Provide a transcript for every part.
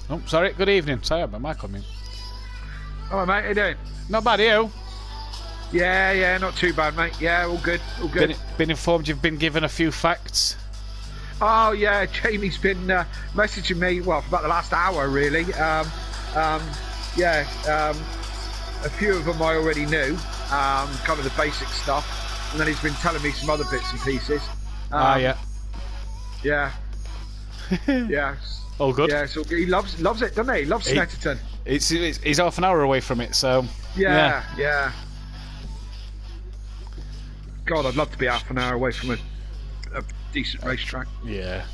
Oh, sorry. Good evening. Sorry, I have my mic on mute. Hello, mate. How you doing? Not bad, you? Yeah, not too bad, mate. Yeah, all good, all good. Been informed you've been given a few facts. Oh, yeah, Jamie's been messaging me, well, for about the last hour, really. A few of them I already knew, kind of the basic stuff. And then he's been telling me some other bits and pieces. Yeah. Yeah. Yeah. All good. Yeah, so he loves it, doesn't he? He loves Snetterton. He's half an hour away from it, so... Yeah. God, I'd love to be half an hour away from a decent racetrack. Yeah.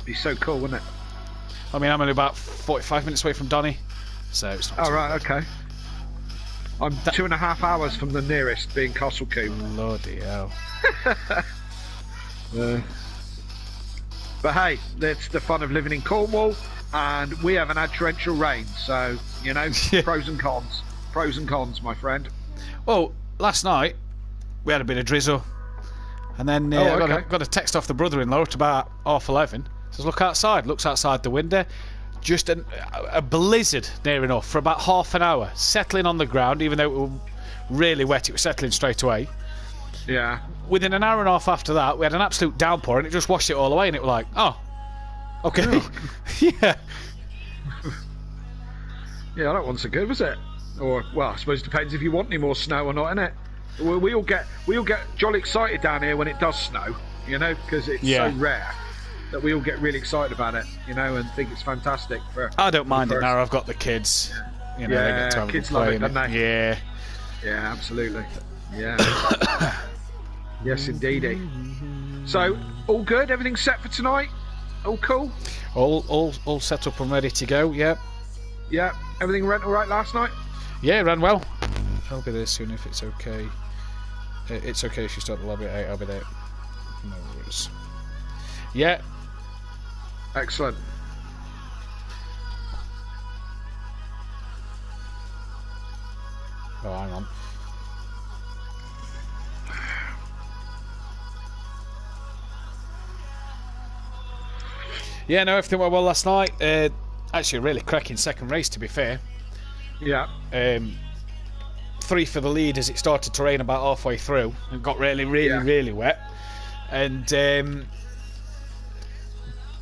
Be so cool, wouldn't it? I mean, I'm only about 45 minutes away from Donny, so it's not too bad. Okay. I'm 2.5 hours from the nearest, being Castle Coombe. Bloody hell. But hey, that's the fun of living in Cornwall, and we haven't had torrential rain, so, you know, pros and cons. Pros and cons, my friend. Well, last night, we had a bit of drizzle, and then got a text off the brother-in-law at about 11:30. Says, look outside. Looks outside the window. Just a blizzard near enough for about half an hour, settling on the ground, even though it was really wet, it was settling straight away. Yeah. Within an hour and a half after that, we had an absolute downpour, and it just washed it all away, and it was like, oh, okay. Yeah. Yeah, that wasn't so good, was it? Or, well, I suppose it depends if you want any more snow or not, innit? We all get jolly excited down here when it does snow, you know, because it's so rare that we all get really excited about it, you know, and think it's fantastic. I don't mind it now. I've got the kids. You know, they get to have kids love it, don't they? Yeah. Yeah, absolutely. Yeah. Yes, indeedy. So, all good? Everything set for tonight? All cool? All set up and ready to go. Yeah. Yeah. Everything went all right last night? Yeah, it ran well. I'll be there soon if it's okay. It's okay if you start the lobby at 8. I'll be there. No worries. Yeah. Excellent. Oh, hang on. Yeah, no, everything went well last night. Actually, a really cracking second race, to be fair. Yeah. 3 for the lead as it started to rain about halfway through. It got really wet. And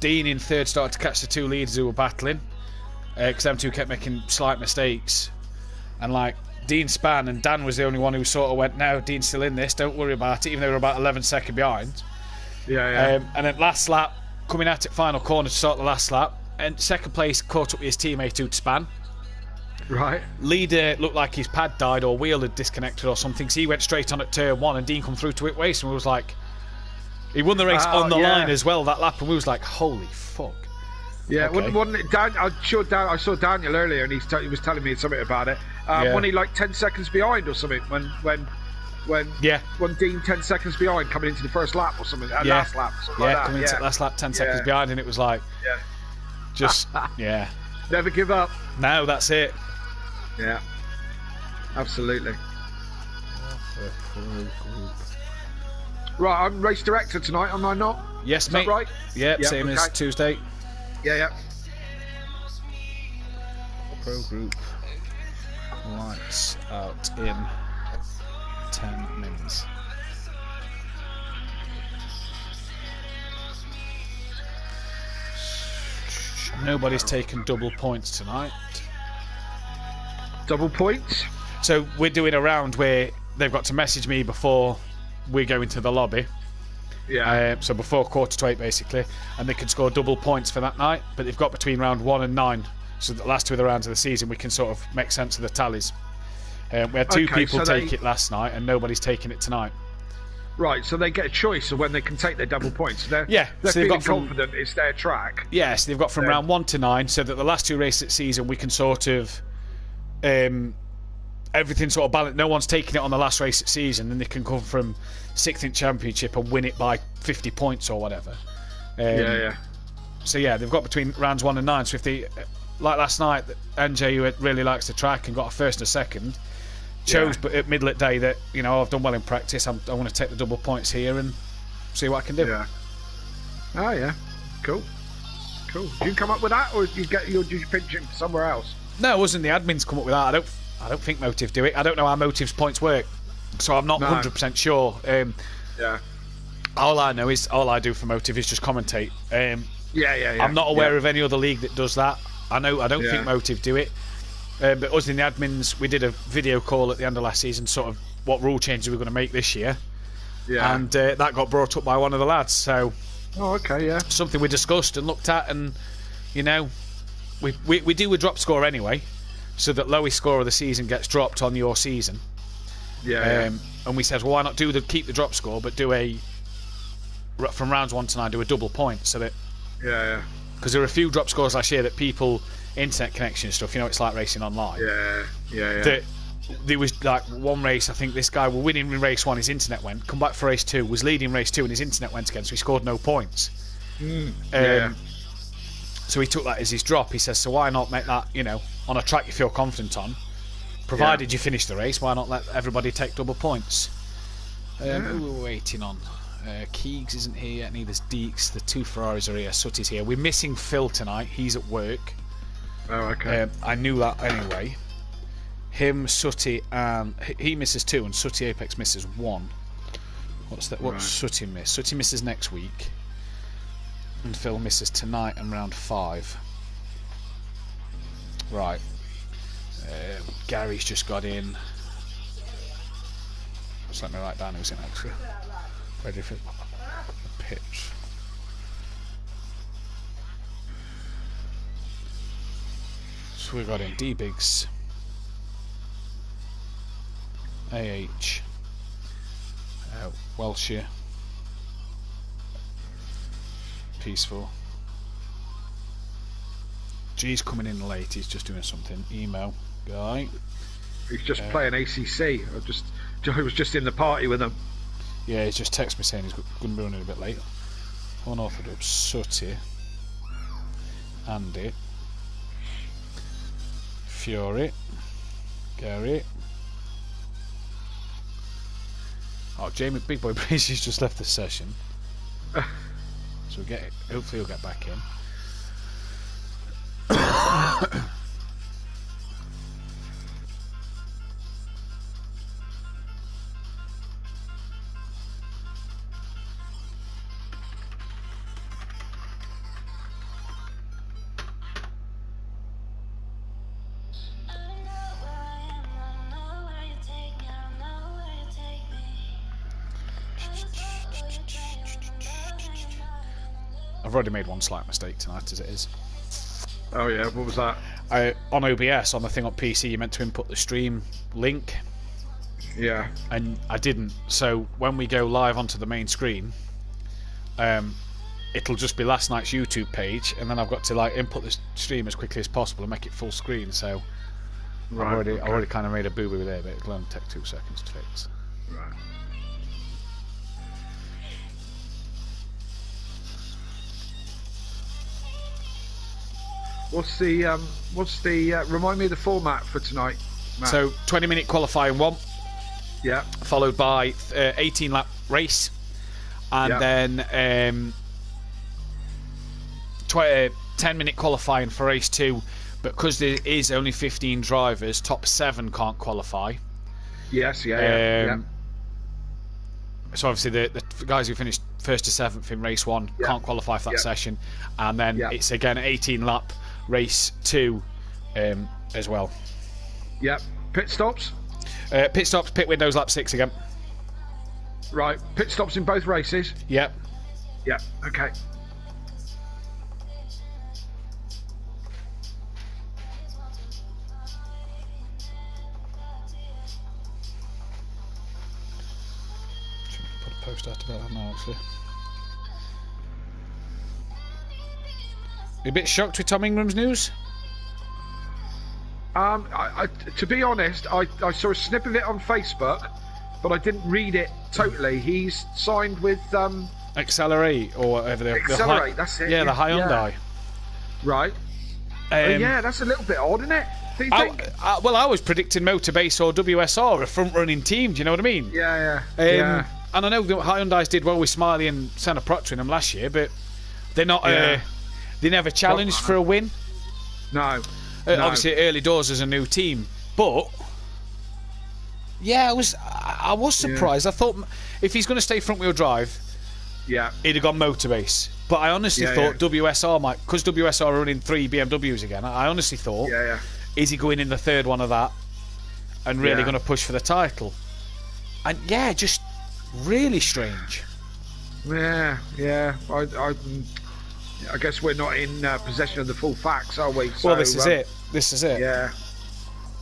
Dean in third started to catch the 2 leaders who were battling. Because them 2 kept making slight mistakes. And like, Dean span and Dan was the only one who sort of went, no, Dean's still in this, don't worry about it, even though they were about 11 seconds behind. Yeah. And then last lap, coming out at final corner to start the last lap, and second place caught up with his teammate who'd span. Right. Leader looked like his pad died or wheel had disconnected or something, so he went straight on at turn 1, and Dean come through to it race, and we was like, he won the race on the line as well that lap, and we was like, holy fuck. Yeah, okay. wasn't it Dan? I saw Daniel earlier, and he was telling me something about it. Wasn't he like 10 seconds behind or something when Dean 10 seconds behind coming into the first lap or something? Last lap. Coming into last lap 10 seconds behind, and it was like, just never give up. No, that's it. Yeah, absolutely. Right, I'm race director tonight, am I not? Yes, Is mate. that right? Yeah, same as Tuesday. Yeah. Pro group. Lights out in 10 minutes. Nobody's taken double points tonight. Double points? So we're doing a round where they've got to message me before we go into the lobby. Yeah. So before 7:45 basically, and they can score double points for that night, but they've got between round 1 and 9, so the last 2 of the rounds of the season we can sort of make sense of the tallies. We had 2 people take it last night, and nobody's taking it tonight. Right, so they get a choice of when they can take their double points. They're so feeling confident it's their track. Yes, they've got from round 1 to 9, so that the last 2 races of the season we can sort of everything sort of balanced. No one's taking it on the last race of the season, and they can come from 6th in championship and win it by 50 points or whatever. So yeah, they've got between rounds 1 and 9. So if they, like last night, NJ, who really likes the track and got a first and a second, chose but at middle of the day that, you know, I've done well in practice, I want to take the double points here and see what I can do. Yeah. Oh yeah, cool. Cool. Did you come up with that, or did you pinch it somewhere else? No, it wasn't the admins come up with that. I don't think Motive do it. I don't know how Motive's points work, so I'm not 100% sure. Yeah. All I know is all I do for Motive is just commentate. Yeah. I'm not aware of any other league that does that. I don't think Motive do it. But us in the admins, we did a video call at the end of last season, sort of what rule changes we're going to make this year. Yeah. And that got brought up by one of the lads. So. Oh, okay, yeah. Something we discussed and looked at, and you know, we do a drop score anyway, so that lowest score of the season gets dropped on your season. Yeah. And we said, well, why not keep the drop score, but do from rounds 1 to 9 do a double point, so that. Yeah. Because there were a few drop scores last year that people internet connection and stuff. You know, it's like racing online. Yeah. That there was like one race, I think this guy was winning in race 1, his internet went, come back for race 2, was leading race 2 and his internet went again, so he scored no points. So he took that as his drop. He says, so why not make that, you know, on a track you feel confident on, provided you finish the race, why not let everybody take double points? Who we're waiting on? Keegs isn't here yet, neither's Deeks. The 2 Ferraris are here, Sutty's here. We're missing Phil tonight, he's at work. Oh, okay. I knew that anyway. Him, Sutty, and he misses 2, and Sutty Apex misses 1. What's that? What's Sutty miss? Sutty misses next week, and Phil misses tonight and round 5. Right. Gary's just got in. Just let me write down who's in actually. Ready for the pitch. So we got in D-Bigs. AH, Welshire, Peaceful. G's coming in late, he's just doing something. Emo guy. He's just playing ACC. I was just in the party with him. Yeah, he's just texted me saying he's going to be running a bit late. Unorthodox, Sutty, Andy, Fury, Gary. Oh, Jamie Big Boy Breezy's just left the session. So hopefully he'll get back in. I've already made one slight mistake tonight as it is. Oh yeah, what was that? On OBS, on the thing on PC, you meant to input the stream link. Yeah. And I didn't. So when we go live onto the main screen, it'll just be last night's YouTube page, and then I've got to like input the stream as quickly as possible and make it full screen. So I already kind of made a boo-boo there, but it'll only take 2 seconds to fix. Right. What's the remind me of the format for tonight, Matt? So 20-minute qualifying 1, yeah, followed by 18-lap race, and then 10-minute qualifying for race 2. But because there is only 15 drivers, top 7 can't qualify. Yes, yeah. So obviously the guys who finished 1st to 7th in race 1 can't qualify for that session, and then it's again 18-lap race 2 as well. Yep. Pit stops? Pit windows, lap 6 again. Right. Pit stops in both races? Yep. Yep. Okay. Put a post out about that now, actually. You a bit shocked with Tom Ingram's news? To be honest, I saw a snip of it on Facebook, but I didn't read it totally. He's signed with Accelerate or whatever. Accelerate, that's it. Yeah, the Hyundai. Right. Yeah, that's a little bit odd, isn't it? Do you think? Well, I was predicting Motorbase or WSR, a front-running team. Do you know what I mean? Yeah. And I know the Hyundai's did well with Smiley and Senna Proctor in them last year, but they're not. They never challenged for a win. No. Obviously, early doors as a new team, but yeah, I was surprised. I thought if he's going to stay front wheel drive, he'd have gone motor base. But I honestly thought WSR might, because WSR are running 3 BMWs again. I honestly thought, is he going in the third one of that and really going to push for the title? And just really strange. Yeah. I guess we're not in possession of the full facts, are we? So, well, this is it. This is it.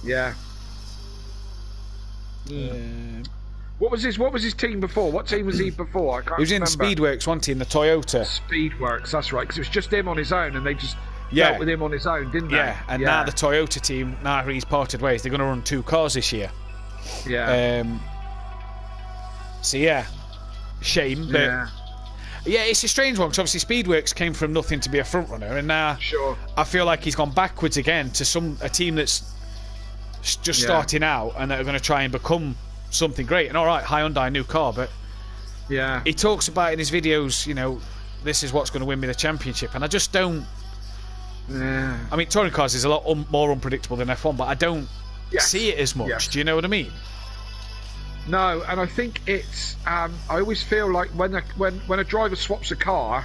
Yeah. What was his team before? What team was he before? I can't remember. He was in Speedworks, wasn't he, in the Toyota? Speedworks, that's right. Because it was just him on his own, and they just dealt with him on his own, didn't they? Yeah, and now the Toyota team, now he's parted ways, they're going to run 2 cars this year. Yeah. So, shame. But it's a strange one, because obviously Speedworks came from nothing to be a front runner, and now I feel like he's gone backwards again to a team that's just starting out and that are going to try and become something great. And all right, Hyundai, new car, but he talks about in his videos, this is what's going to win me the championship, and I just don't. I mean, touring cars is a lot more unpredictable than F1, but I don't see it as much. Yes. Do you know what I mean? No, and I think it's. I always feel like when a driver swaps a car,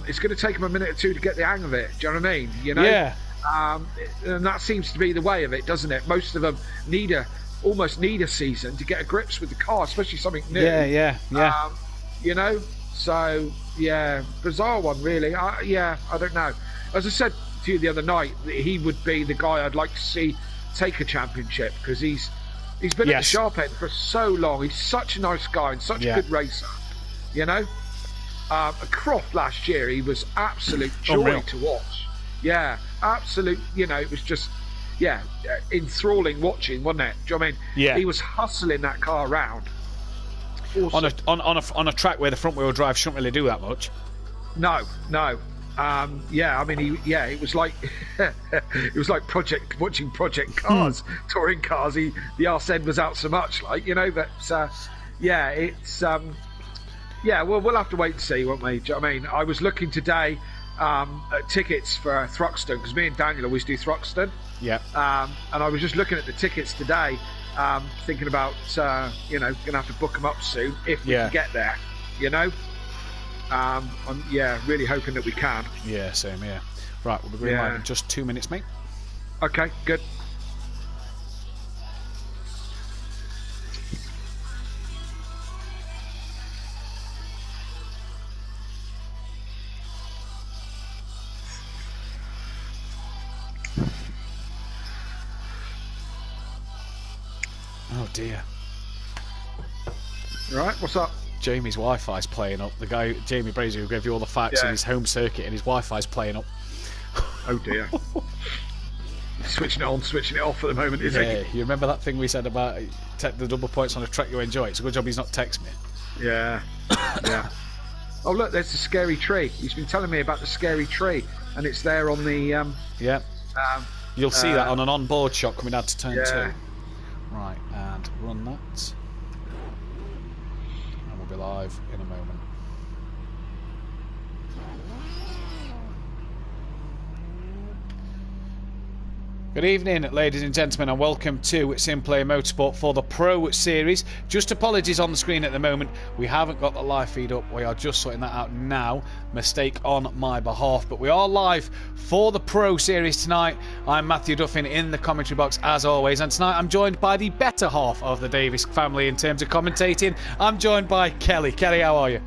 it's going to take him a minute or two to get the hang of it. Do you know what I mean? Yeah. And that seems to be the way of it, doesn't it? Most of them almost need a season to get a grips with the car, especially something new. Yeah. So bizarre one, really. I don't know. As I said to you the other night, he would be the guy I'd like to see take a championship, because he's been at the sharp end for so long. He's such a nice guy and such a good racer. Croft last year, he was absolute joy to watch. Yeah, absolute. It was just enthralling watching, wasn't it? Do you know what I mean? Yeah. He was hustling that car around. Awesome. On a track where the front wheel drive shouldn't really do that much. No. I mean, it was like it was like watching Project Cars, touring cars. The arse end was out so much, but it's well, we'll have to wait and see, won't we? Do you know what I mean? I was looking today at tickets for Thruxton, because me and Daniel always do Thruxton. Yeah. And I was just looking at the tickets today, thinking about going to have to book them up soon if we can get there. I'm really hoping that we can. Yeah, same here. Right, we'll be going live in just 2 minutes, mate. Okay, good. Oh dear. Right, what's up? Jamie's Wi-Fi's playing up. The guy, Jamie Brazier, who gave you all the facts in his home circuit, and his Wi-Fi's playing up. Oh dear. Switching it on, switching it off at the moment, is he? You remember that thing we said about the double points on a track you enjoy? It's a good job he's not text me. Yeah. Oh look, there's the scary tree. He's been telling me about the scary tree, and it's there on the you'll see that on an onboard shot coming out to turn 2. Right, and run that. And we'll be live in a moment. Good evening, ladies and gentlemen, and welcome to Simplay Motorsport for the Pro Series. Just apologies on the screen at the moment. We haven't got the live feed up. We are just sorting that out now. Mistake on my behalf. But we are live for the Pro Series tonight. I'm Matthew Duffin in the commentary box as always. And tonight I'm joined by the better half of the Davis family in terms of commentating. I'm joined by Kelly. Kelly, how are you?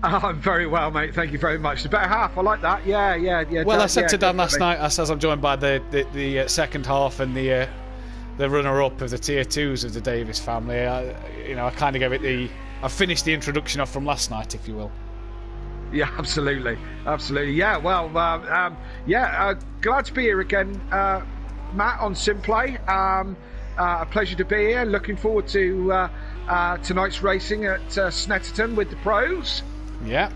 I'm very well, mate. Thank you very much. The better half, I like that. Yeah. Well, I said to Dan last night, I says I'm joined by the second half and the runner-up of the tier 2s of the Davis family. I kind of gave it I finished the introduction off from last night, if you will. Yeah, absolutely. Yeah, well, glad to be here again, Matt, on Simplay. A pleasure to be here. Looking forward to tonight's racing at Snetterton with the pros. Yeah.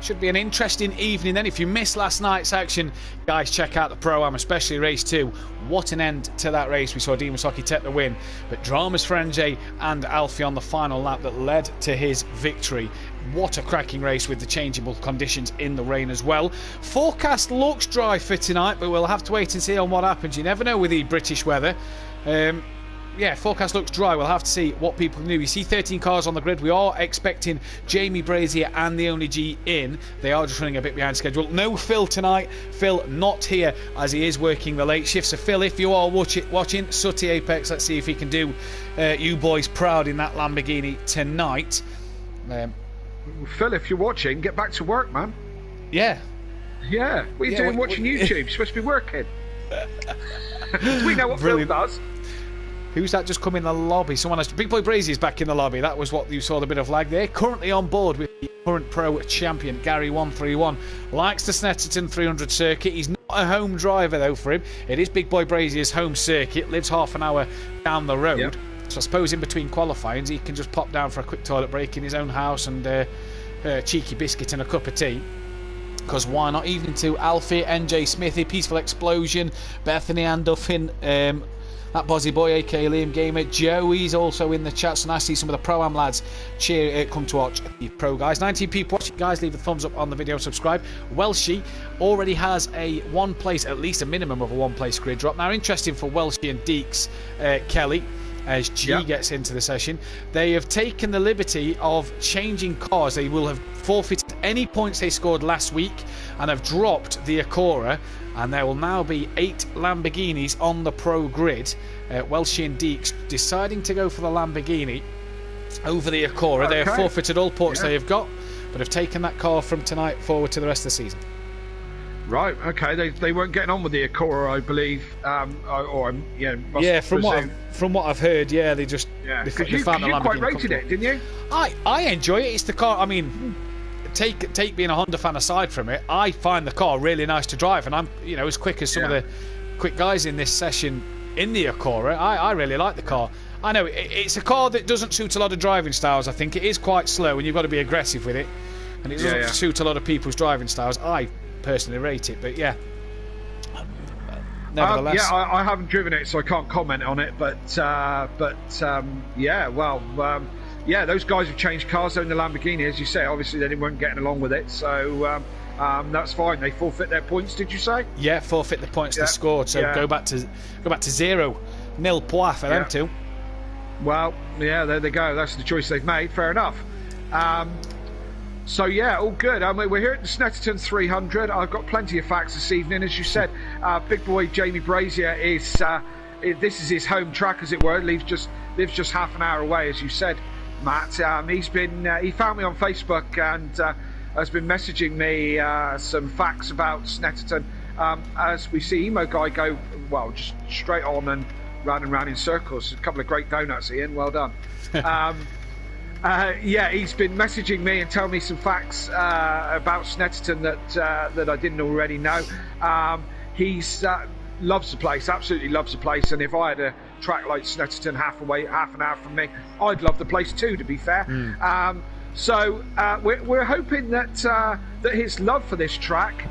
Should be an interesting evening then. If you missed last night's action, guys, check out the Pro-Am, especially race 2. What an end to that race. We saw Dean Wasaki take the win, but dramas for NJ and Alfie on the final lap that led to his victory what a cracking race with the changeable conditions in the rain as well. Forecast looks dry for tonight, but we'll have to wait and see on what happens. You never know with the British weather. Yeah, forecast looks dry. We'll have to see what people can do. You see 13 cars on the grid. We are expecting Jamie Brazier and the Only G in. They are just running a bit behind schedule. No Phil tonight. Phil not here as he is working the late shift. So Phil, if you are watching Sooty Apex, let's see if he can do you boys proud in that Lamborghini tonight. Phil, if you're watching, get back to work, man. Yeah. Yeah. What are you doing watching YouTube? You're supposed to be working. We know what Phil does. Who's that just come in the lobby? Someone has... Big Boy Brazy is back in the lobby. That was what you saw, the bit of lag there. Currently on board with the current pro champion, Gary 131. Likes the Snetterton 300 circuit. He's not a home driver, though, for him. It is Big Boy Brazy's home circuit. Lives half an hour down the road. Yep. So I suppose in between qualifying, he can just pop down for a quick toilet break in his own house and a cheeky biscuit and a cup of tea. Because why not? Evening to Alfie, NJ Smithy, Peaceful Explosion, Bethany Anduffin, that Bozzy Boy, aka Liam Gamer, Joey's also in the chat, so nice to see some of the Pro-Am lads come to watch the Pro guys. 19 people watching, guys, leave a thumbs up on the video, subscribe. Welshie already has a one place, at least a minimum of a one place grid drop. Now, interesting for Welshie and Deeks, Kelly, as G gets into the session, they have taken the liberty of changing cars. They will have forfeited any points they scored last week and have dropped the Acura, and there will now be 8 Lamborghinis on the pro grid. Welshie and Deeks deciding to go for the Lamborghini over the Acura. Okay. They have forfeited all points they have got, but have taken that car from tonight forward to the rest of the season. Right, okay. They weren't getting on with the Acura, I believe. From what I've heard, they just they found the Lamborghini. You quite rated it, didn't you? I enjoy it. It's the car. I mean, take being a Honda fan aside from it, I find the car really nice to drive, and I'm as quick as some of the quick guys in this session in the Acura. I really like the car. I know it's a car that doesn't suit a lot of driving styles. I think it is quite slow, and you've got to be aggressive with it, and it doesn't suit a lot of people's driving styles. I personally rate it, but nevertheless, I haven't driven it, so I can't comment on it. But those guys have changed cars in the Lamborghini, as you say. Obviously, they weren't getting along with it, so that's fine. They forfeit their points. Did you say? Yeah, forfeit the points they scored. So go back to 0-0 points for them two. Well, there they go. That's the choice they've made. Fair enough. So all good. We're here at the Snetterton 300. I've got plenty of facts this evening. As you said, big boy Jamie Brazier is this is his home track, as it were. Lives just half an hour away, as you said, Matt. He found me on Facebook and has been messaging me some facts about Snetterton. As we see Emo Guy go just straight on and round in circles. A couple of great donuts, Ian. Well done. He's been messaging me and telling me some facts about Snetterton that I didn't already know. He's loves the place, absolutely loves the place, and if I had a track like Snetterton half an hour from me, I'd love the place too, to be fair. So we're hoping that his love for this track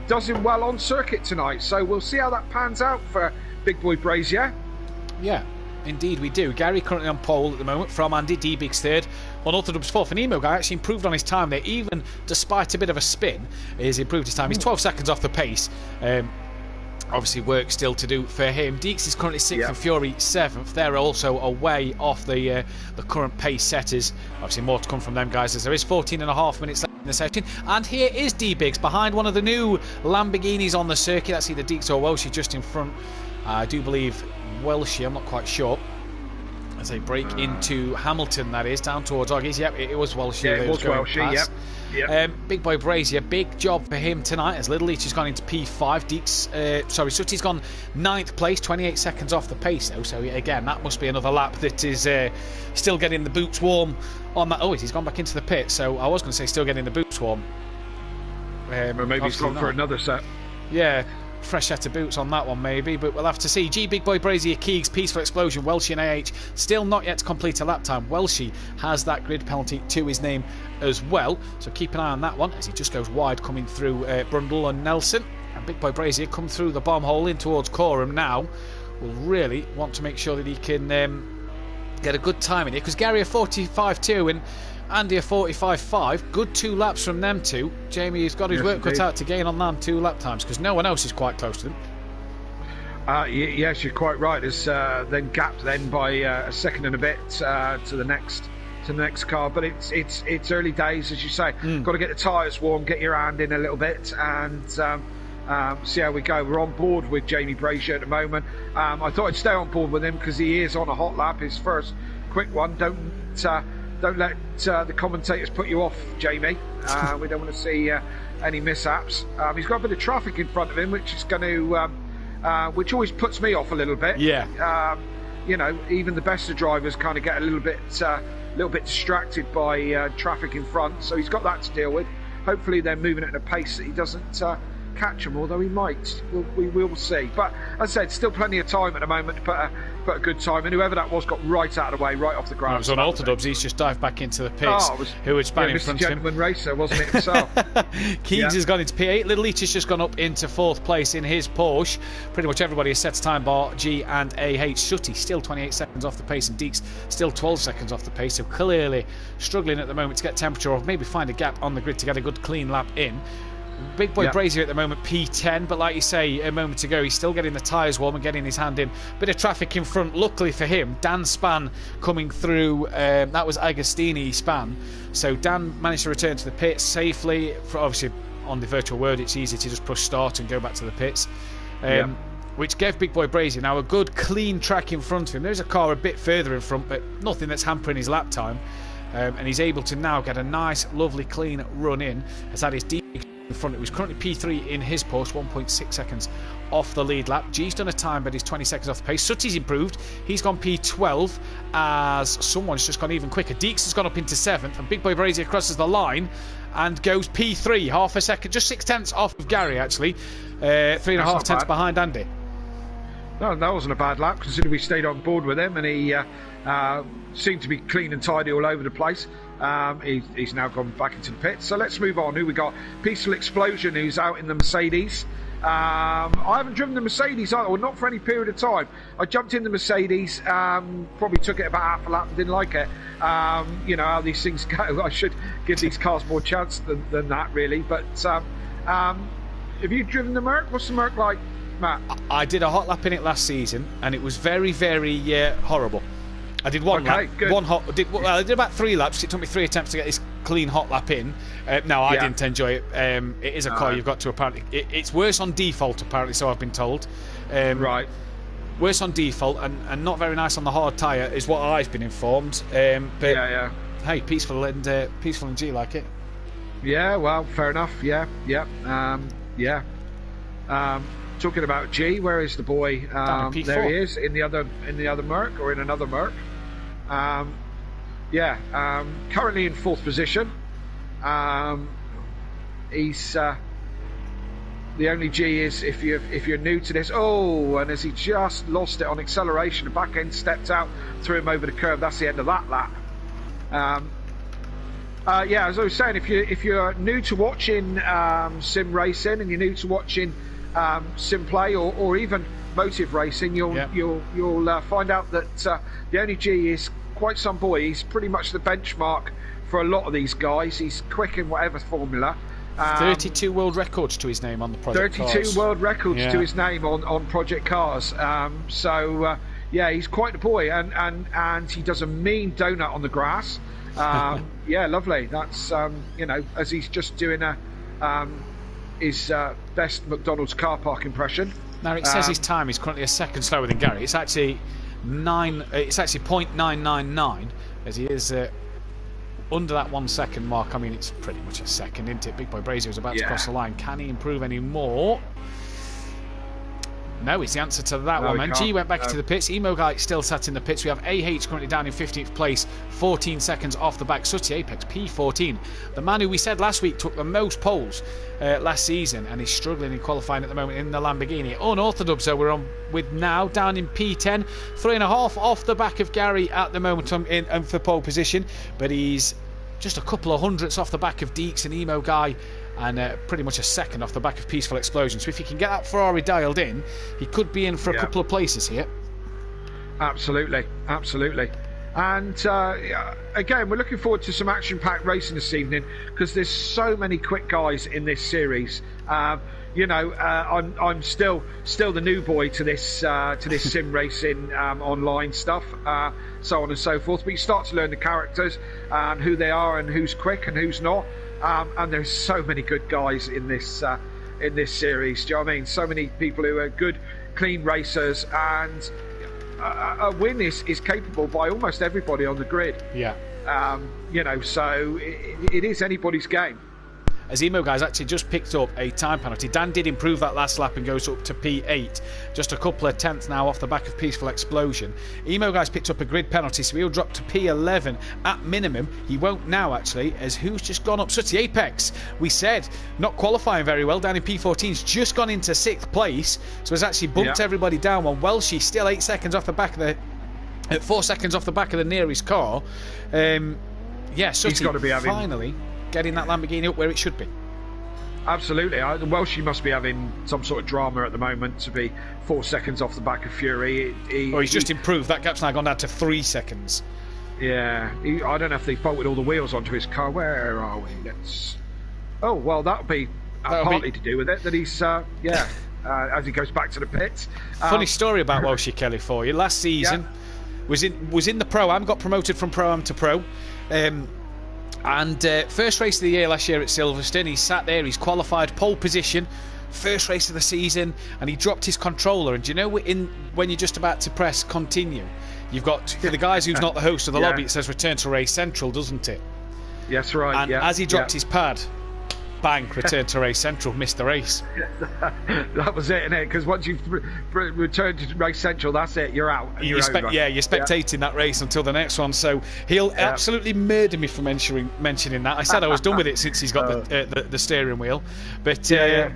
does him well on circuit tonight. So we'll see how that pans out for Big Boy Brazier. Yeah. Indeed we do. Gary currently on pole at the moment from Andy, D-Big's third, Unorthodox fourth, and Emo Guy actually improved on his time there, even despite a bit of a spin. He's improved his time. He's 12 seconds off the pace. Obviously work still to do for him. Deeks is currently 6th and Fury 7th. They're also away off the current pace setters. Obviously more to come from them guys, as there is 14.5 minutes left in the session. And here is D-Biggs behind one of the new Lamborghinis on the circuit. That's either Deeks or Welshie just in front. I do believe Welshie, I'm not quite sure, as they break into Hamilton, that is, down towards Oggies. Yep, it was Welshie. Yeah, it was Welshie, yep. Big Boy Brazier, big job for him tonight, as Little Leach has gone into P5. Sooty's gone 9th place, 28 seconds off the pace, though, so again, that must be another lap that is still getting the boots warm on that. Oh, he's gone back into the pit, so I was going to say still getting the boots warm. Or maybe he's gone for another set. Yeah. Fresh set of boots on that one maybe, but we'll have to see. Big Boy Brazier, Keegs, Peaceful Explosion, Welshie and AH still not yet to complete a lap time. Welshie has that grid penalty to his name as well, so keep an eye on that one as he just goes wide coming through Brundle and Nelson. And Big Boy Brazier come through the bomb hole in towards Coram now. Will really want to make sure that he can get a good time in here, because Gary are 45 too, and Andy a 45.5. Good 2 laps from them two. Jamie has got his work cut out to gain on them 2 lap times because no one else is quite close to them. Yes, you're quite right. It's then gapped then by a second and a bit to the next car. But it's early days, as you say. Got to get the tyres warm, get your hand in a little bit, and see how we go. We're on board with Jamie Brazier at the moment. I thought I'd stay on board with him because he is on a hot lap, his first quick one. Don't let the commentators put you off, Jamie. We don't want to see any mishaps. He's got a bit of traffic in front of him, which is going to which always puts me off a little bit. Yeah. You know, even the best of drivers kind of get a little bit distracted by traffic in front. So he's got that to deal with. Hopefully they're moving at a pace that he doesn't catch him, although he might. We will see. But as I said, still plenty of time at the moment to put a good time, and whoever that was got right out of the way, right off the ground. It was on Alterdubs. He's just dived back into the pits. Who was spanning in front of him? Gentleman racer, wasn't it himself? Keys has gone into P8. Little Leach has just gone up into 4th place in his Porsche. Pretty much everybody has set a time bar G and AH. Sutty still 28 seconds off the pace, and Deeks still 12 seconds off the pace. So clearly struggling at the moment to get temperature or maybe find a gap on the grid to get a good clean lap in. Big boy Brazier at the moment P10, but like you say a moment ago, he's still getting the tyres warm and getting his hand in. Bit of traffic in front, luckily for him. Dan Span coming through, that was Agostini Span, so Dan managed to return to the pits safely. Obviously on the virtual world it's easy to just push start and go back to the pits, which gave Big Boy Brazier now a good clean track in front of him. There's a car a bit further in front, but nothing that's hampering his lap time, and he's able to now get a nice lovely clean run in. Has had his deep in front. It was currently P3 in his Porsche, 1.6 seconds off the lead lap. G's done a time, but he's 20 seconds off the pace. Sutty's improved. He's gone P12 as someone's just gone even quicker. Deeks has gone up into 7th, and Big Boy Brazier crosses the line and goes P3, half a second, just 6 tenths off of Gary, actually. 3.5 tenths behind Andy. No, that wasn't a bad lap, considering we stayed on board with him, and he seemed to be clean and tidy all over the place. He's now gone back into the pit. So let's move on. Who we got? Peaceful Explosion, who's out in the Mercedes. I haven't driven the Mercedes either, or not for any period of time. I jumped in the Mercedes, probably took it about half a lap and didn't like it. You know how these things go. I should give these cars more chance than that, really. But have you driven the Merc? What's the Merc like, Matt? I did a hot lap in it last season, and it was very, very horrible. I did one lap. Good. I did about 3 laps. It took me 3 attempts to get this clean hot lap in. No, I didn't enjoy it. It is a car you've got to apparently. It's worse on default, apparently, so I've been told. Right. Worse on default and not very nice on the hard tyre is what I've been informed. But hey, peaceful and G like it. Yeah, well, fair enough. Yeah. Talking about G, where is the boy? There he is in the other Merc, or in another Merc. Currently in 4th position. He's the only G is if you're new to this. Oh, and as he just lost it on acceleration, the back end stepped out, threw him over the curb. That's the end of that lap. As I was saying, if you're new to watching sim racing, and you're new to watching sim play or even motive racing, you'll find out that the only G is quite some boy. He's pretty much the benchmark for a lot of these guys. He's quick in whatever formula. 32 world records to his name on the Project 32 Cars. World records to his name on Project Cars. He's quite the boy, and he does a mean donut on the grass. Lovely. That's as he's just doing his best McDonald's car park impression. Now it says his time is currently a second slower than Gary. It's actually 0.999, as he is under that 1 second mark. I mean, it's pretty much a second, isn't it? Big Boy Brazier is about to cross the line. Can he improve any more? No, is the answer to that one, man. G went back into the pits. Emo Guy still sat in the pits. We have AH currently down in 15th place, 14 seconds off the back. Sutty Apex, P14. The man who we said last week took the most poles last season, and he's struggling in qualifying at the moment in the Lamborghini. Unorthodox, so we're on with now, down in P10. 3.5 off the back of Gary at the moment in for pole position, but he's just a couple of hundredths off the back of Deeks and Emo Guy, and pretty much a second off the back of Peaceful Explosion. So if he can get that Ferrari dialed in, he could be in for a couple of places here. Absolutely. And again, we're looking forward to some action-packed racing this evening because there's so many quick guys in this series. I'm still the new boy to this sim racing online stuff, so on and so forth. But you start to learn the characters and who they are and who's quick and who's not. And there's so many good guys in this series. Do you know what I mean? So many people who are good, clean racers, and a win is capable by almost everybody on the grid. Yeah. So it is anybody's game. As Emo Guys actually just picked up a time penalty. Dan did improve that last lap and goes up to P8. Just a couple of tenths now off the back of Peaceful Explosion. Emo Guys picked up a grid penalty, so he'll drop to P11 at minimum. He won't now, actually, as who's just gone up? Sooty Apex. We said not qualifying very well down in P14's just gone into 6th place, so has actually bumped everybody down. While Welshie still 8 seconds off the back of the... 4 seconds off the back of the nearest car. Sooty he's got to be finally getting that Lamborghini up where it should be. Absolutely. Welshie must be having some sort of drama at the moment to be 4 seconds off the back of Fury. He's just improved. That gap's now gone down to 3 seconds. Yeah. I don't know if they bolted all the wheels onto his car. Where are we? Oh, well, that'll be partly to do with it, that he's, as he goes back to the pits. Funny story about Welshie, Kelly, for you. Last season, was in the Pro-Am, got promoted from Pro-Am to Pro. And first race of the year last year at Silverstone, he sat there, he's qualified pole position, first race of the season, and he dropped his controller. And do you know when you're just about to press continue, you've got, for the guys who's not the host of the lobby, it says return to race central, doesn't it? Yes, right. And as he dropped his pad, bang, return to race central, missed the race. That was it, innit? Because once you've returned to race central, that's it, you're out. You're spectating that race until the next one. So he'll absolutely murder me for mentioning that. I said I was done with it since he's got the steering wheel. But I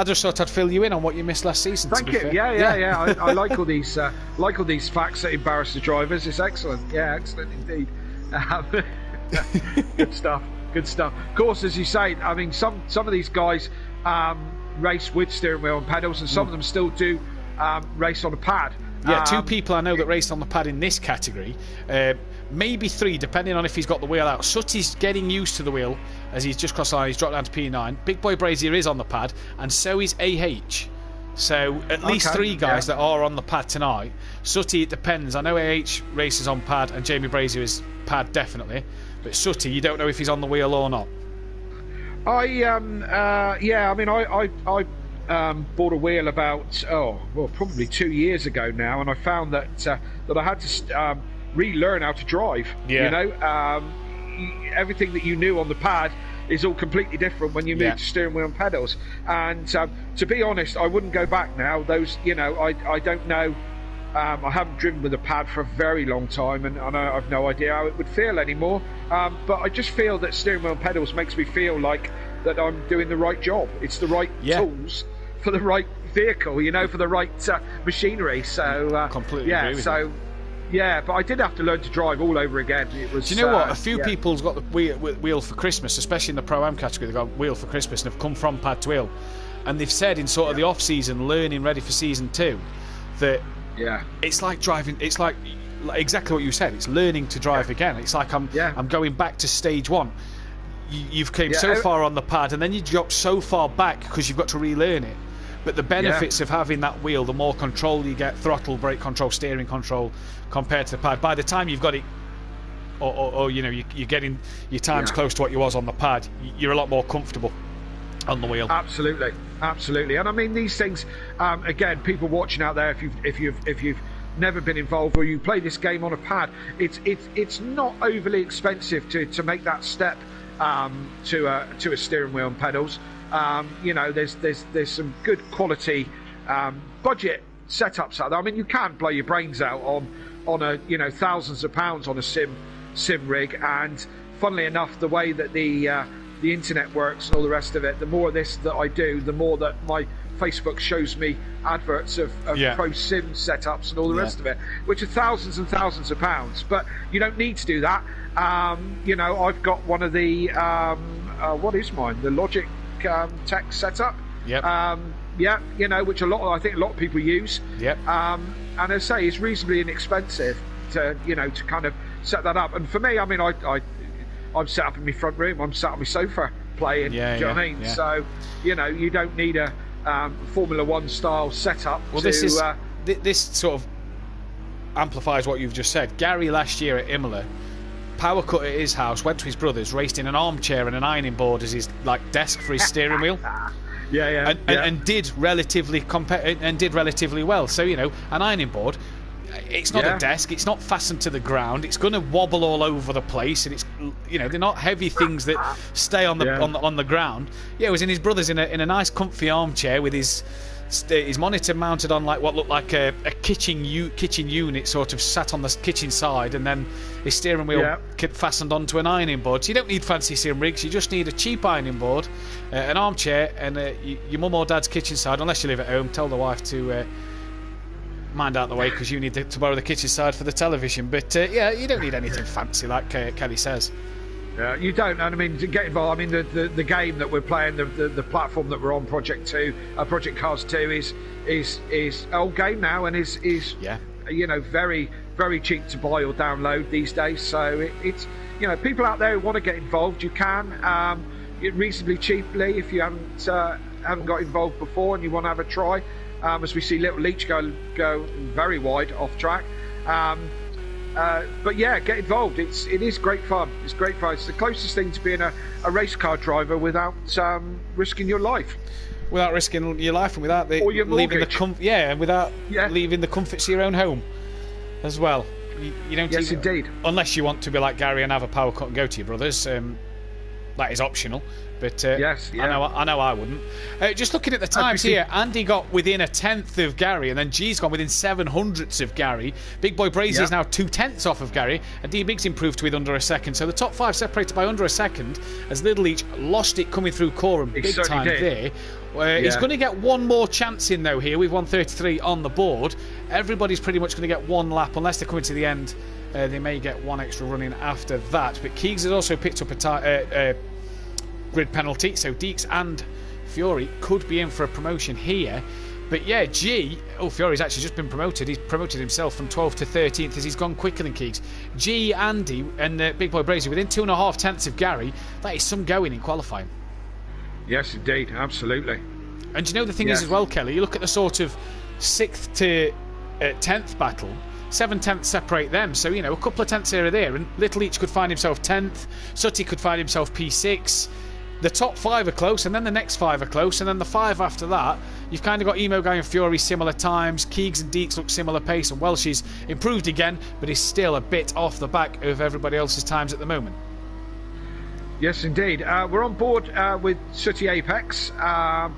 just thought I'd fill you in on what you missed last season. Thank you. Yeah. I like all these facts that embarrass the drivers. It's excellent. Yeah, excellent indeed. Good stuff. Good stuff. Of course, as you say, I mean, some of these guys race with steering wheel and pedals, and some of them still do race on a pad. Yeah, 2 people I know that raced on the pad in this category. Maybe 3, depending on if he's got the wheel out. Sooty's getting used to the wheel as he's just crossed the line. He's dropped down to P9. Big Boy Brazier is on the pad, and so is AH. So at least 3 guys that are on the pad tonight. Sooty, it depends. I know AH races on pad, and Jamie Brazier is pad definitely. But Sooty, you don't know if he's on the wheel or not. I bought a wheel about probably 2 years ago now, and I found that I had to relearn how to drive. Everything that you knew on the pad is all completely different when you move to steering wheel and pedals. And to be honest, I wouldn't go back now. Those, I don't know. I haven't driven with a pad for a very long time, and I've no idea how it would feel anymore. But I just feel that steering wheel and pedals makes me feel like that I'm doing the right job. It's the right tools for the right vehicle, for the right machinery. So completely agree with you. Yeah, but I did have to learn to drive all over again. It was. Do you know what? A few people's got the wheel for Christmas, especially in the Pro-Am category. They've got wheel for Christmas and have come from pad to wheel, and they've said in sort of the off-season, learning ready for season 2, that. Yeah, it's like driving. It's like exactly what you said. It's learning to drive again. It's like I'm going back to stage 1. You've came so far on the pad, and then you drop so far back because you've got to relearn it. But the benefits of having that wheel, the more control you get, throttle, brake control, steering control, compared to the pad. By the time you've got it, or you're getting your times close to what you was on the pad, you're a lot more comfortable on the wheel. Absolutely. And I mean, these things, again, people watching out there, if you've never been involved or you play this game on a pad, it's not overly expensive to make that step to a steering wheel and pedals. There's some good quality budget setups out there. I mean, you can blow your brains out on a thousands of pounds on a sim rig, and funnily enough, the way that the internet works and all the rest of it, the more of this that I do, the more that my Facebook shows me adverts of pro sim setups and all the rest of it, which are thousands and thousands of pounds. But you don't need to do that. I've got one of the what is mine? The Logic Tech setup. Which I think a lot of people use. And as I say, it's reasonably inexpensive to kind of set that up. And for me, I mean, I'm set up in my front room. I'm sat on my sofa playing. Yeah, do you know what I mean? Yeah. So, you know, you don't need a Formula One style setup. Well, this sort of amplifies what you've just said. Gary last year at Imola, power cut at his house, went to his brother's, raced in an armchair and an ironing board as his desk for his steering wheel. And did relatively well. So, you know, an ironing board, it's not a desk, it's not fastened to the ground, it's going to wobble all over the place, and it's, you know, they're not heavy things that stay on the ground. Yeah, it was in his brother's in a nice comfy armchair with his monitor mounted on what looked like a kitchen unit, sort of sat on the kitchen side, and then his steering wheel fastened onto an ironing board. So you don't need fancy steering rigs, you just need a cheap ironing board, an armchair, and your mum or dad's kitchen side. Unless you live at home, tell the wife to mind out the way, because you need to borrow the kitchen side for the television. But you don't need anything fancy, like Kelly says. Yeah, you don't. And I mean, to get involved, I mean, the game that we're playing, the platform that we're on, Project Cars 2, is old game now, and is you know, very, very cheap to buy or download these days. So it's, you know, people out there who want to get involved, you can reasonably cheaply if you haven't got involved before and you want to have a try. As we see Little Leach go very wide off track. But yeah, get involved. It is great fun. It's great fun. It's the closest thing to being a race car driver without risking your life. Without risking your life, and without leaving leaving the comforts of your own home as well. You don't. Yes, indeed. Unless you want to be like Gary and have a power cut and go to your brother's. That is optional. But yes, yeah. I know I wouldn't. Just looking at the times here, Andy got within 1/10 of Gary, and then G's gone within 7/100 of Gary. Big Boy Brazy is now 2/10 off of Gary, and D Big's improved to with under a second. So the top 5 separated by under a second, as Little Leach lost it coming through Coram big time there. He's going to get one more chance in though here with 1:33 on the board. Everybody's pretty much going to get one lap, unless they're coming to the end. They may get one extra run in after that. But Keegs has also picked up a grid penalty, so Deeks and Fury could be in for a promotion here. But yeah, Fury's actually just been promoted. He's promoted himself from 12th to 13th as he's gone quicker than Keegs. Andy and Big Boy Brazy within 2.5 of Gary. That is some going in qualifying. Yes, indeed, absolutely. And you know the thing is as well, Kelly, you look at the sort of 6th to 10th battle, 7/10 separate them, so you know, a couple of tenths here or there, and Little Leach could find himself 10th, Sutty could find himself P6. The top 5 are close, and then the next 5 are close, and then the 5 after that, you've kind of got Emo Guy and Fury similar times, Keegs and Deeks look similar pace, and Welsh is improved again, but is still a bit off the back of everybody else's times at the moment. Yes, indeed. We're on board with Sooty Apex. I'm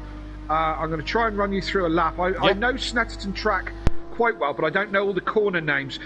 going to try and run you through a lap. I know Snetterton track quite well, but I don't know all the corner names.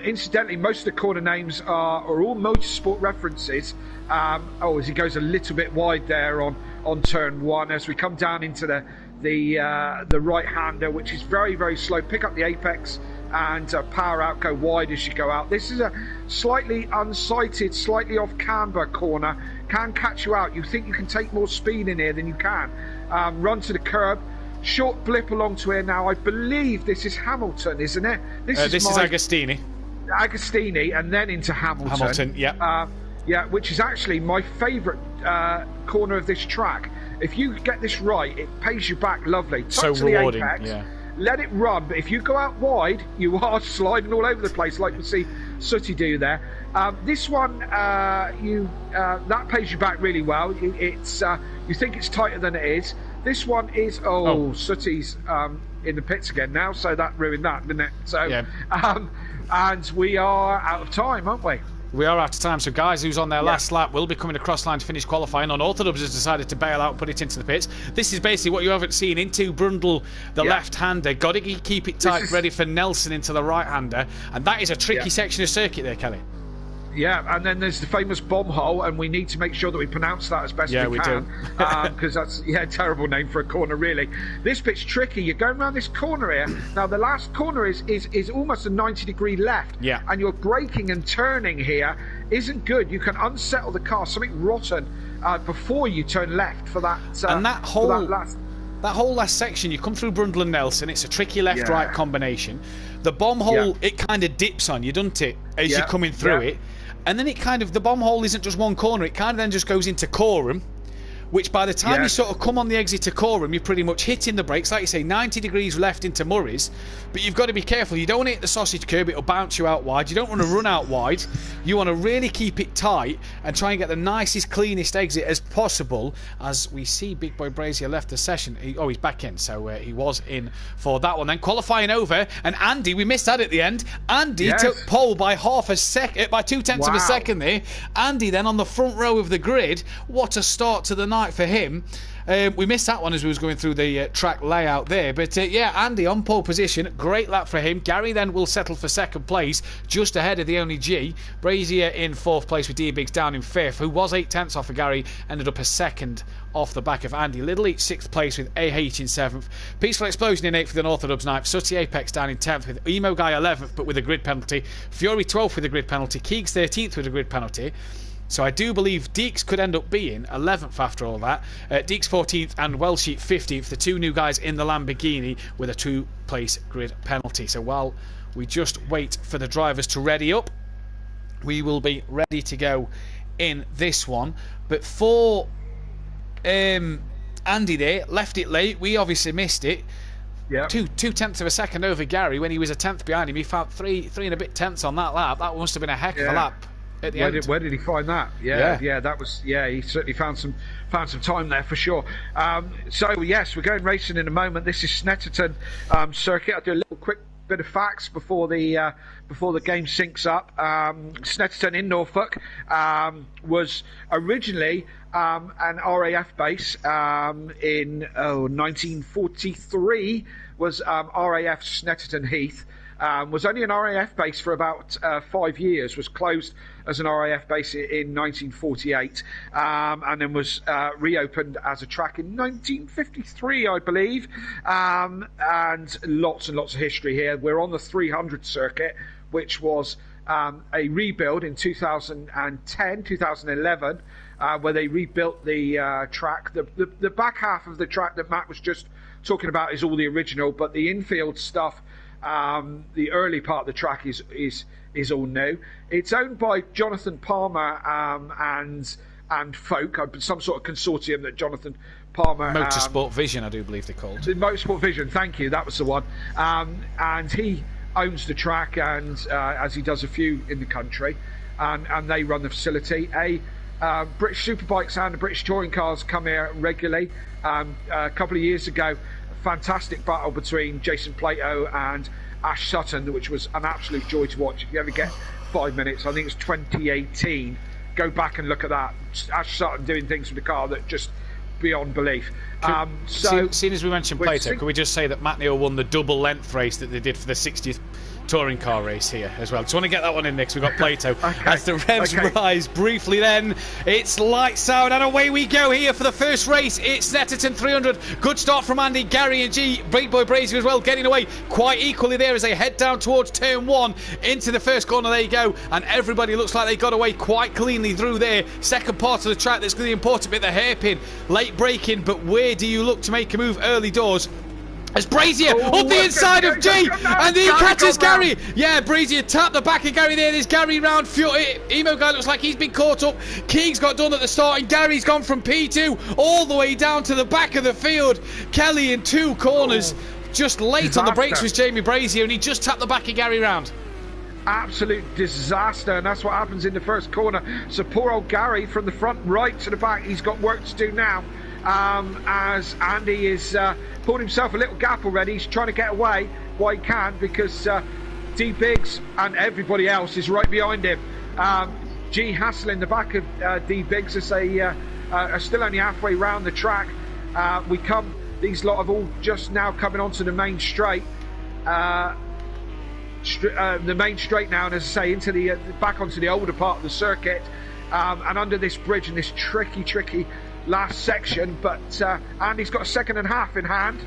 Incidentally, most of the corner names are all motorsport references. As he goes a little bit wide there on turn 1, as we come down into the right-hander, which is very, very slow. Pick up the apex and power out, go wide as you go out. This is a slightly unsighted, slightly off camber corner. Can catch you out. You think you can take more speed in here than you can. Run to the curb. Short blip along to here now. I believe this is Hamilton, isn't it? This is Agostini. Agostini, and then into Hamilton. Yeah, which is actually my favourite corner of this track. If you get this right, it pays you back lovely. Touch so rewarding, the apex, let it run, but if you go out wide, you are sliding all over the place, like we see Sooty do there. This one, that pays you back really well. It's you think it's tighter than it is. This one is Sooty's in the pits again now, so that ruined that, didn't it? So, and we are out of time, aren't we? We are out of time, so guys who's on their last lap will be coming across line to finish qualifying. Unorthodox has decided to bail out and put it into the pits. This is basically what you haven't seen into Brundle, the left-hander. Got to keep it tight, ready for Nelson into the right-hander. And that is a tricky section of circuit there, Kelly. Yeah, and then there's the famous bomb hole, and we need to make sure that we pronounce that as best we can. Because that's a terrible name for a corner, really. This bit's tricky. You're going around this corner here. Now, the last corner is almost a 90-degree left. Yeah. And you're braking and turning here isn't good. You can unsettle the car, something rotten, before you turn left for that. And that whole that whole last section, you come through Brundle and Nelson. It's a tricky left-right combination. The bomb hole, it kind of dips on you, doesn't it, as you're coming through it? And then it kind of, the bomb hole isn't just one corner. It kind of then just goes into Coram, which by the time you sort of come on the exit to Coram, you're pretty much hitting the brakes. Like you say, 90 degrees left into Murray's, but you've got to be careful. You don't want to hit the sausage curb, it'll bounce you out wide. You don't want to run out wide. You want to really keep it tight and try and get the nicest, cleanest exit as possible. As we see Big Boy Brazier left the session. He's back in, so he was in for that one. Then qualifying over, and Andy, we missed that at the end. Andy took pole by half a second, by 0.2 of a second there. Andy then on the front row of the grid. What a start to the night for him. We missed that one as we was going through the track layout there, but Andy on pole position, great lap for him. Gary then will settle for second place, just ahead of the only G. Brazier in fourth place with D-Biggs down in fifth, who was 0.8 off of Gary, ended up a second off the back of Andy. Little Eat sixth place with AH in seventh. Peaceful Explosion in eighth with an Orthodox ninth. Sooty Apex down in 10th with Emo Guy 11th, but with a grid penalty. Fury 12th with a grid penalty. Keegs 13th with a grid penalty. So I do believe Deeks could end up being 11th after all that. Deeks 14th and Welsheat 15th, the two new guys in the Lamborghini with a 2-place grid penalty. So while we just wait for the drivers to ready up, we will be ready to go in this one. But for Andy there, left it late. We obviously missed it. Yeah. 2/10 of a second over Gary when he was a 10th behind him. He found three and a bit tenths on that lap. That must have been a heck of a lap. Where did he find that? That was he certainly found some time there for sure. So yes, we're going racing in a moment. This is Snetterton circuit. I'll do a little quick bit of facts before the game syncs up. Snetterton in Norfolk was originally an RAF base in 1943. Was RAF Snetterton Heath. Was only an RAF base for about 5 years, was closed as an RAF base in 1948, and then was reopened as a track in 1953, I believe, and lots of history here. We're on the 300 circuit, which was a rebuild in 2011, where they rebuilt the track. The back half of the track that Matt was just talking about is all the original, but the infield stuff, the early part of the track is all new. It's owned by Jonathan Palmer and Folk, some sort of consortium that Jonathan Palmer... Motorsport Vision, I do believe they're called. Motorsport Vision, thank you, that was the one. And he owns the track, and as he does a few in the country, and they run the facility. British Superbikes and the British Touring Cars come here regularly. A couple of years ago, fantastic battle between Jason Plato and Ash Sutton, which was an absolute joy to watch. If you ever get 5 minutes, I think it's 2018, go back and look at that. Ash Sutton doing things with the car that just beyond belief. Seeing as we mentioned Plato, could we just say that Matt Neal won the double length race that they did for the 60th touring car race here as well? Just want to get that one in next. We've got Plato as the revs rise briefly. Then it's lights out and away we go here for the first race. It's Snetterton 300. Good start from Andy, Gary and G. Big Boy Brazier as well, getting away quite equally there as they head down towards turn 1 into the first corner. There you go, and everybody looks like they got away quite cleanly through there. Second part of the track, that's going to be the important bit, the hairpin, late braking, but where do you look to make a move early doors? As Brazier up the inside of G, and he catches Gary. Yeah, Brazier tapped the back of Gary there. There's Gary round. Emo Guy looks like he's been caught up. Keegs got done at the start, and Gary's gone from P2 all the way down to the back of the field. Kelly in 2 corners. Just late on the brakes was Jamie Brazier, and he just tapped the back of Gary round. Absolute disaster, and that's what happens in the first corner. So poor old Gary from the front right to the back, he's got work to do now. As Andy is pulled himself a little gap already. He's trying to get away while he can, because D-Biggs and everybody else is right behind him. G Hassel in the back of D-Biggs as they are still only halfway round the track. These lot have all just now coming onto the main straight. The main straight now, and as I say, into the back onto the older part of the circuit, and under this bridge in this tricky last section, but Andy's got a second and a half in hand.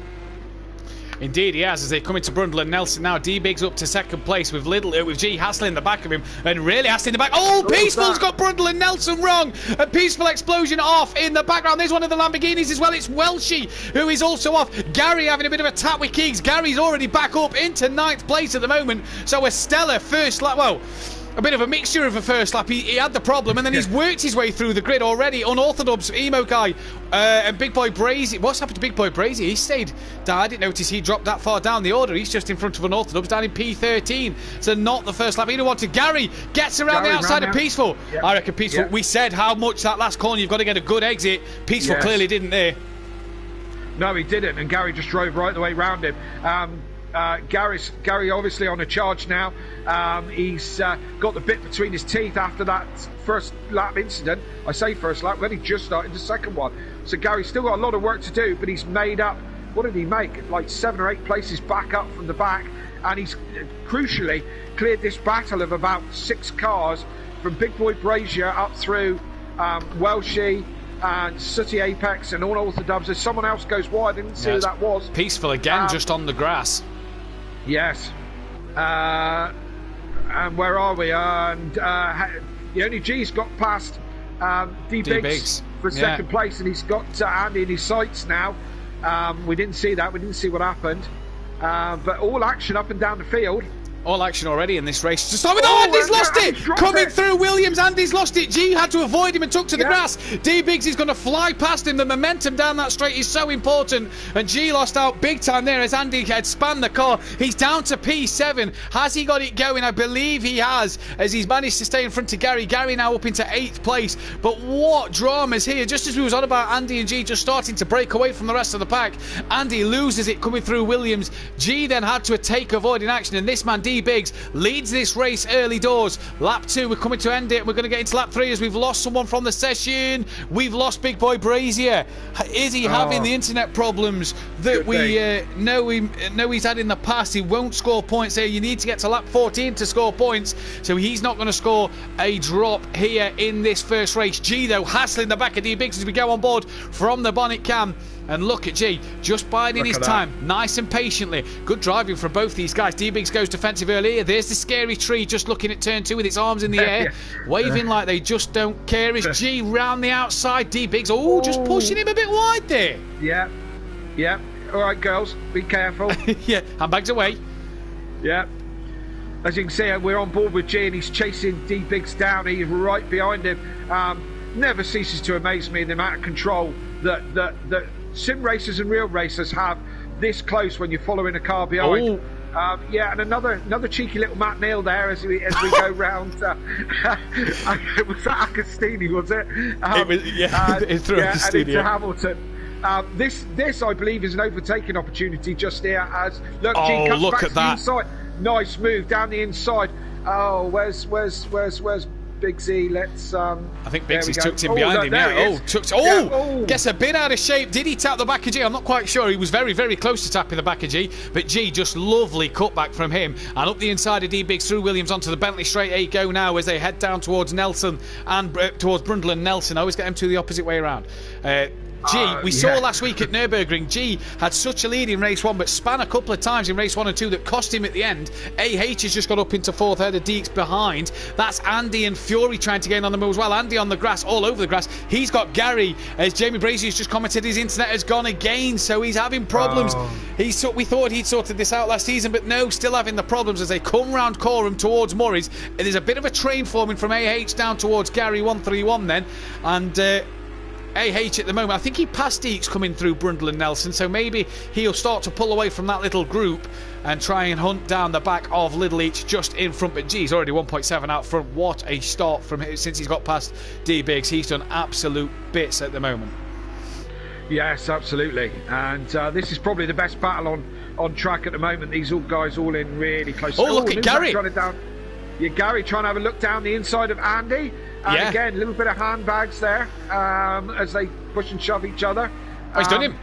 Indeed, he has, as they come into Brundle and Nelson now. D-Big's up to second place with with G hassling in the back of him, and really hassling in the back. Oh, Peaceful's got Brundle and Nelson wrong. A Peaceful explosion off in the background. There's one of the Lamborghinis as well. It's Welshie who is also off. Gary having a bit of a tap with Keegs. Gary's already back up into 9th place at the moment. So a stellar first lap. Well, a bit of a mixture of a first lap. He had the problem, and then he's worked his way through the grid already. Unorthodox, Emo Guy, and Big Boy Brazy. What's happened to Big Boy Brazy? He stayed down. I didn't notice he dropped that far down the order. He's just in front of Unorthodox, down in P13. So not the first lap. He didn't want to. Gary gets around the outside of Peaceful. Yep. I reckon Peaceful. Yep. We said how much that last corner, you've got to get a good exit. Peaceful clearly didn't there. No, he didn't, and Gary just drove right the way round him. Gary obviously on a charge now. He's got the bit between his teeth after that first lap incident. I say first lap, when he just started the second one. So Gary's still got a lot of work to do, but he's made up, what did he make? Like 7 or 8 places back up from the back, and he's crucially cleared this battle of about 6 cars from Big Boy Brazier up through Welshie and Sooty Apex and Unorthodox. If someone else goes wide, I didn't see who that was. Peaceful again, just on the grass. Yes. And where are we? And the only G's got past D-Biggs for second place, and he's got Andy in his sights now. We didn't see that. We didn't see what happened. But all action up and down the field. All action already in this race. Just Andy's lost it! Coming through Williams, Andy's lost it. G had to avoid him and took to the grass. D-Biggs is going to fly past him. The momentum down that straight is so important. And G lost out big time there as Andy had spanned the car. He's down to P7. Has he got it going? I believe he has, as he's managed to stay in front of Gary. Gary now up into 8th place. But what dramas here. Just as we was on about Andy and G just starting to break away from the rest of the pack, Andy loses it coming through Williams. G then had to take avoiding action, and this man D-Biggs leads this race early doors. Lap 2, we're coming to end it. We're going to get into lap 3 as we've lost someone from the session. We've lost Big Boy Brazier. Is he having the internet problems that we know he's had in the past? He won't score points here. You need to get to lap 14 to score points, so he's not going to score a drop here in this first race. G, though, hassling the back of D-Biggs as we go on board from the bonnet cam. And look at G, just biding his time, nice and patiently. Good driving from both these guys. D-Biggs goes defensive earlier. There's the scary tree just looking at turn 2 with its arms in the air, waving like they just don't care. As G round the outside, D-Biggs, just pushing him a bit wide there. Yeah. All right, girls, be careful. Yeah, handbags away. Yeah. As you can see, we're on board with G, and he's chasing D-Biggs down. He's right behind him. Never ceases to amaze me the amount of control that sim racers and real racers have this close when you're following a car behind. And another cheeky little Matt Neal there as we go round. Was that Agostini? Was it? It's through Agostini. And into Hamilton. This I believe is an overtaking opportunity just here. As look, G comes back to the inside. Nice move down the inside. Oh, where's Big Z? Let's I think Big Z's tucked in behind him. Gets a bit out of shape. Did he tap the back of G? I'm not quite sure. He was very, very close to tapping the back of G, but G just lovely cutback from him, and up the inside of D-Biggs through Williams onto the Bentley straight. They go now as they head down towards Nelson and towards Brundle and Nelson. I always get them to the opposite way around. G, we saw last week at Nürburgring, G had such a lead in race 1, but span a couple of times in race 1 and 2 that cost him at the end. AH has just got up into 4th, Heather Deeks behind. That's Andy and Fury trying to gain on them as well. Andy on the grass, all over the grass. He's got Gary, as Jamie Brazier's just commented, his internet has gone again, so he's having problems. We thought he'd sorted this out last season, but no, still having the problems as they come round Coram towards Murray's. There's a bit of a train forming from AH down towards Gary 131 then, and AH at the moment, I think he passed Deeks coming through Brundle and Nelson, so maybe he'll start to pull away from that little group and try and hunt down the back of Little Each just in front. But he's already 1.7 out front. What a start from him since he's got past D-Biggs. He's done absolute bits at the moment. Yes, absolutely. And this is probably the best battle on track at the moment. These guys all in really close. Look at Gary. Gary trying to have a look down the inside of Andy. And again, a little bit of handbags there as they push and shove each other. He's done him.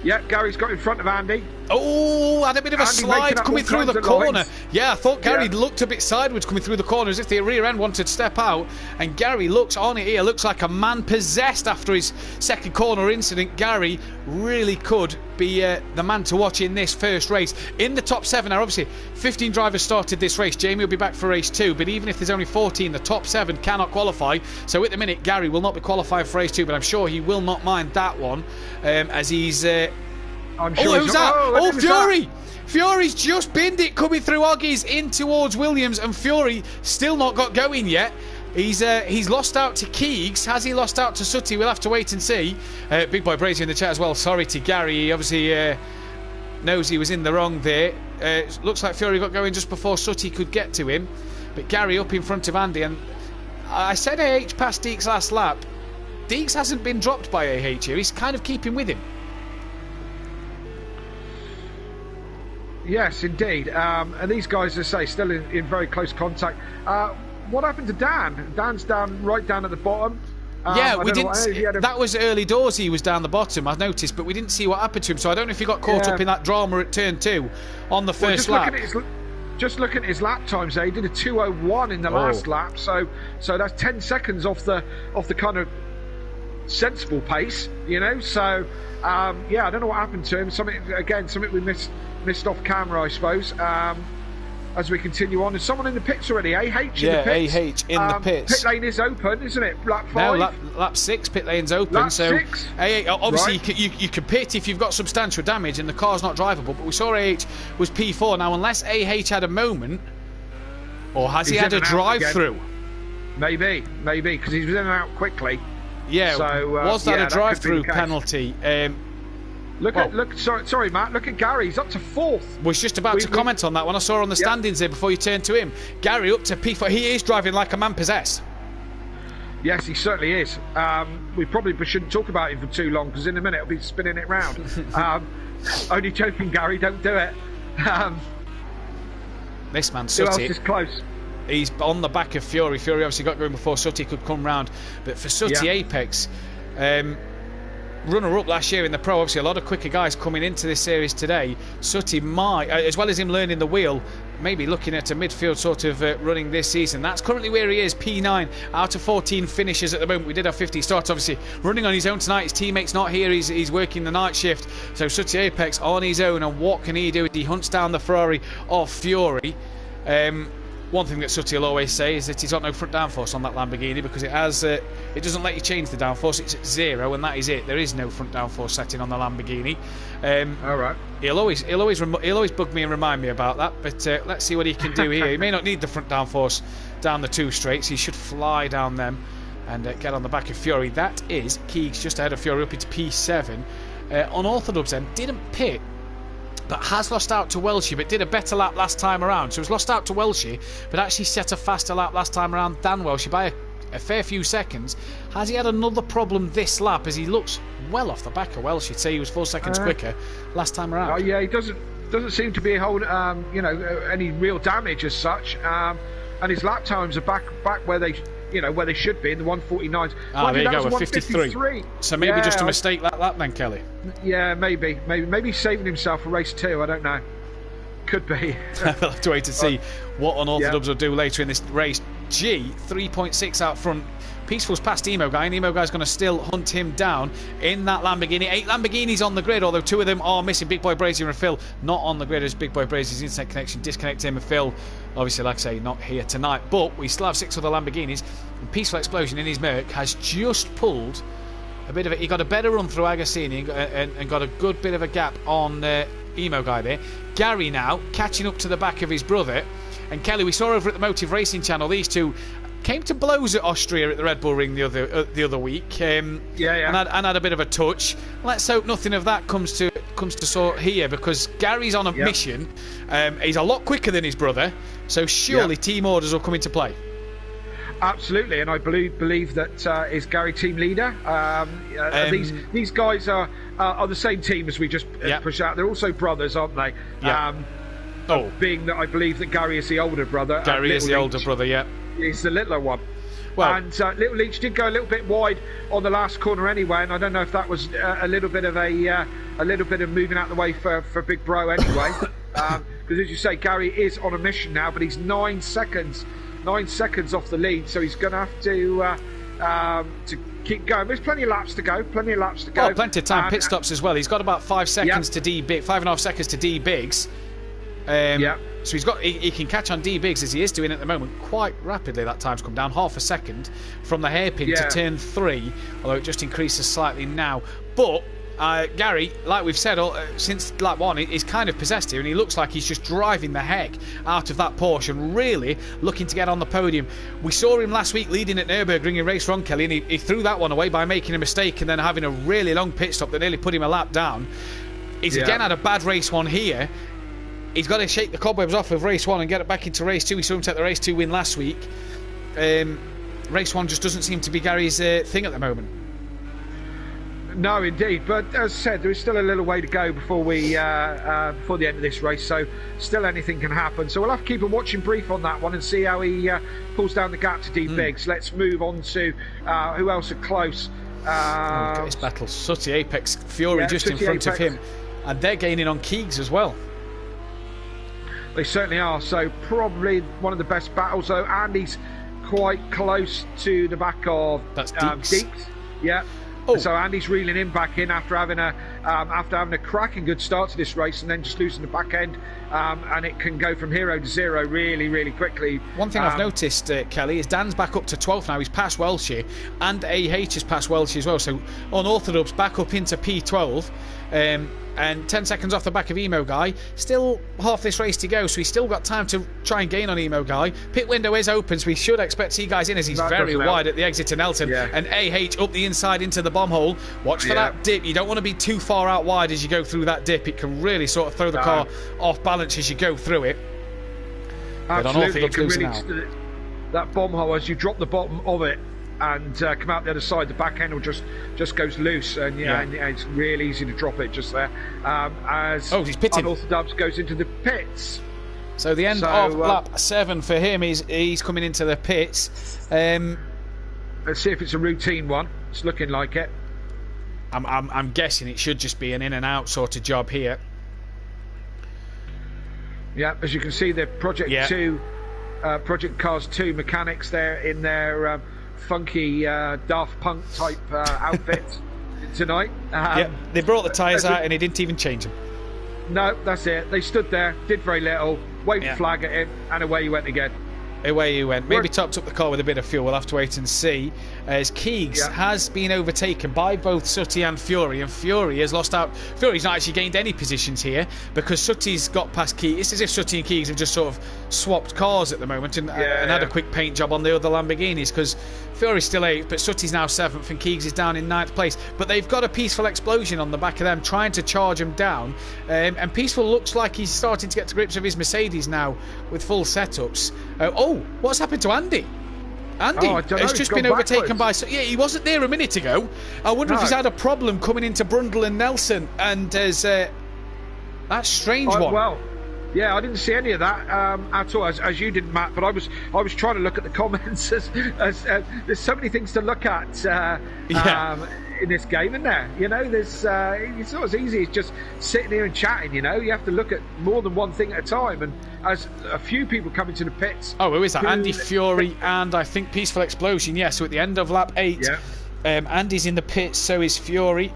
Yeah, Gary's got in front of Andy. Oh, had a bit of a Andy slide coming through the corner. Lines. Yeah, I thought Gary looked a bit sideways coming through the corner as if the rear end wanted to step out. And Gary looks on it here, looks like a man possessed after his second corner incident. Gary really could be the man to watch in this first race. In the top 7 now, obviously, 15 drivers started this race. Jamie will be back for race 2, but even if there's only 14, the top 7 cannot qualify. So at the minute, Gary will not be qualified for race 2, but I'm sure he will not mind that one as he's... I'm sure who's that? Oh, Fury! That? Fury's just binned it coming through Oggies in towards Williams, and Fury still not got going yet. He's lost out to Keegs. Has he lost out to Sutty? We'll have to wait and see. Big Boy Brazy in the chat as well. Sorry to Gary. He obviously knows he was in the wrong there. Looks like Fury got going just before Sutty could get to him. But Gary up in front of Andy. And I said AH passed Deeks last lap. Deeks hasn't been dropped by AH here. He's kind of keeping with him. Yes, indeed. And these guys, as I say, still in very close contact. What happened to Dan? Dan's right down at the bottom. Yeah, we didn't. That was early doors. He was down the bottom, I've noticed, but we didn't see what happened to him. So I don't know if he got caught up in that drama at turn 2 on the first lap. Just looking at his lap times there, he did a 2:01 in the last lap. So that's 10 seconds off the kind of sensible pace, you know. So yeah, I don't know what happened to him. Something we missed off camera, I suppose. As we continue on, there's someone in the pits already. AH in the pits. Yeah, AH in the pits. Pit lane is open, isn't it? Lap 5. No, lap 6. Pit lane's open. Lap so 6. AH, obviously, right. you can pit if you've got substantial damage and the car's not drivable. But we saw AH was P4. Now, unless AH had a moment, or has he had a drive-through? Maybe, because he was in and out quickly. Yeah. So, was that a drive-through penalty? Sorry, Matt. Look at Gary. He's up to 4th. Was just about to comment on that when I saw on the standings there before you turned to him. Gary up to P4. He is driving like a man possessed. Yes, he certainly is. We probably shouldn't talk about him for too long because in a minute he'll be spinning it round. Only joking, Gary. Don't do it. This man, Sutty. Who else is close? He's on the back of Fury. Fury obviously got going before Sutty could come round. But for Sutty, Apex... runner-up last year in the Pro, obviously a lot of quicker guys coming into this series today. Sutty might, as well as him learning the wheel, maybe looking at a midfield sort of running this season. That's currently where he is, P9 out of 14 finishes at the moment. We did have 50 starts, obviously running on his own tonight. His teammate's not here, he's working the night shift. So Sutty Apex on his own, and what can he do? He hunts down the Ferrari of Fury. One thing that Sutty will always say is that he's got no front downforce on that Lamborghini because it has. It doesn't let you change the downforce. It's at 0, and that is it. There is no front downforce setting on the Lamborghini. All right. He'll always bug me and remind me about that. But let's see what he can do here. He may not need the front downforce down the 2 straights. He should fly down them and get on the back of Fury. That is Keegs just ahead of Fury up into P7. Unorthodox then didn't pit, but has lost out to Welshie, but did a better lap last time around. So he's lost out to Welshie, but actually set a faster lap last time around than Welshie by a fair few seconds. Has he had another problem this lap as he looks well off the back of Welshie? He'd say he was 4 seconds quicker last time around. Oh yeah, he doesn't seem to be holding any real damage as such. And his lap times are back where they where they should be in the 149s. There you go, 53. So maybe just a mistake like that then, Kelly. Yeah, maybe he's saving himself for race 2. I don't know. Could be. We'll have to wait to see what Unorthodox will do later in this race. G 3.6 out front. Peaceful's past Emo Guy, and Emo Guy's going to still hunt him down in that Lamborghini. 8 Lamborghinis on the grid, although 2 of them are missing. Big Boy Brazier and Phil not on the grid as Big Boy Brazier's internet connection disconnected him, and Phil, obviously, like I say, not here tonight. But we still have 6 other Lamborghinis, and Peaceful Explosion in his Merc has just pulled a bit of it. He got a better run through Agassini and got a good bit of a gap on Emo Guy there. Gary now catching up to the back of his brother. And Kelly, we saw over at the Motive Racing channel, these two came to blows at Austria at the Red Bull Ring the other week. And had a bit of a touch. Let's hope nothing of that comes to sort here, because Gary's on a mission. He's a lot quicker than his brother, so surely team orders will come into play. Absolutely, and I believe that is Gary team leader. These guys are the same team as we just pushed out. They're also brothers, aren't they? Yeah. Being that I believe that Gary is the older brother. Gary is the older brother, yeah. He's the littler one. and Little Leach did go a little bit wide on the last corner anyway, and I don't know if that was a little bit of moving out the way for Big Bro anyway, because as you say, Gary is on a mission now, but he's 9 seconds off the lead, so he's going to have to keep going. There's plenty of laps to go. Plenty of time. Pit stops as well. He's got about 5 seconds to D Big, 5.5 seconds to D Biggs. So he can catch on D Biggs as he is doing at the moment quite rapidly. That time's come down half a second from the hairpin to turn 3, although it just increases slightly now. But Gary, like we've said since lap 1, he's kind of possessed here, and he looks like he's just driving the heck out of that Porsche and really looking to get on the podium. We saw him last week leading at Nürburgring in race 1, Kelly, and he threw that one away by making a mistake and then having a really long pit stop that nearly put him a lap down. He's again had a bad race 1 here. He's got to shake the cobwebs off of race 1 and get it back into race 2. We saw him take the race 2 win last week. Race 1 just doesn't seem to be Gary's thing at the moment. No, indeed. But as I said, there is still a little way to go before the end of this race. So still anything can happen. So we'll have to keep a watching brief on that one and see how he pulls down the gap to D Biggs. Let's move on to who else are close. Look at this battle. Sooty, Apex, Fury just in front of him. And they're gaining on Keegs as well. They certainly are. So probably one of the best battles. So Andy's quite close to the back of Deeks. Yeah. Oh. So Andy's reeling him back in after having a cracking good start to this race and then just losing the back end, and it can go from hero to zero really, really quickly. One thing I've noticed, Kelly, is Dan's back up to 12th now. He's past Welshie, and AH has passed Welshie as well. So Unorthodox back up into P12. And 10 seconds off the back of Emo Guy. Still half this race to go, so he's still got time to try and gain on Emo Guy. Pit window is open, so we should expect to see guys in as he's very wide at the exit to Nelson. And AH up the inside into the bomb hole. Watch for that dip. You don't want to be too far out wide as you go through that dip. It can really sort of throw the car off balance as you go through it. Absolutely. It can really, that bomb hole, as you drop the bottom of it and come out the other side, the back end will just goes loose, and and it's really easy to drop it just there. As he's pitting. Unorthodox goes into the pits. So the end of lap 7 for him, he's coming into the pits. Let's see if it's a routine one. It's looking like it. I'm guessing it should just be an in and out sort of job here. Yeah, as you can see, the Project Cars 2 mechanics there in their funky Daft Punk type outfit tonight. They brought the tyres out and he didn't even change them. No, that's it. They stood there, did very little, waved the flag at him, and away he went again. Away you went. Maybe topped up the car with a bit of fuel. We'll have to wait and see. As Keegs has been overtaken by both Sooty and Fury, and Fury has lost out. Fury's not actually gained any positions here because Sooty's got past Keegs. It's as if Sooty and Keegs have just sort of swapped cars at the moment and had a quick paint job on the other Lamborghinis, because Fury's still 8th, but Sooty's now 7th, and Keegs is down in 9th place. But they've got a Peaceful Explosion on the back of them trying to charge them down, and Peaceful looks like he's starting to get to grips with his Mercedes now with full setups. What's happened to Andy? Andy has just been overtaken by... he wasn't there a minute ago. I wonder if he's had a problem coming into Brundle and Nelson, and there's that strange one. Well, I didn't see any of that at all, as you didn't, Matt. But I was trying to look at the comments. As there's so many things to look at in this game, isn't there? You know, it's not as easy as just sitting here and chatting. You know, you have to look at more than one thing at a time. And as a few people come into the pits. Who is that? Andy, Fury, and I think Peaceful Explosion. So at the end of lap 8, Andy's in the pits. So is Fury.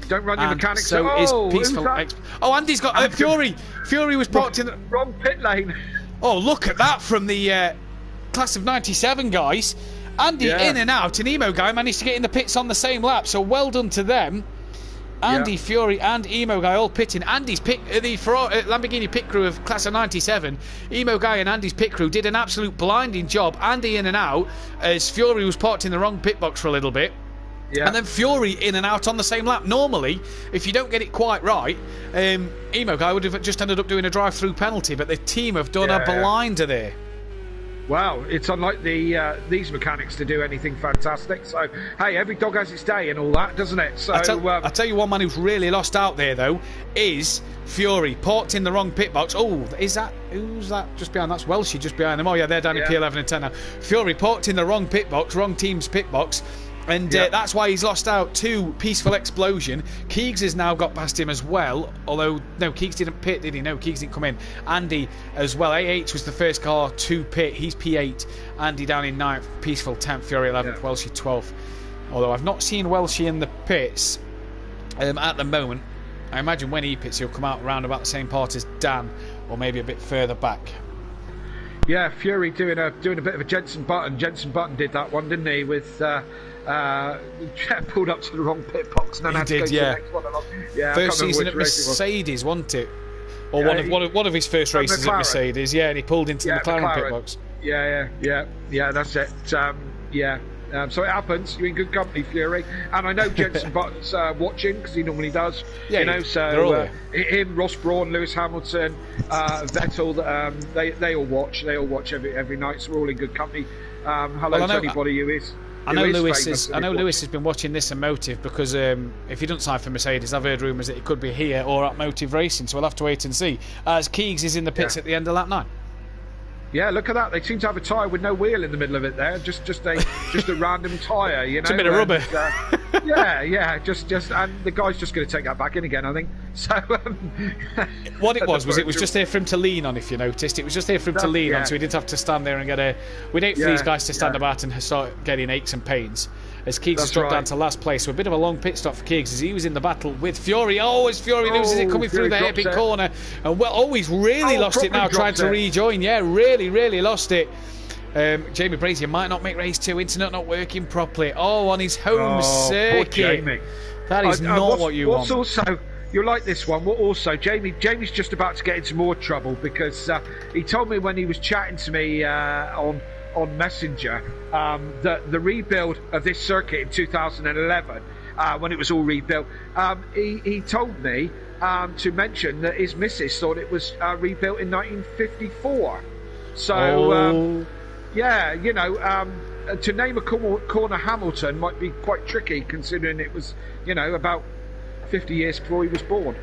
Don't run your mechanics. So is Peaceful. Andy's got Fury. Fury was parked in the wrong pit lane. Oh, look at that from the class of '97 guys. Andy in and out, and Emo Guy managed to get in the pits on the same lap. So well done to them. Andy, Fury, and Emo Guy all pitting. Andy's the Lamborghini pit crew of class of '97. Emo Guy and Andy's pit crew did an absolute blinding job. Andy in and out as Fury was parked in the wrong pit box for a little bit. And then Fury in and out on the same lap. Normally, if you don't get it quite right, Emo Guy would have just ended up doing a drive-through penalty, but the team have done a blinder there. Well, it's unlike these mechanics to do anything fantastic. So, hey, every dog has its day and all that, doesn't it? So, I'll tell you one man who's really lost out there, though, is Fury. Parked in the wrong pit box. Oh, who's that just behind? That's Welshie just behind them. Oh, yeah, they're down in P11 and 10 now. Fury parked in the wrong pit box, wrong team's pit box. And that's why he's lost out to Peaceful Explosion. Keegs has now got past him as well. Although, no, Keegs didn't pit, did he? No, Keegs didn't come in. Andy as well. AH was the first car to pit. He's P8. Andy down in 9th. Peaceful 10th. Fury 11th. Welshie 12th. Although I've not seen Welshie in the pits at the moment. I imagine when he pits, he'll come out around about the same part as Dan, or maybe a bit further back. Yeah, Fury doing a bit of a Jenson Button. Jenson Button did that one, didn't he? With pulled up to the wrong pit box and then had to go to the next one. First season at Mercedes, wasn't it? Or one of his first races at Mercedes. Yeah, and he pulled into the McLaren pit box. Yeah, that's it. So it happens. You're in good company, Fury, and I know Jenson Button's watching because he normally does. Yeah, so him, Ross Brawn, Lewis Hamilton, Vettel, they all watch. They all watch every night. So we're all in good company. Hello to anybody who is. I know Lewis has been watching this at Motive because if he doesn't sign for Mercedes, I've heard rumours that he could be here or at Motive Racing, so we'll have to wait and see. As Keegs is in the pits at the end of lap 9. Yeah, look at that. They seem to have a tyre with no wheel in the middle of it there. Just a random tyre, you know. It's a bit of rubber. Just and the guy's just going to take that back in again, I think. So what it was just there for him to lean on, if you noticed. It was just there for him to lean on, so he didn't have to stand there and get a... We'd hate for these guys to stand about and start getting aches and pains. As Keegs has dropped down to last place, so a bit of a long pit stop for Keegs as he was in the battle with Fury. As Fury loses it coming through the hairpin corner. And he's really lost it now, trying to rejoin. Yeah, really lost it. Jamie Brazier might not make race 2. Internet not working properly. On his home circuit. Jamie. That is not what you want. Also, you'll like this one. Jamie's just about to get into more trouble because he told me when he was chatting to me on Messenger that the rebuild of this circuit in 2011, when it was all rebuilt, he told me to mention that his missus thought it was rebuilt in 1954. So to name a corner Hamilton might be quite tricky considering it was about 50 years before he was born.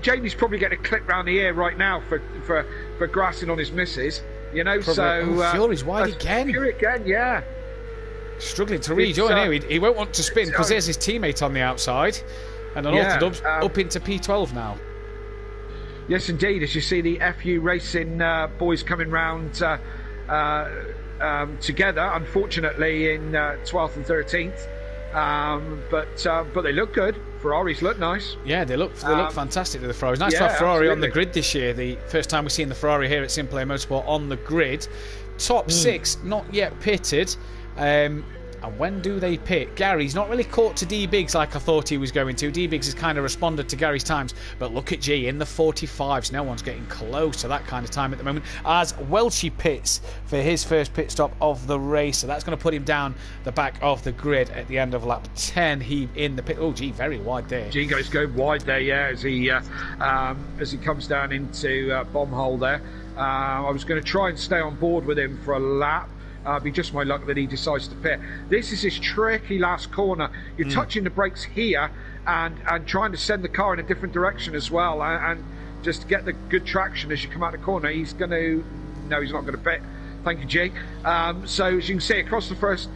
Jamie's probably getting a clip round the ear right now for grassing on his missus, Fury's wide again. Fury again, yeah. Struggling to rejoin here. He won't want to spin because there's his teammate on the outside, and an Autodub's up into P12 now. Yes, indeed. As you see the FU Racing boys coming round together, unfortunately in 12th and 13th. But they look good. Ferraris look nice. Yeah, they look fantastic to the Ferraris. Nice to have Ferrari on the grid this year. The first time we've seen the Ferrari here at Simply Motorsport on the grid. Top 6 not yet pitted. And when do they pit? Gary's not really caught to D-Biggs like I thought he was going to. D-Biggs has kind of responded to Gary's times. But look at G in the 45s. No one's getting close to that kind of time at the moment. As Welshie pits for his first pit stop of the race. So that's going to put him down the back of the grid at the end of lap 10. He in the pit. Oh, G, very wide there. G goes going wide there, yeah, as he comes down into bomb hole there. I was going to try and stay on board with him for a lap. Be just my luck that he decides to pit. This is his tricky last corner. You're touching the brakes here and trying to send the car in a different direction as well, and just get the good traction as you come out the corner. He's not going to pit. Thank you, G. So as you can see across the first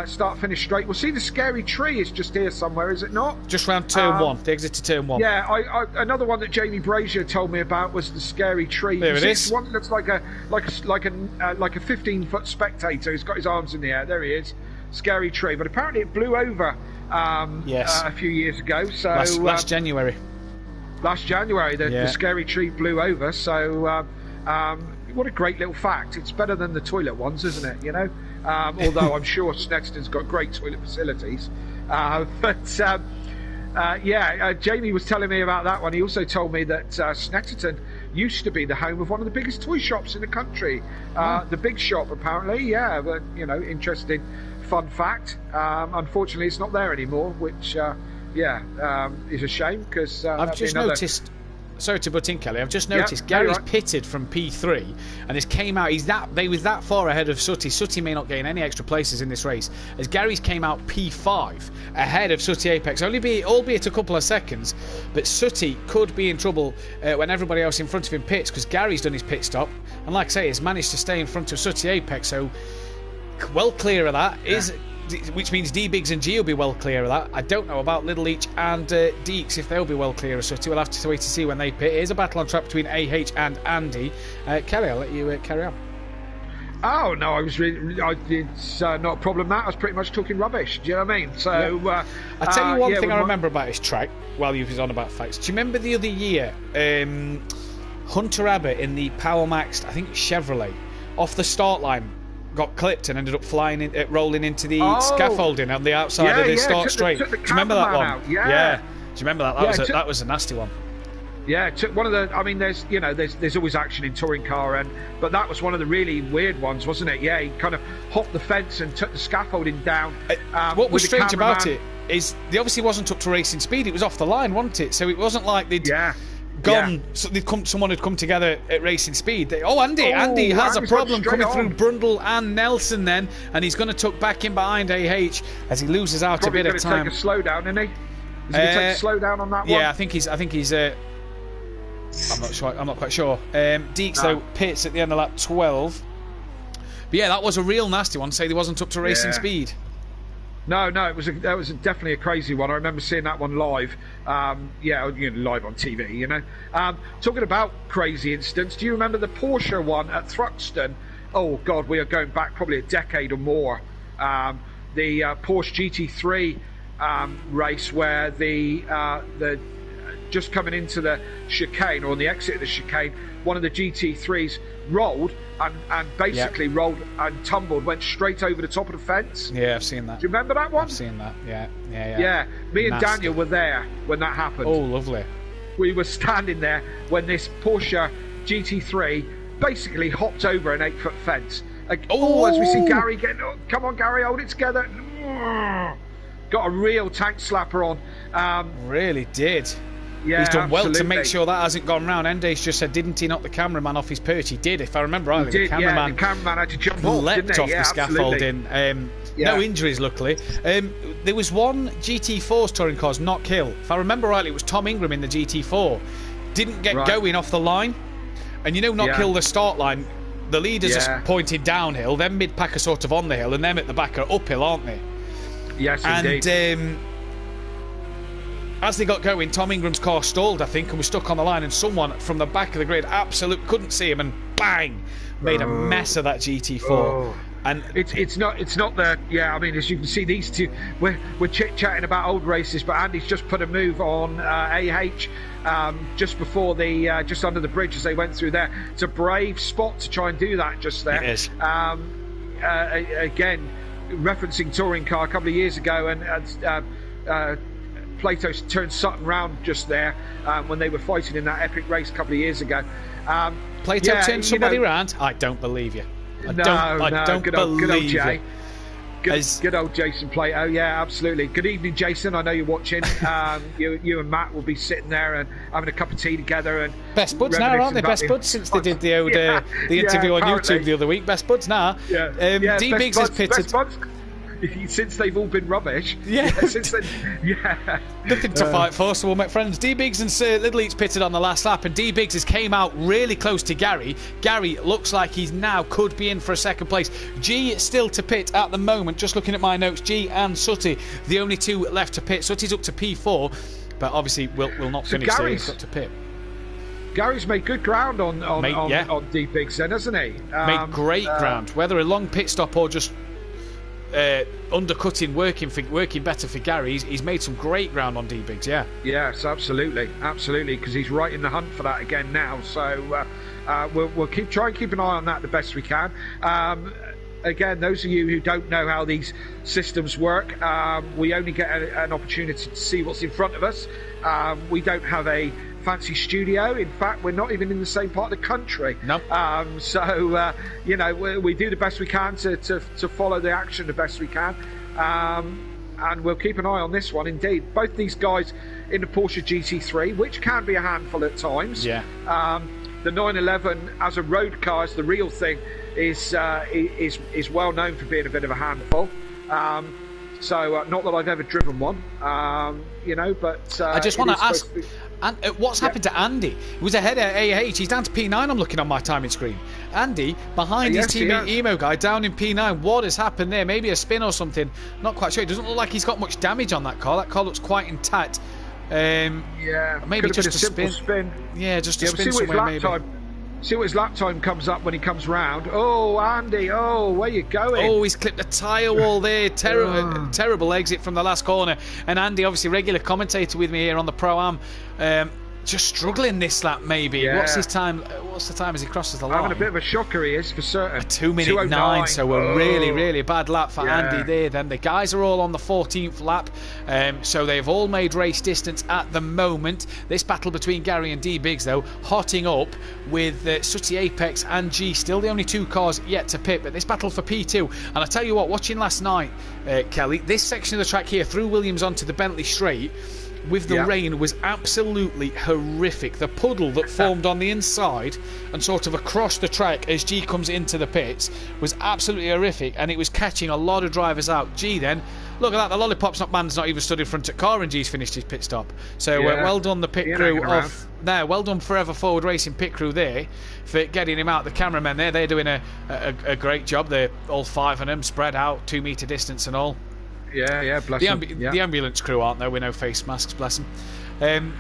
start-finish straight, we'll see the scary tree is just here somewhere, is it not? Just round turn 1, the exit to turn 1. Yeah, another one that Jamie Brazier told me about was the scary tree. There it is. One that looks like a 15-foot spectator who's got his arms in the air. There he is, scary tree. But apparently it blew over a few years ago. So last January. Last January, the scary tree blew over. So what a great little fact. It's better than the toilet ones, isn't it? Although I'm sure Snetterton's got great toilet facilities. Jamie was telling me about that one. He also told me that Snetterton used to be the home of one of the biggest toy shops in the country. The Big Shop, apparently. Yeah, but, interesting fun fact. Unfortunately, it's not there anymore, which, is a shame because... I've just noticed sorry to butt in, Kelly. I've just noticed Gary's pitted from P3 and has came out. They was that far ahead of Sutty. Sutty may not gain any extra places in this race, as Gary's came out P5 ahead of Sutty Apex. Albeit a couple of seconds, but Sutty could be in trouble when everybody else in front of him pits, because Gary's done his pit stop and, like I say, has managed to stay in front of Sutty Apex. So well clear of that which means D-Biggs and G will be well clear of that. I don't know about Little Leach and Deeks, if they'll be well clear of Sutty. We'll have to wait to see when they pit. Here's a battle on track between AH and Andy. Kelly, I'll let you carry on. Oh, no, it's not a problem, Matt. I was pretty much talking rubbish. Do you know what I mean? So, I'll tell you one thing I remember about his track while you was on about facts. Do you remember the other year, Hunter Abbott in the Power Maxed, I think Chevrolet, off the start line, got clipped and ended up rolling into the scaffolding on the outside of the start straight. Do you remember that one? Yeah. Do you remember that? That was a nasty one. Yeah, took one of the. I mean, there's always action in touring car, but that was one of the really weird ones, wasn't it? Yeah, he kind of hopped the fence and took the scaffolding down. What was strange about it is they obviously wasn't up to racing speed. It was off the line, wasn't it? So it wasn't like they'd gone. So someone had come together at racing speed. Andy has a problem coming through Brundle and Nelson then, and he's going to tuck back in behind AH as he loses out a bit of time. Take a slowdown, isn't he? Is he going to take a slowdown on that one? Yeah, I think he's. I'm not sure. I'm not quite sure. Deeks though pits at the end of lap 12. But yeah, that was a real nasty one. Say he wasn't up to racing speed. No, that was definitely a crazy one. I remember seeing that one live. Live on TV. Talking about crazy incidents, do you remember the Porsche one at Thruxton? Oh God, we are going back probably a decade or more. The Porsche GT3 race where the just coming into the chicane, or on the exit of the chicane, one of the GT3s rolled and basically rolled and tumbled, went straight over the top of the fence. Yeah, I've seen that. Do you remember that one? I've seen that, yeah. Me and Daniel were there when that happened. Oh, lovely. We were standing there when this Porsche GT3 basically hopped over an 8-foot fence. As we see Gary getting, come on Gary, hold it together. Got a real tank slapper on. Really did. Yeah, he's done well to make sure that hasn't gone round. Endace just said, didn't he knock the cameraman off his perch? He did, if I remember rightly. The cameraman had to jump off, leapt off the scaffolding. No injuries, luckily. There was one GT4's touring cars not kill. If I remember rightly, it was Tom Ingram in the GT4. Didn't get going off the line. And not kill the start line. The leaders are pointed downhill, then mid-pack are sort of on the hill, and them at the back are uphill, aren't they? Yes, indeed. And as they got going, Tom Ingram's car stalled, I think, and was stuck on the line, and someone from the back of the grid couldn't see him, and bang, made a mess of that GT4. And it's not the I mean, as you can see, these two we're chit-chatting about old races, but Andy's just put a move on just before just under the bridge as they went through there. It's a brave spot to try and do that just there. It is. Again, referencing touring car a couple of years ago, and Plato turned Sutton round just there when they were fighting in that epic race a couple of years ago. Plato turned somebody round? I don't believe you. I don't good believe old Jay. you. Good old Jason Plato. Yeah, absolutely. Good evening, Jason. I know you're watching. You and Matt will be sitting there and having a cup of tea together. And best buds now, aren't they? Best buds since they did the interview on YouTube the other week. Best buds now. D-Biggs has pitted. Since they've all been rubbish. Nothing to fight for, so we'll make friends. D-Biggs and Little Eats pitted on the last lap, and D-Biggs has came out really close to Gary. Gary looks like he's now could be in for a second place. G still to pit at the moment, just looking at my notes. G and Sutty, the only two left to pit. Sutty's up to P4, but obviously will not finish, so he's got to pit. Gary's made good ground on D-Biggs then, hasn't he? Made great ground. Whether a long pit stop or just undercutting, working better for Gary. He's made some great ground on D-Biggs, Yes, absolutely, because he's right in the hunt for that again now. So we'll try and keep an eye on that the best we can. Again, those of you who don't know how these systems work, we only get an opportunity to see what's in front of us. We don't have a fancy studio. In fact, we're not even in the same part of the country. No. We do the best we can to follow the action the best we can. and we'll keep an eye on this one. Indeed, both these guys in the Porsche GT3, which can be a handful at times. Yeah. The 911 as a road car, as the real thing, is well known for being a bit of a handful. So not that I've ever driven one, but I just want to ask, what's happened to Andy? He was ahead at AH. He's down to P9. I'm looking on my timing screen. Andy behind his teammate Emo guy down in P9. What has happened there? Maybe a spin or something. Not quite sure. It doesn't look like he's got much damage on that car. That car looks quite intact. Maybe just a spin. Yeah, just a spin somewhere maybe. See what his lap time comes up when he comes round. Oh, Andy, where you going? Oh, he's clipped a tyre wall there. Terrible exit from the last corner. And Andy, obviously regular commentator with me here on the Pro-Am, just struggling this lap maybe. Yeah. What's his time? What's the time as he crosses the line? Having a bit of a shocker he is, for certain. A 2:09, so a really bad lap for Andy there. Then the guys are all on the 14th lap, so they've all made race distance at the moment. This battle between Gary and D Biggs though hotting up with Sooty Apex and G still the only two cars yet to pit, but this battle for P2. And I tell you what, watching last night, Kelly, this section of the track here through Williams onto the Bentley Straight with the rain was absolutely horrific. The puddle that formed on the inside and sort of across the track as G comes into the pits was absolutely horrific, and it was catching a lot of drivers out. G then, look at that, the Lollipop's man's not even stood in front of car and G's finished his pit stop. So well done the pit crew well done Forever Forward Racing pit crew there for getting him out. The cameramen there, they're doing a great job. They're all 5 of them spread out, 2 metre distance and all. Yeah, bless them. The ambulance crew aren't there with no face masks, bless them.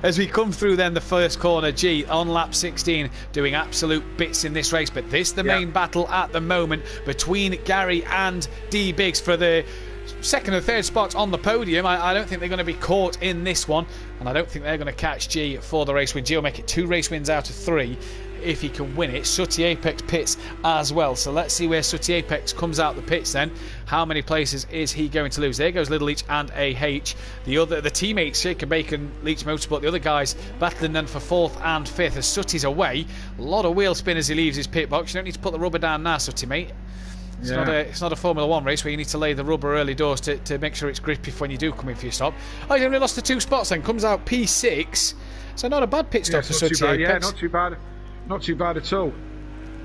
As we come through then the first corner, G on lap 16 doing absolute bits in this race, but this the main battle at the moment between Gary and D Biggs for the second and third spots on the podium. I don't think they're going to be caught in this one, and I don't think they're going to catch G for the race win. G will make it 2 race wins out of 3 if he can win it. Sooty Apex pits as well, so let's see where Sooty Apex comes out the pits then. How many places is he going to lose? There goes Little Leach and AH. The teammates, Shake and Bacon, Leach Motorsport, the other guys battling then for 4th and 5th as Sooty's away. A lot of wheel spin as he leaves his pit box. You don't need to put the rubber down now, Sooty, mate. It's not a Formula 1 race where you need to lay the rubber early doors to make sure it's grippy when you do come in for your stop. Oh, he's only lost the 2 spots then. Comes out P6. So not a bad pit stop for Sooty Apex. Yeah, not too bad. Not too bad at all.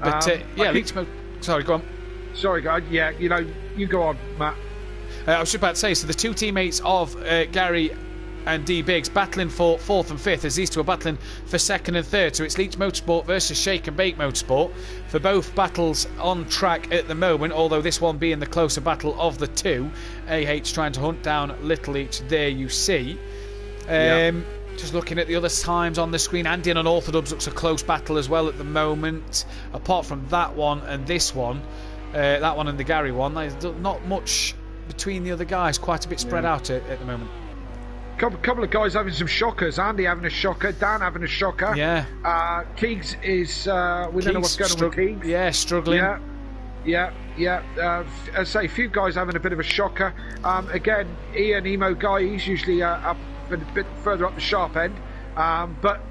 But sorry, go on. Sorry, guys. Yeah, you go on, Matt. I was just about to say, so the 2 teammates of Gary and D Biggs battling for 4th and 5th, as these 2 are battling for 2nd and 3rd. So it's Leach Motorsport versus Shake and Bake Motorsport for both battles on track at the moment, although this one being the closer battle of the 2. AH trying to hunt down Little Leach, there you see. Just looking at the other times on the screen, Andy and Unorthodox looks a close battle as well at the moment. Apart from that one and this one, that one and the Gary one, there's not much between the other guys. Quite a bit spread out at the moment. Couple of guys having some shockers. Andy having a shocker. Dan having a shocker. Yeah. Keegs is... we don't know what's going on with Keegs. Yeah, struggling. Yeah. As I say, a few guys having a bit of a shocker. Again, Ian, Emo guy, he's usually up a bit further up the sharp end, but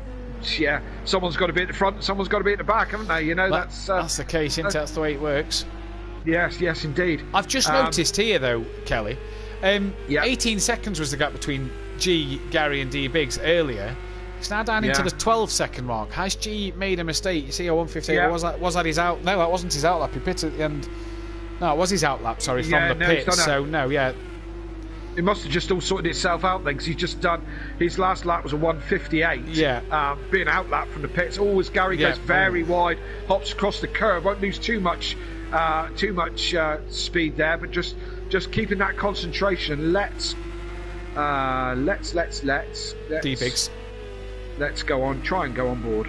someone's got to be at the front, someone's got to be at the back, haven't they? That's the case, isn't it? That's the way it works. Yes, indeed. I've just noticed here though, Kelly, 18 seconds was the gap between G, Gary and D Biggs earlier. It's now down into the 12-second mark. Has G made a mistake? You see, 158. Was that his out? No, that wasn't his outlap. He pitted at the end. No, it was his outlap. Sorry, from the pit. So no, it must have just all sorted itself out then, because he's just done his last lap was a 158. Being outlap from the pits. Always Gary goes very wide, hops across the curve, won't lose too much speed there, but just keeping that concentration. Let's D Biggs. Let's go on. Try and go on board.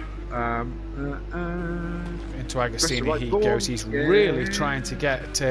Into Agostini he goes. He's really trying to get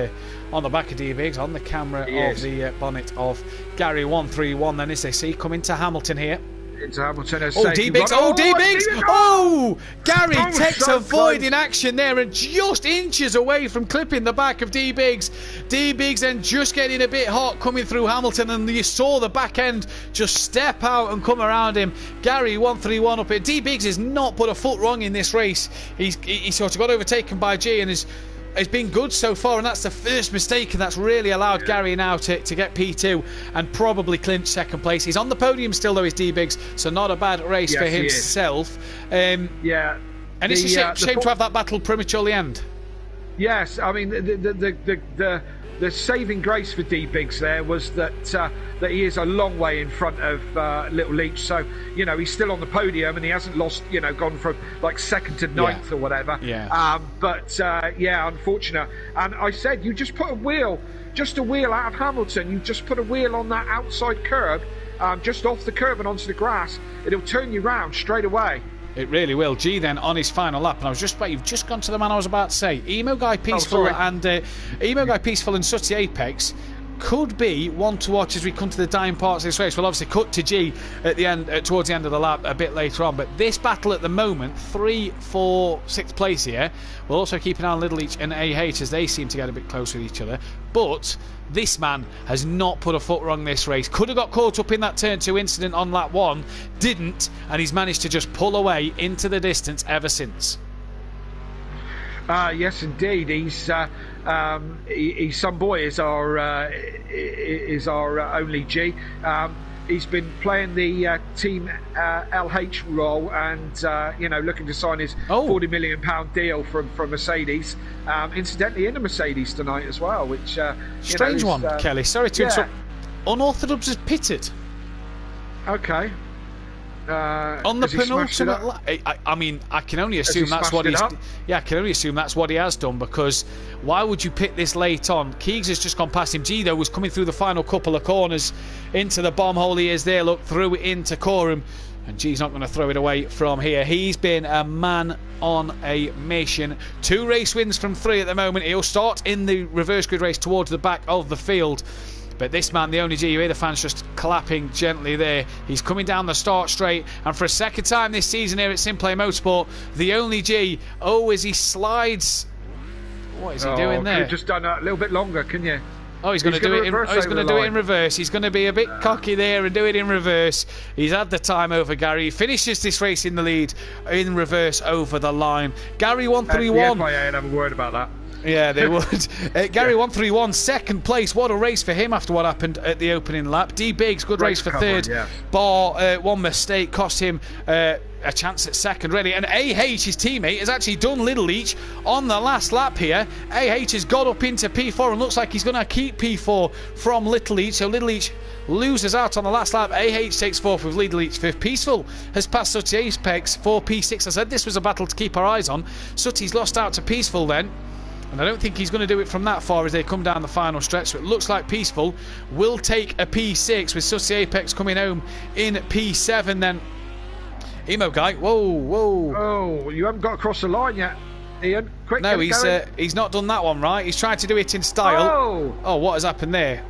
on the back of D Biggs, on the camera of the bonnet of Gary 131. Then as they see come into Hamilton here. Into Hamilton. D Biggs! D Biggs! Oh! Gary takes a void in action there and just inches away from clipping the back of D Biggs. D Biggs then just getting a bit hot coming through Hamilton, and you saw the back end just step out and come around him. Gary 131 up here. D Biggs has not put a foot wrong in this race. He sort of got overtaken by G and is has been good so far, and that's the first mistake, and that's really allowed Gary now to get P2 and probably clinch second place. He's on the podium still, though, is D-Biggs, so not a bad race for himself. And it's a shame to have that battle prematurely end. Yes, I mean, the saving grace for D-Biggs there was that he is a long way in front of Little Leach. So, he's still on the podium and he hasn't lost, gone from like second to ninth or whatever. Yeah. Unfortunate. And I said, you just put a wheel out of Hamilton. You just put a wheel on that outside curb, just off the curb and onto the grass. It'll turn you round straight away. It really will. G then on his final lap, and you've just gone to the man I was about to say. Emo Guy Peaceful and Sooty Apex could be one to watch as we come to the dying parts of this race. We'll obviously cut to G at the end, towards the end of the lap a bit later on. But this battle at the moment, 3, 4, 6th place here. We'll also keep an eye on Little Leach and AH as they seem to get a bit close with each other. But this man has not put a foot wrong this race. Could have got caught up in that turn 2 incident on lap 1, didn't, and he's managed to just pull away into the distance ever since. Yes, indeed. He's some boy. Is our only G. He's been playing the team LH role and looking to sign his £40 million deal from Mercedes. Incidentally, in a Mercedes tonight as well, which strange one, Kelly. Sorry to interrupt. Unorthodox has pitted. Okay. On the penultimate lap. I mean, I can only assume that's what he's. Yeah, I can only assume that's what he has done, because why would you pit this late on? Keegs has just gone past him. G, though, was coming through the final couple of corners into the bomb hole. He is there. Look, through it into Coram, and G's not going to throw it away from here. He's been a man on a mission. 2 race wins from 3 at the moment. He'll start in the reverse grid race towards the back of the field. But this man, the only G, you hear the fans just clapping gently there. He's coming down the start straight, and for a second time this season here at Simplay Motorsport, the only G, as he slides. What is he doing there? You've just done a little bit longer, can you? He's going to do it in reverse. He's going to be a bit cocky there and do it in reverse. He's had the time over Gary. He finishes this race in the lead in reverse over the line. Gary 131. I ain't have a word about that. Yeah, they would. Gary 131, second place. What a race for him after what happened at the opening lap. D-Biggs, good race for third. Bar one mistake cost him a chance at second, really. And AH, his teammate, has actually done Little Leach on the last lap here. AH has got up into P4 and looks like he's going to keep P4 from Little Leach. So Little Leach loses out on the last lap. AH takes 4th with Little Leach 5th. Peaceful has passed Sooty Apex for P6. I said this was a battle to keep our eyes on. Sooty's lost out to Peaceful then. And I don't think he's going to do it from that far as they come down the final stretch. So it looks like Peaceful will take a P6 with Sooty Apex coming home in P7 then. Emo Guy, whoa. Oh, you haven't got across the line yet, Ian. Quick, no, he's not done that one right. He's trying to do it in style. Oh, what has happened there?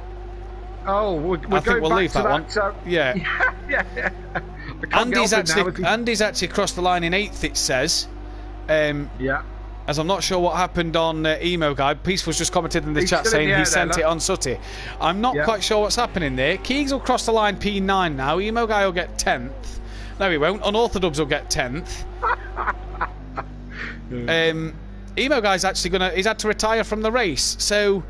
Oh, I think we'll leave that one. Yeah. Yeah. Andy's actually crossed the line in 8th, it says. As I'm not sure what happened on Emo Guy. Peaceful's just commented in the chat saying he sent it on Sooty. I'm not quite sure what's happening there. Keegs will cross the line P9 now. Emo Guy will get 10th. No, he won't. Unorthodox will get 10th. Emo Guy's actually he's had to retire from the race. So,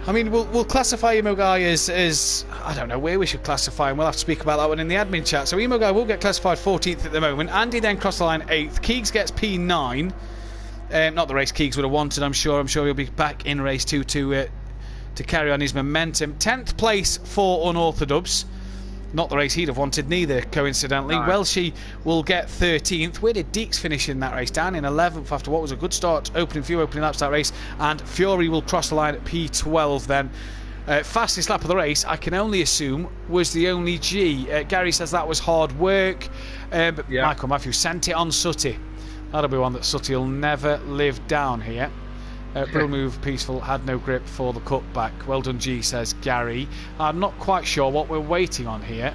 I mean, we'll classify Emo Guy as I don't know where we should classify him. We'll have to speak about that one in the admin chat. So Emo Guy will get classified 14th at the moment. Andy then crossed the line 8th. Keegs gets P9. Not the race Keegs would have wanted, I'm sure. I'm sure he'll be back in race 2 to carry on his momentum. 10th place for Unorthodox. Not the race he'd have wanted neither, coincidentally. No. Welshie will get 13th. Where did Deeks finish in that race? Down in 11th after what was a good start, few opening laps that race. And Fury will cross the line at P12 then. Fastest lap of the race, I can only assume, was the only G. Gary says that was hard work. But Michael Matthews sent it on Sooty. That'll be one that Sooty will never live down here. Brill move, Peaceful, had no grip for the cutback. Well done, G, says Gary. I'm not quite sure what we're waiting on here.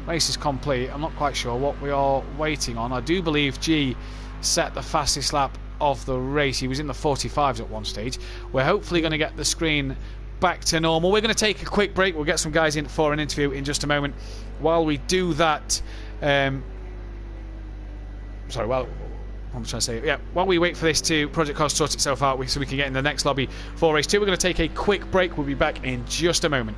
Race is complete. I'm not quite sure what we are waiting on. I do believe G set the fastest lap of the race. He was in the 45s at one stage. We're hopefully going to get the screen back to normal. We're going to take a quick break. We'll get some guys in for an interview in just a moment. While we do that... I'm trying to say, yeah, while we wait for this Project Cars to sort itself out so we can get in the next lobby for race 2, we're going to take a quick break. We'll be back in just a moment.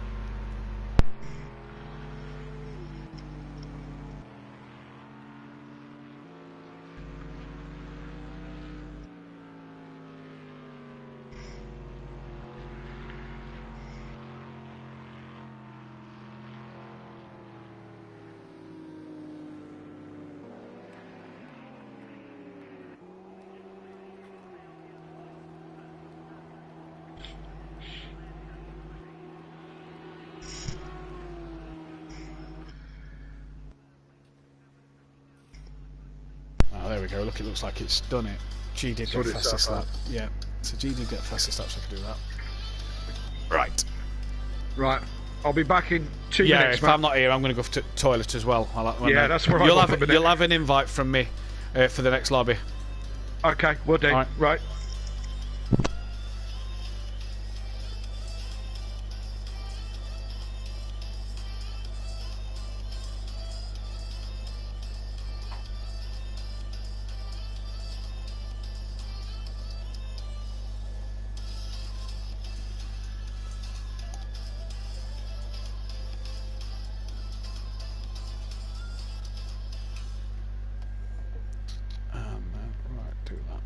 There we go. Look, it looks like it's done it. G did get fastest lap. Yeah, so G did get fastest lap, so I can do that. Right. Right. I'll be back in 2 minutes. Yeah, if I'm not here, I'm going to go to the toilet as well. That's where you'll have an invite from me for the next lobby. Okay, we'll do. Right.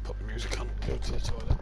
Put the music on, go to the toilet.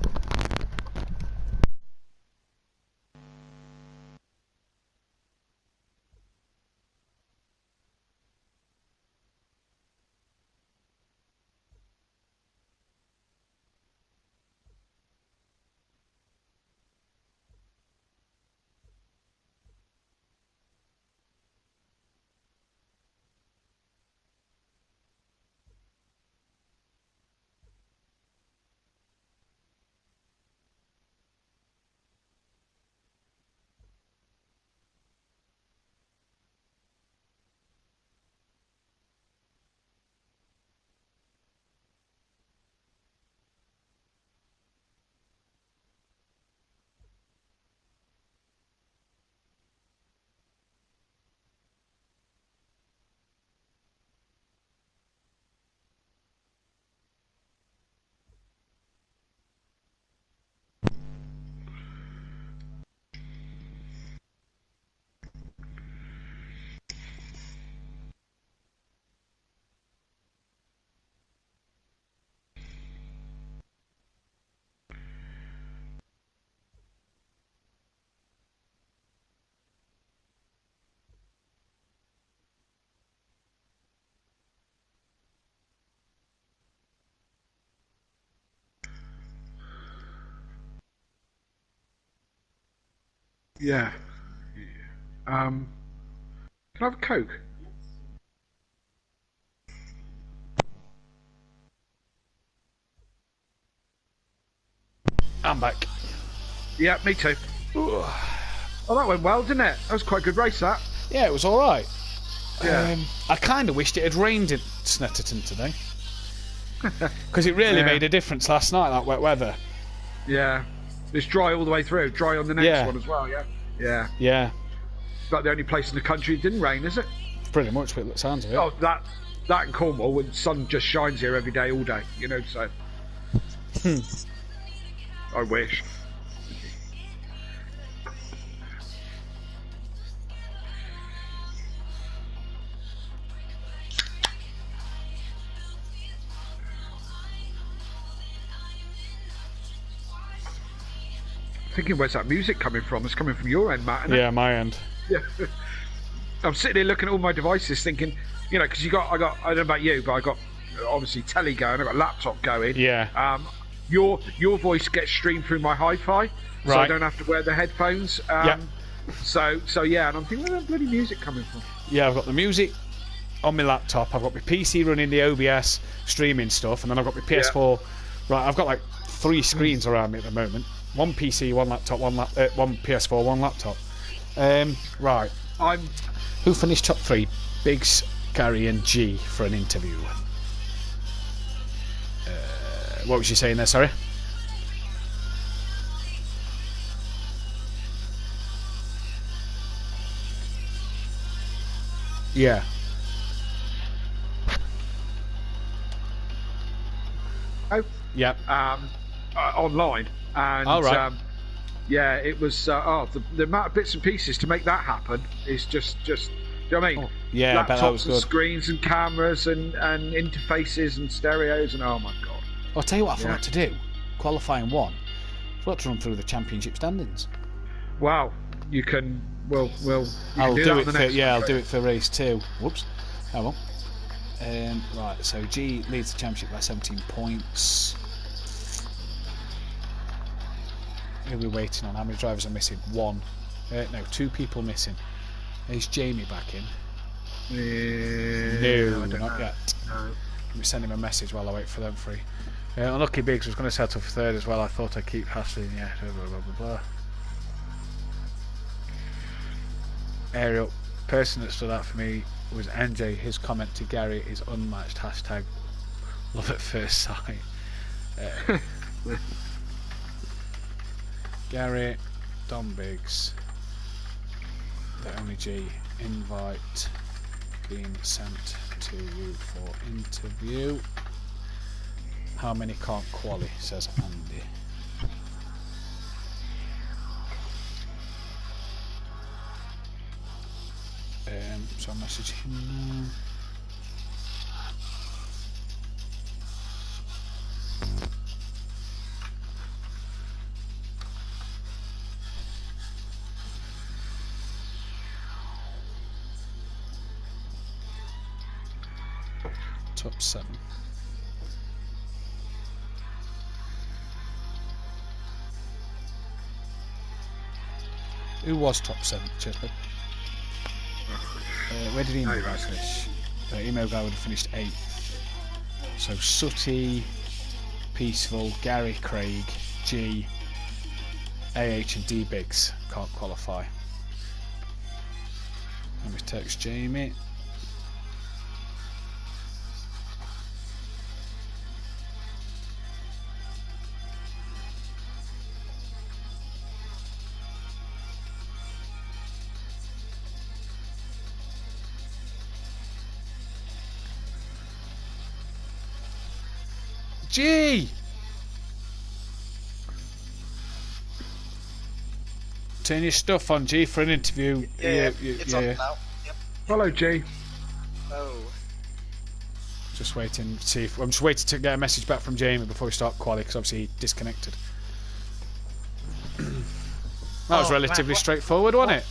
Yeah. Can I have a Coke? I'm back. Yeah, me too. Oh, that went well, didn't it? That was quite a good race, that. Yeah, it was alright. Yeah. I kind of wished it had rained in Snetterton today. Because it really made a difference last night, that wet weather. Yeah. It's dry all the way through. Dry on the next one as well, yeah? Yeah. Yeah. It's like the only place in the country it didn't rain, is it? Pretty much what it sounds of it. Oh, that in Cornwall, when the sun just shines here every day, all day, you know, so... I wish. Thinking, where's that music coming from? It's coming from your end, Matt, isn't it? My end. Yeah. I'm sitting here looking at all my devices thinking, you know, because I don't know about you, but I got obviously telly going, I got laptop going. Yeah. Your voice gets streamed through my hi-fi, so I don't have to wear the headphones. So yeah, and I'm thinking, where's that bloody music coming from? Yeah, I've got the music on my laptop, I've got my PC running the OBS streaming stuff, and then I've got my PS4. Right, I've got like 3 screens around me at the moment. One PC, one laptop, one PS4, one laptop. Right. Who finished top 3? Biggs, Gary, and G for an interview. What was you saying there? Sorry. Yeah. Yeah. Online, and all right. yeah, it was. The amount of bits and pieces to make that happen is just. Do you know what I mean? Oh, yeah, laptops I bet that was and good. screens and cameras and interfaces and stereos and oh my god! I'll tell you what I forgot to do. Qualifying 1. I forgot to run through the championship standings. Wow, you can. I'll do it for I'll do it for race 2. Whoops. Oh well. Right, so G leads the championship by 17 points. Who are we waiting on? How many drivers are missing? 1. No, 2 people missing. Is Jamie back in? No, not yet. No. Let me send him a message while I wait for them 3. Unlucky Biggs was going to settle for 3rd as well. I thought I'd keep hassling. Yeah, blah blah blah blah. Ariel, person that stood out for me was NJ. His comment to Gary is unmatched. Hashtag love at first sight. Gary, Dom Biggs, the only G, invite being sent to you for interview. How many can't quali, says Andy. So I'll message him now. Top 7. Who was top 7? Cheers, bud. Where did email guy finish? Email guy would have finished 8th. So Sutty, Peaceful, Gary, Craig, G, AH and D Biggs can't qualify. Let me text Jamie. G! Turn your stuff on, G, for an interview. It's on now. Yep. Hello, G. Oh. Just waiting to see if I'm just waiting to get a message back from Jamie before we start quali, because obviously he disconnected. That was relatively straightforward, wasn't it?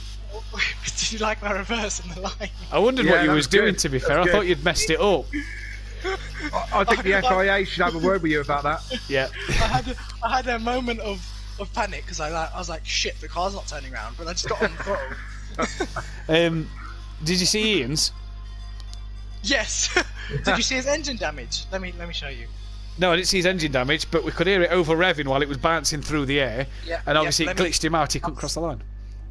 Did you like my reverse in the line? I wondered what you was doing, to be fair. I thought you'd messed it up. I think the FIA should have a word with you about that. Yeah. I had a moment of panic because I was like, shit, the car's not turning around, but I just got on the throttle. Did you see Ian's? Yes. Did you see his engine damage? Let me show you. No, I didn't see his engine damage, but we could hear it over revving while it was bouncing through the air, and obviously it glitched him out. He couldn't cross the line.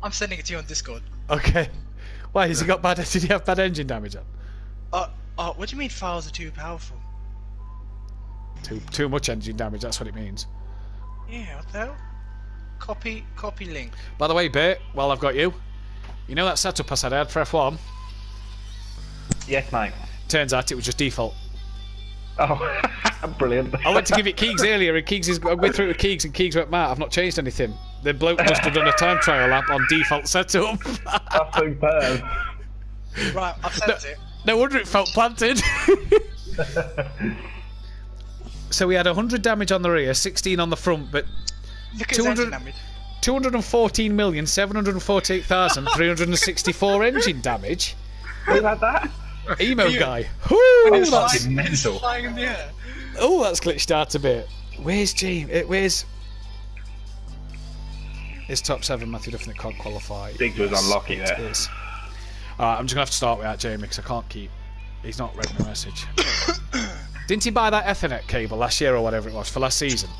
I'm sending it to you on Discord. Okay. Why has he got bad? Did he have bad engine damage on? What do you mean files are too powerful? Too much engine damage. That's what it means. Yeah, what the hell? Copy link. By the way, Bert, while I've got you, you know that setup I said I had for F1? Yes, mate. Turns out it was just default. Oh, brilliant. I went to give it Keegs earlier, and I went through it with Keegs, and Keegs went, Matt, I've not changed anything. The bloke must have done a time trial lap on default setup. That's superb. Right, I've sent it. No wonder it felt planted. So we had 100 damage on the rear, 16 on the front, but 214,748,364 engine damage. Who had that? Emo guy. It's fucking mental. Flying in the air. Oh, that's glitched out a bit. Where's James? Where's... It's top 7, Matthew Duffin that can't qualify. Biggs was unlucky there. Alright, I'm just going to have to start with that, Jamie, because I can't keep... He's not read my message. Didn't he buy that Ethernet cable last year or whatever it was for last season?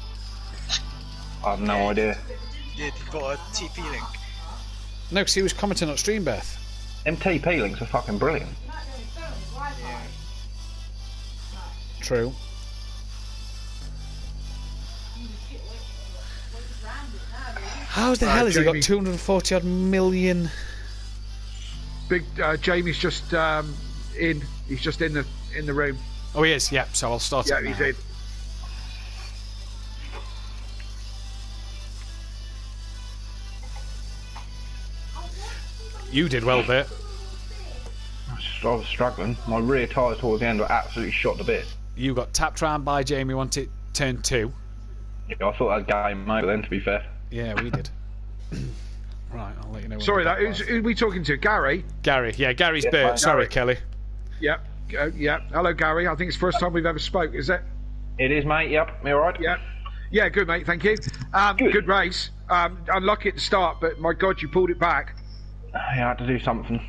I have no idea. He did. He got a TP link. No, because he was commenting on stream, Beth. MTP links are fucking brilliant. Yeah. True. How the hell has he got 240 odd million? Big Jamie's just in. He's just in the room. Oh, he is. Yeah. So I'll start. Yeah, it now. he's in. You did well there. I was struggling. My rear tyres towards the end were absolutely shot to bits. You got tapped round by Jamie once it turned 2. Yeah, I thought that game over then, to be fair. Yeah, we did. Right, I'll let you know. Sorry, who are we talking to? Gary? Gary, yeah, Gary's Yeah, Bert. Sorry, Gary. Kelly. Yeah. Hello, Gary. I think it's the first time we've ever spoke, is it? It is, mate. Yep. Me all right? Yeah. Yeah, good, mate. Thank you. Good race. Unlucky at the start, but my God, you pulled it back. I had to do something.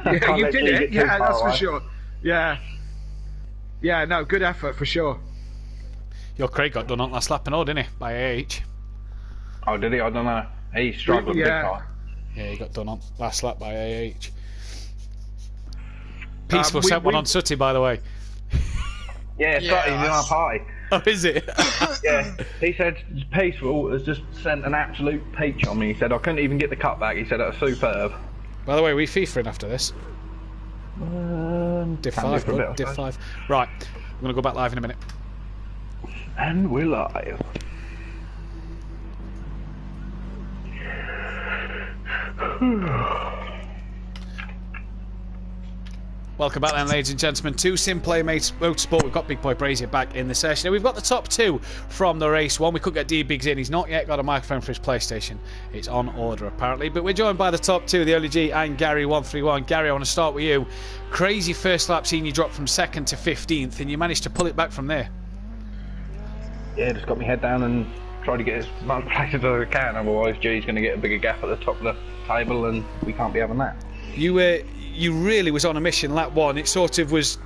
Yeah, you did it. Yeah, that's for sure. Yeah. Yeah, no, good effort for sure. Your Craig got done on last lap and all, didn't he? By AH. Oh, did he? I don't know. He struggled big time. Yeah, he got done on last lap by AH. Peaceful sent one on Sutty, by the way. Yeah, Sutty's in our party. Oh, is it? Yeah, he said Peaceful has just sent an absolute peach on me. He said I couldn't even get the cut back. He said it was superb. By the way, we FIFAing after this. Div 5, good. Div 5. Right, I'm going to go back live in a minute. And we're live. Welcome back then, ladies and gentlemen, to Sim Playmates Motorsport. We've got Big Boy Brazier back in the session. Now, we've got the top 2 from the race 1. We could get D-Biggs in. He's not yet got a microphone for his PlayStation. It's on order, apparently. But we're joined by the top 2, the Oli G and Gary131. Gary, I want to start with you. Crazy first lap, seeing you drop from 2nd to 15th, and you managed to pull it back from there. Yeah, just got my head down and tried to get as much places as I can. Otherwise, G's going to get a bigger gap at the top of the table, and we can't be having that. You really was on a mission lap 1. It sort of was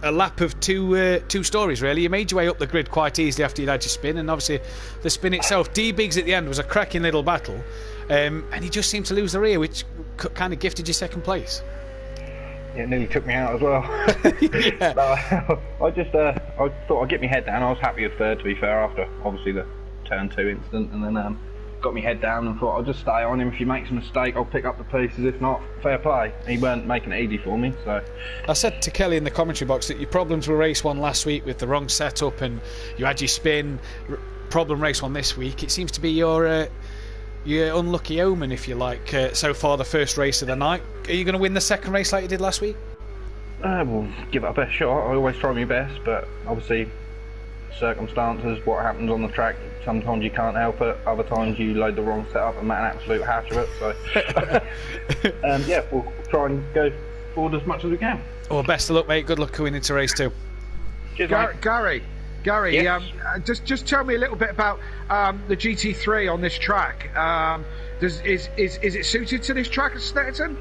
a lap of two stories, really. You made your way up the grid quite easily after you'd had your spin, and obviously the spin itself. D-Biggs at the end was a cracking little battle, and he just seemed to lose the rear, which kind of gifted you 2nd place. Yeah, it nearly took me out as well. Yeah. I thought I'd get my head down. I was happy with 3rd, to be fair, after obviously the turn 2 incident, and then got my head down and thought I'll just stay on him. If he makes a mistake, I'll pick up the pieces. If not, fair play. He weren't making it easy for me, so. I said to Kelly in the commentary box that your problems were race 1 last week with the wrong setup, and you had your spin. Problem race 1 this week. It seems to be your unlucky omen, if you like, so far the first race of the night. Are you going to win the 2nd race like you did last week? We'll give it our best shot. I always try my best, but obviously circumstances, what happens on the track, sometimes you can't help it, other times you load the wrong setup and make an absolute hash of it, so yeah, we'll try and go forward as much as we can. Well, best of luck, mate. Good luck going into race 2. Cheers, Gary, yes. Just tell me a little bit about the GT3 on this track. Is it suited to this track at Snetterton?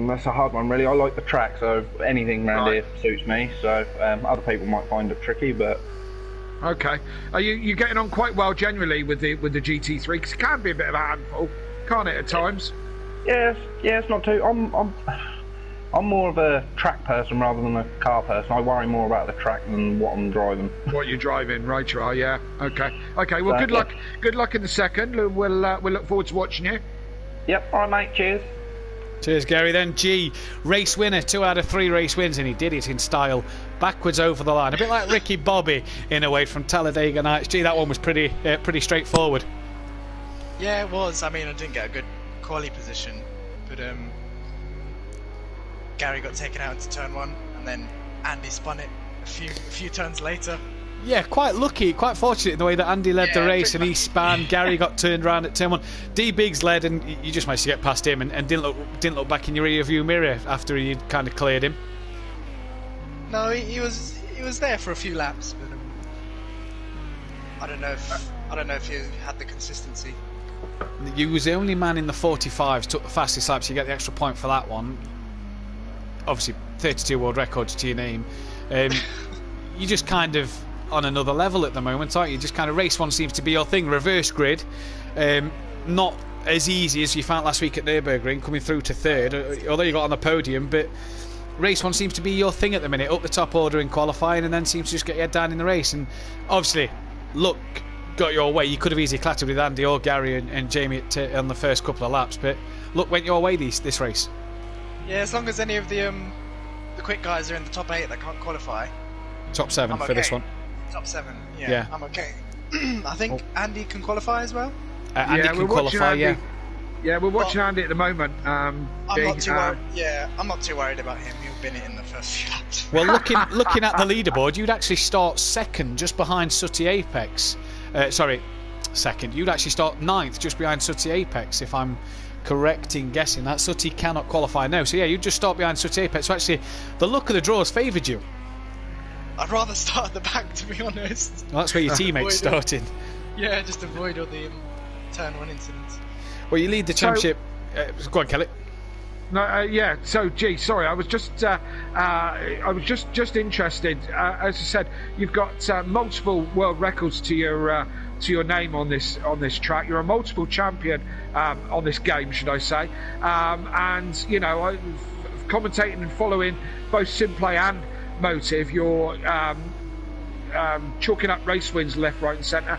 That's a hard one, really. I like the track, so anything around here suits me. So other people might find it tricky, but okay. Are you getting on quite well generally with the GT3? Because it can be a bit of a handful, can't it, at times? Yes, it's not too. I'm more of a track person rather than a car person. I worry more about the track than what I'm driving. What you're driving, right? You are, yeah. Okay. Well, good luck. Good luck in the 2nd. We'll look forward to watching you. Yep. All right, mate. Cheers. Cheers, Gary. Then G, race winner, 2 out of 3 race wins, and he did it in style, backwards over the line, a bit like Ricky Bobby in a way from Talladega Nights. G, that one was pretty straightforward. Yeah, it was. I mean, I didn't get a good quali position, but Gary got taken out into turn 1, and then Andy spun it a few turns later. Yeah, quite lucky, quite fortunate in the way that Andy led the race and he spun. Gary got turned around at turn 1. D-Biggs led, and you just managed to get past him and didn't look back in your rear view mirror after you kind of cleared him. No, he was there for a few laps, but I don't know if you had the consistency. You was the only man in the 45s took the fastest lap, so you get the extra point for that one. Obviously, 32 world records to your name. You just kind of on another level at the moment, aren't you? Just kind of race 1 seems to be your thing. Reverse grid, not as easy as you found last week at Nürburgring, coming through to 3rd, although you got on the podium, but race 1 seems to be your thing at the minute, up the top order in qualifying, and then seems to just get your head down in the race. And obviously, luck got your way. You could have easily clattered with Andy or Gary and Jamie on the first couple of laps, but luck went your way this race. Yeah, as long as any of the quick guys are in the top 8 that can't qualify. Top 7 for this one. Top 7, yeah. I'm okay. I think Andy can qualify as well. Andy can qualify, yeah. Yeah, we're watching Andy at the moment. I'm not too worried. Yeah, I'm not too worried about him. He'll bin it in the first few laps. Well, looking at the leaderboard, you'd actually start second, just behind Sooty Apex. Second. You'd actually start ninth, just behind Sooty Apex, if I'm correct in guessing that. Sooty cannot qualify now, so yeah, you'd just start behind Sooty Apex. So actually, the look of the draw has favoured you. I'd rather start at the back, to be honest. Well, that's where your teammates started. Yeah, just avoid all the turn one incidents. Well, you lead the championship. Go on, Kelly. No, yeah. So, sorry, I was just interested. As I said, you've got multiple world records to your name on this track. You're a multiple champion on this game, should I say? And you know, commentating and following both Simplay and Motive, you're chalking up race wins left, right, and centre.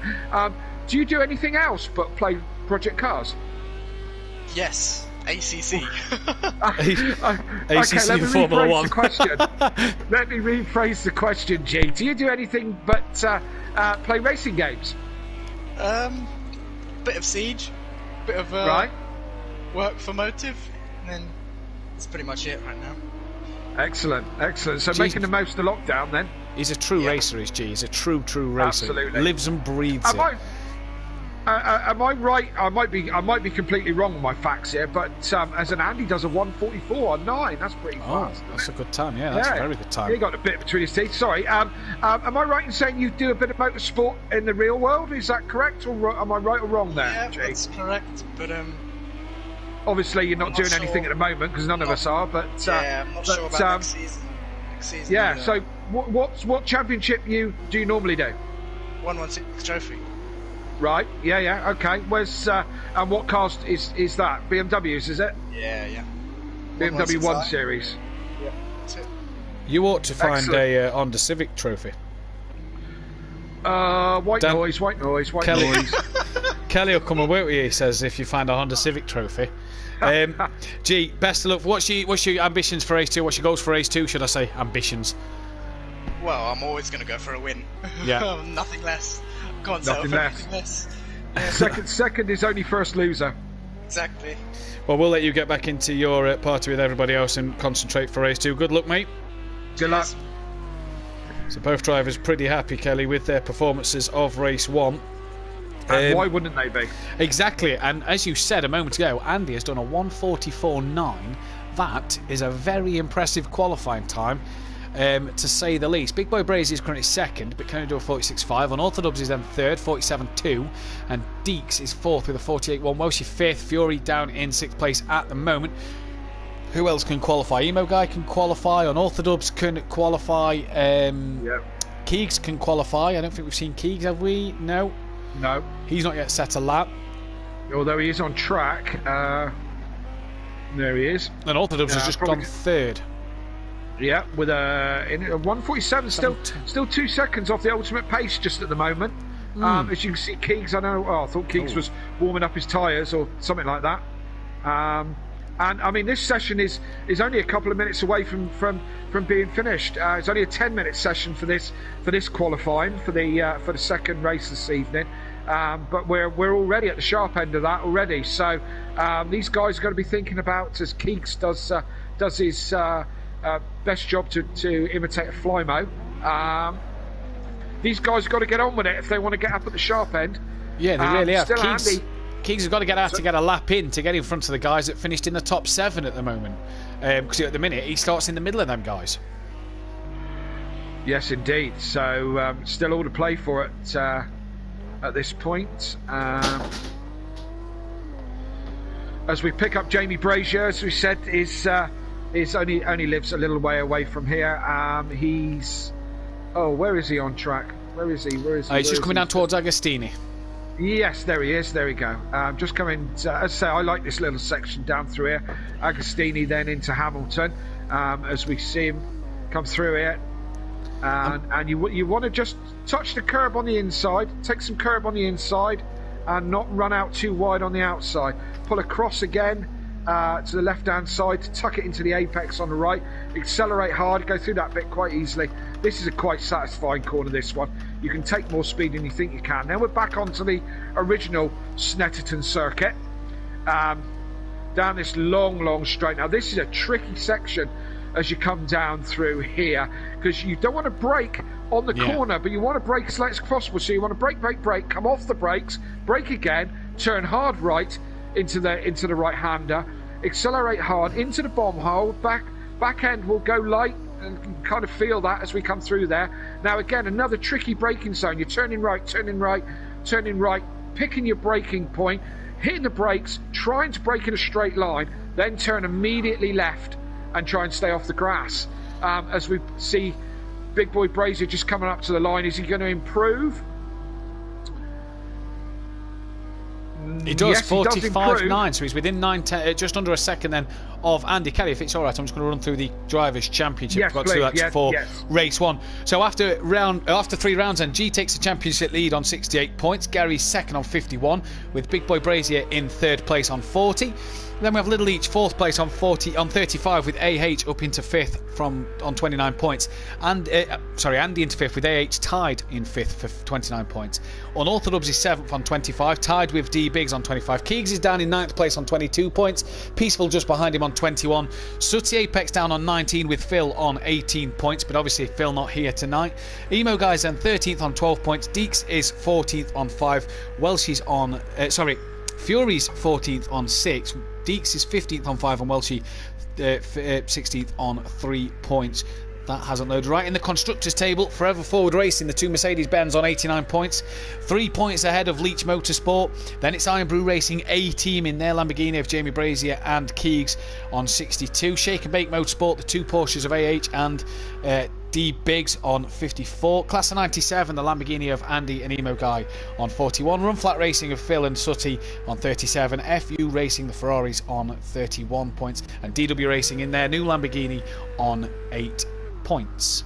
Do you do anything else but play Project Cars? Yes, ACC. ACC okay, Formula One. Let me rephrase the question, G. Do you do anything but play racing games? Bit of Siege, bit of work for Motive, and then that's pretty much it right now. Excellent. So making the most of the lockdown then. He's a true racer, is G. He's a true racer. Absolutely. Lives and breathes it. Am I right? I might be completely wrong on my facts here, but as an Andy does a 1:44 on 9, that's pretty fast. That's a good time. Yeah, that's a very good time. He got a bit between his teeth. Sorry. Am I right in saying you do a bit of motorsport in the real world? Is that correct, or am I right or wrong there? Yeah, that's correct. But obviously you're not doing anything at the moment because none of us are. But yeah, I'm not sure about next season. Yeah. Either. So what championship do you normally do? 116 trophy. Right, yeah, okay. Where's and what cars is that? BMWs, is it? Yeah. BMW 1 Series. Yeah, that's it. You ought to find a Honda Civic trophy. White noise. Kelly will come and work with you, he says, if you find a Honda Civic trophy. Gee, best of luck. What's your ambitions for race 2? What's your goals for race 2, should I say? Ambitions. Well, I'm always going to go for a win. Yeah. Nothing less. Can't settle for anything less. Yeah. Second is only first loser. Exactly. Well, we'll let you get back into your party with everybody else and concentrate for race 2. Good luck, mate. Good luck. So both drivers pretty happy, Kelly, with their performances of race 1. And why wouldn't they be? Exactly. And as you said a moment ago, Andy has done a 1:44.9. That is a very impressive qualifying time. To say the least. Big Boy Brazy is currently second, but can only do a 46.5. Unorthodox is then third, 47.2, and Deeks is fourth with a 48.1. Welshie fifth, Fury down in sixth place at the moment. Who else can qualify? Emo Guy can qualify, Unorthodox can qualify, Keegs can qualify. I don't think we've seen Keegs, have we? No. He's not yet set a lap. Although he is on track. There he is. Unorthodox has just gone third. Yeah, with a 1:47, still 2 seconds off the ultimate pace just at the moment. As you can see, Keegs, I thought Keegs was warming up his tyres or something like that. And I mean, this session is only a couple of minutes away from being finished. It's only a 10-minute session for this qualifying for the second race this evening. But we're already at the sharp end of that already. So these guys are going to be thinking about, as Keegs does his best job to imitate a Flymo. These guys have got to get on with it if they want to get up at the sharp end. Yeah, they really have. Keegs has got to get out to get a lap in to get in front of the guys that finished in the top 7 at the moment. Because at the minute he starts in the middle of them guys. Yes, indeed. So still all to play for it at this point. As we pick up Jamie Brazier, as we said, is only lives a little way away from here. He's where is he on track? Where is he? He's just coming down towards Agostini. Yes, there he is. There we go. Just coming. As I say, I like this little section down through here. Agostini then into Hamilton. As we see him come through here, and you want to just touch the curb on the inside, take some curb on the inside, and not run out too wide on the outside. Pull across again. To the left-hand side, to tuck it into the apex on the right, accelerate hard, go through that bit quite easily. This is a quite satisfying corner, this one. You can take more speed than you think you can. Now we're back onto the original Snetterton circuit, down this long straight. Now this is a tricky section as you come down through here, because you don't want to brake on the corner, but you want to brake as late as possible. So you want to brake, come off the brakes, brake again, turn hard right into the right-hander, accelerate hard into the bomb hole, back end will go light, and you can kind of feel that as we come through there. Now again, another tricky braking zone. You're turning right, picking your braking point, hitting the brakes, trying to brake in a straight line, then turn immediately left and try and stay off the grass. As we see Big Boy Brazier just coming up to the line. Is he going to improve? He does, yes, 45.9, so he's within 9, just under a second then of Andy Kelly. If it's all right, I'm just going to run through the Drivers' Championship. Yes, I've got please. to for race 1. So after 3 rounds, then G takes the championship lead on 68 points. Gary's second on 51, with Big Boy Brazier in third place on 40. Then we have Little Each fourth place on 35, with AH up into fifth on 29 points. And Andy into fifth, with AH tied in fifth for 29 points. Unorthodox is seventh on 25, tied with D Biggs on 25. Keegs is down in ninth place on 22 points. Peaceful just behind him on 21. Sooty Apex down on 19, with Phil on 18 points, but obviously Phil not here tonight. Emo Guy's then 13th on 12 points. Deeks is 14th on 5. Welsh's on Fury's 14th on 6. Deeks is 15th on 5, and Welshie 16th on 3 points. That hasn't loaded right. In the Constructors' table, Forever Forward Racing, the two Mercedes-Benz on 89 points. 3 points ahead of Leach Motorsport. Then it's Iron Brew Racing A-Team in their Lamborghini of Jamie Brazier and Keegs on 62. Shake and Bake Motorsport, the two Porsches of AH and D Biggs on 54. Class of 97, the Lamborghini of Andy and Emo Guy on 41. Run Flat Racing of Phil and Sooty on 37. FU Racing, the Ferraris, on 31 points. And DW Racing in their new Lamborghini on 8 points.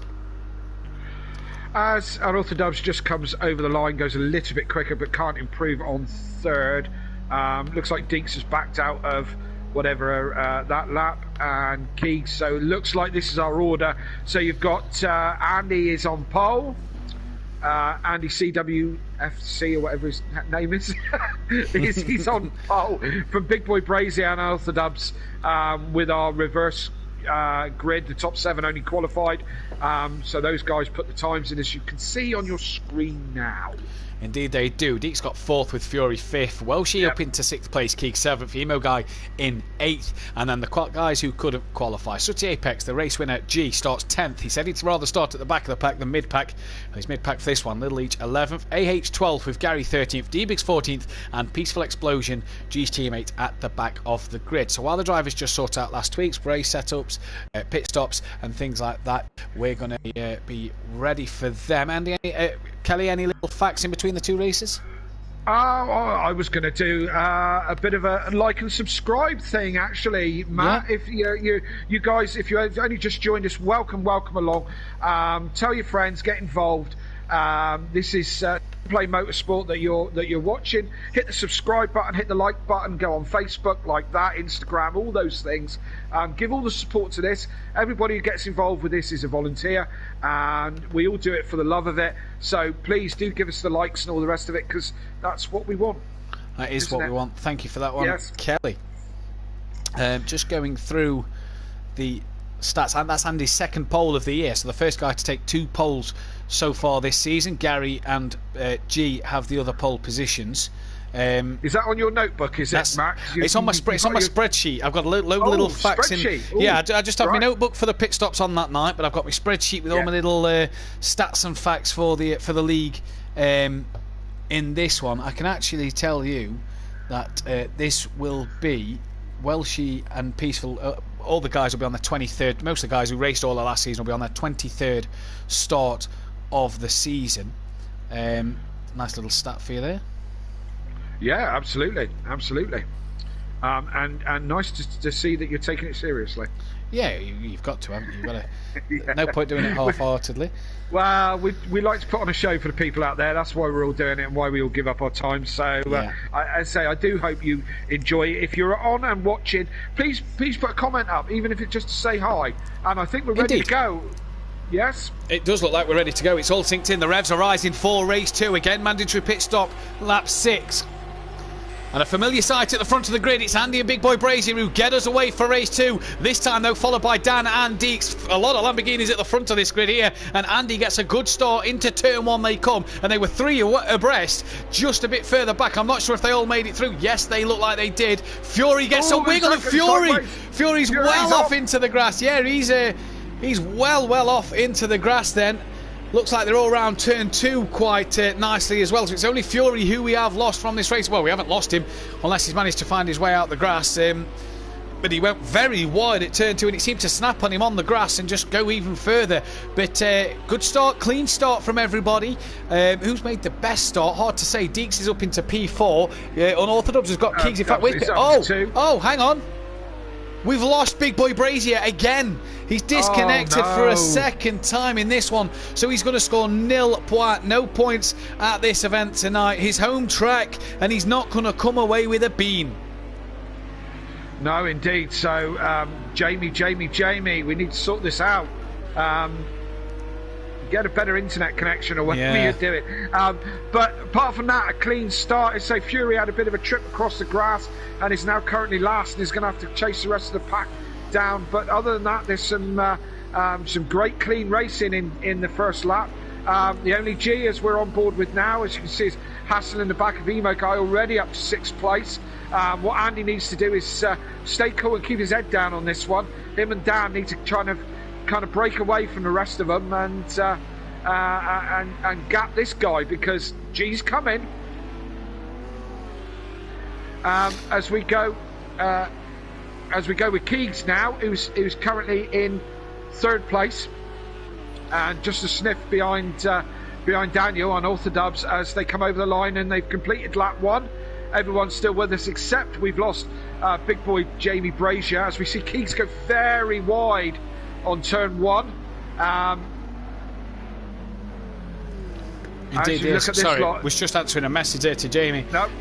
As Unorthodox just comes over the line, goes a little bit quicker but can't improve on third. Looks like Deeks has backed out of whatever that lap, and Keegs. So it looks like this is our order. So you've got Andy is on pole, Andy CWFC or whatever his name is. he's on pole from Big Boy Brazier and Unorthodox, with our reverse grid. The top 7 only qualified, so those guys put the times in, as you can see on your screen now. Indeed they do. Deeks got 4th with Fury 5th. Welshie up into 6th place. Keeg 7th. Emo Guy in 8th. And then the guys who couldn't qualify. Sooty Apex, the race winner, G, starts 10th. He said he'd rather start at the back of the pack than mid-pack. He's mid-pack for this one. Little Each 11th. AH 12th with Gary 13th. D-Biggs 14th. And Peaceful Explosion, G's teammate, at the back of the grid. So while the drivers just sort out last week's race setups, pit stops and things like that, we're going to be ready for them. Andy, Kelly, any little facts in between the two races? I was going to do a bit of a like and subscribe thing, actually, Matt. Yeah. If you guys, if you only just joined us, welcome along. Tell your friends, get involved. This is Play Motorsport that you're watching. Hit the subscribe button, hit the like button, go on Facebook, like that, Instagram, all those things. Give all the support to this. Everybody who gets involved with this is a volunteer, and we all do it for the love of it. So please do give us the likes and all the rest of it, because that's what we want. That is what we want. Thank you for that one, yes. Kelly. Just going through the stats, and that's Andy's second pole of the year, so the first guy to take 2 poles so far this season. Gary and G have the other pole positions. Is that on your notebook, is it, Max? It's on my spreadsheet. I've got a load of little facts in. Ooh, yeah, I just have my notebook for the pit stops on that night, but I've got my spreadsheet with all my little stats and facts for the league. In this one, I can actually tell you that this will be Welshie and Peaceful. All the guys will be on their 23rd. Most of the guys who raced all the last season will be on their 23rd start of the season. Nice little stat for you there. Yeah, absolutely. And nice to see that you're taking it seriously. Yeah, you've got to, haven't you? You've got to. No point doing it half-heartedly. Well, we like to put on a show for the people out there. That's why we're all doing it and why we all give up our time. So I do hope you enjoy it. If you're on and watching, please put a comment up, even if it's just to say hi. And I think we're ready to go. Yes? It does look like we're ready to go. It's all synced in. The revs are rising for race 2. Again, mandatory pit stop, lap 6. And a familiar sight at the front of the grid. It's Andy and Big Boy Brazier who get us away for race 2. This time, though, followed by Dan and Deeks. A lot of Lamborghinis at the front of this grid here. And Andy gets a good start into turn 1 they come. And they were 3 abreast, just a bit further back. I'm not sure if they all made it through. Yes, they look like they did. Fury gets a wiggle, and Fury's well off into the grass. Yeah, he's well off into the grass then. Looks like they're all around turn 2 quite nicely as well. So it's only Fury who we have lost from this race. Well, we haven't lost him unless he's managed to find his way out the grass. But he went very wide at turn 2 and it seemed to snap on him on the grass and just go even further. But good start, clean start from everybody. Who's made the best start? Hard to say. Deeks is up into P4. Unorthodox has got Keys. In fact, hang on. We've lost Big Boy Brazier again. He's disconnected for a second time in this one. So he's going to score nil points, no points at this event tonight. His home track, and he's not going to come away with a bean. No, indeed. So, Jamie, we need to sort this out. Get a better internet connection or whatever you do it. But apart from that, a clean start. I say Fury had a bit of a trip across the grass and is now currently last and is going to have to chase the rest of the pack down. But other than that, there's some great clean racing in the first lap. The only G as we're on board with now, as you can see, is Hassel in the back of Emo Guy already up to 6th place. What Andy needs to do is stay cool and keep his head down on this one. Him and Dan need to kind of break away from the rest of them and gap this guy because G's coming. As we go with Keegs now, who's currently in 3rd place and just a sniff behind Daniel on Orthodubs as they come over the line and they've completed lap 1. Everyone's still with us except we've lost Big Boy Jamie Brazier as we see Keegs go very wide on turn 1. Indeed, yes. Sorry, was just answering a message there to Jamie. Nope.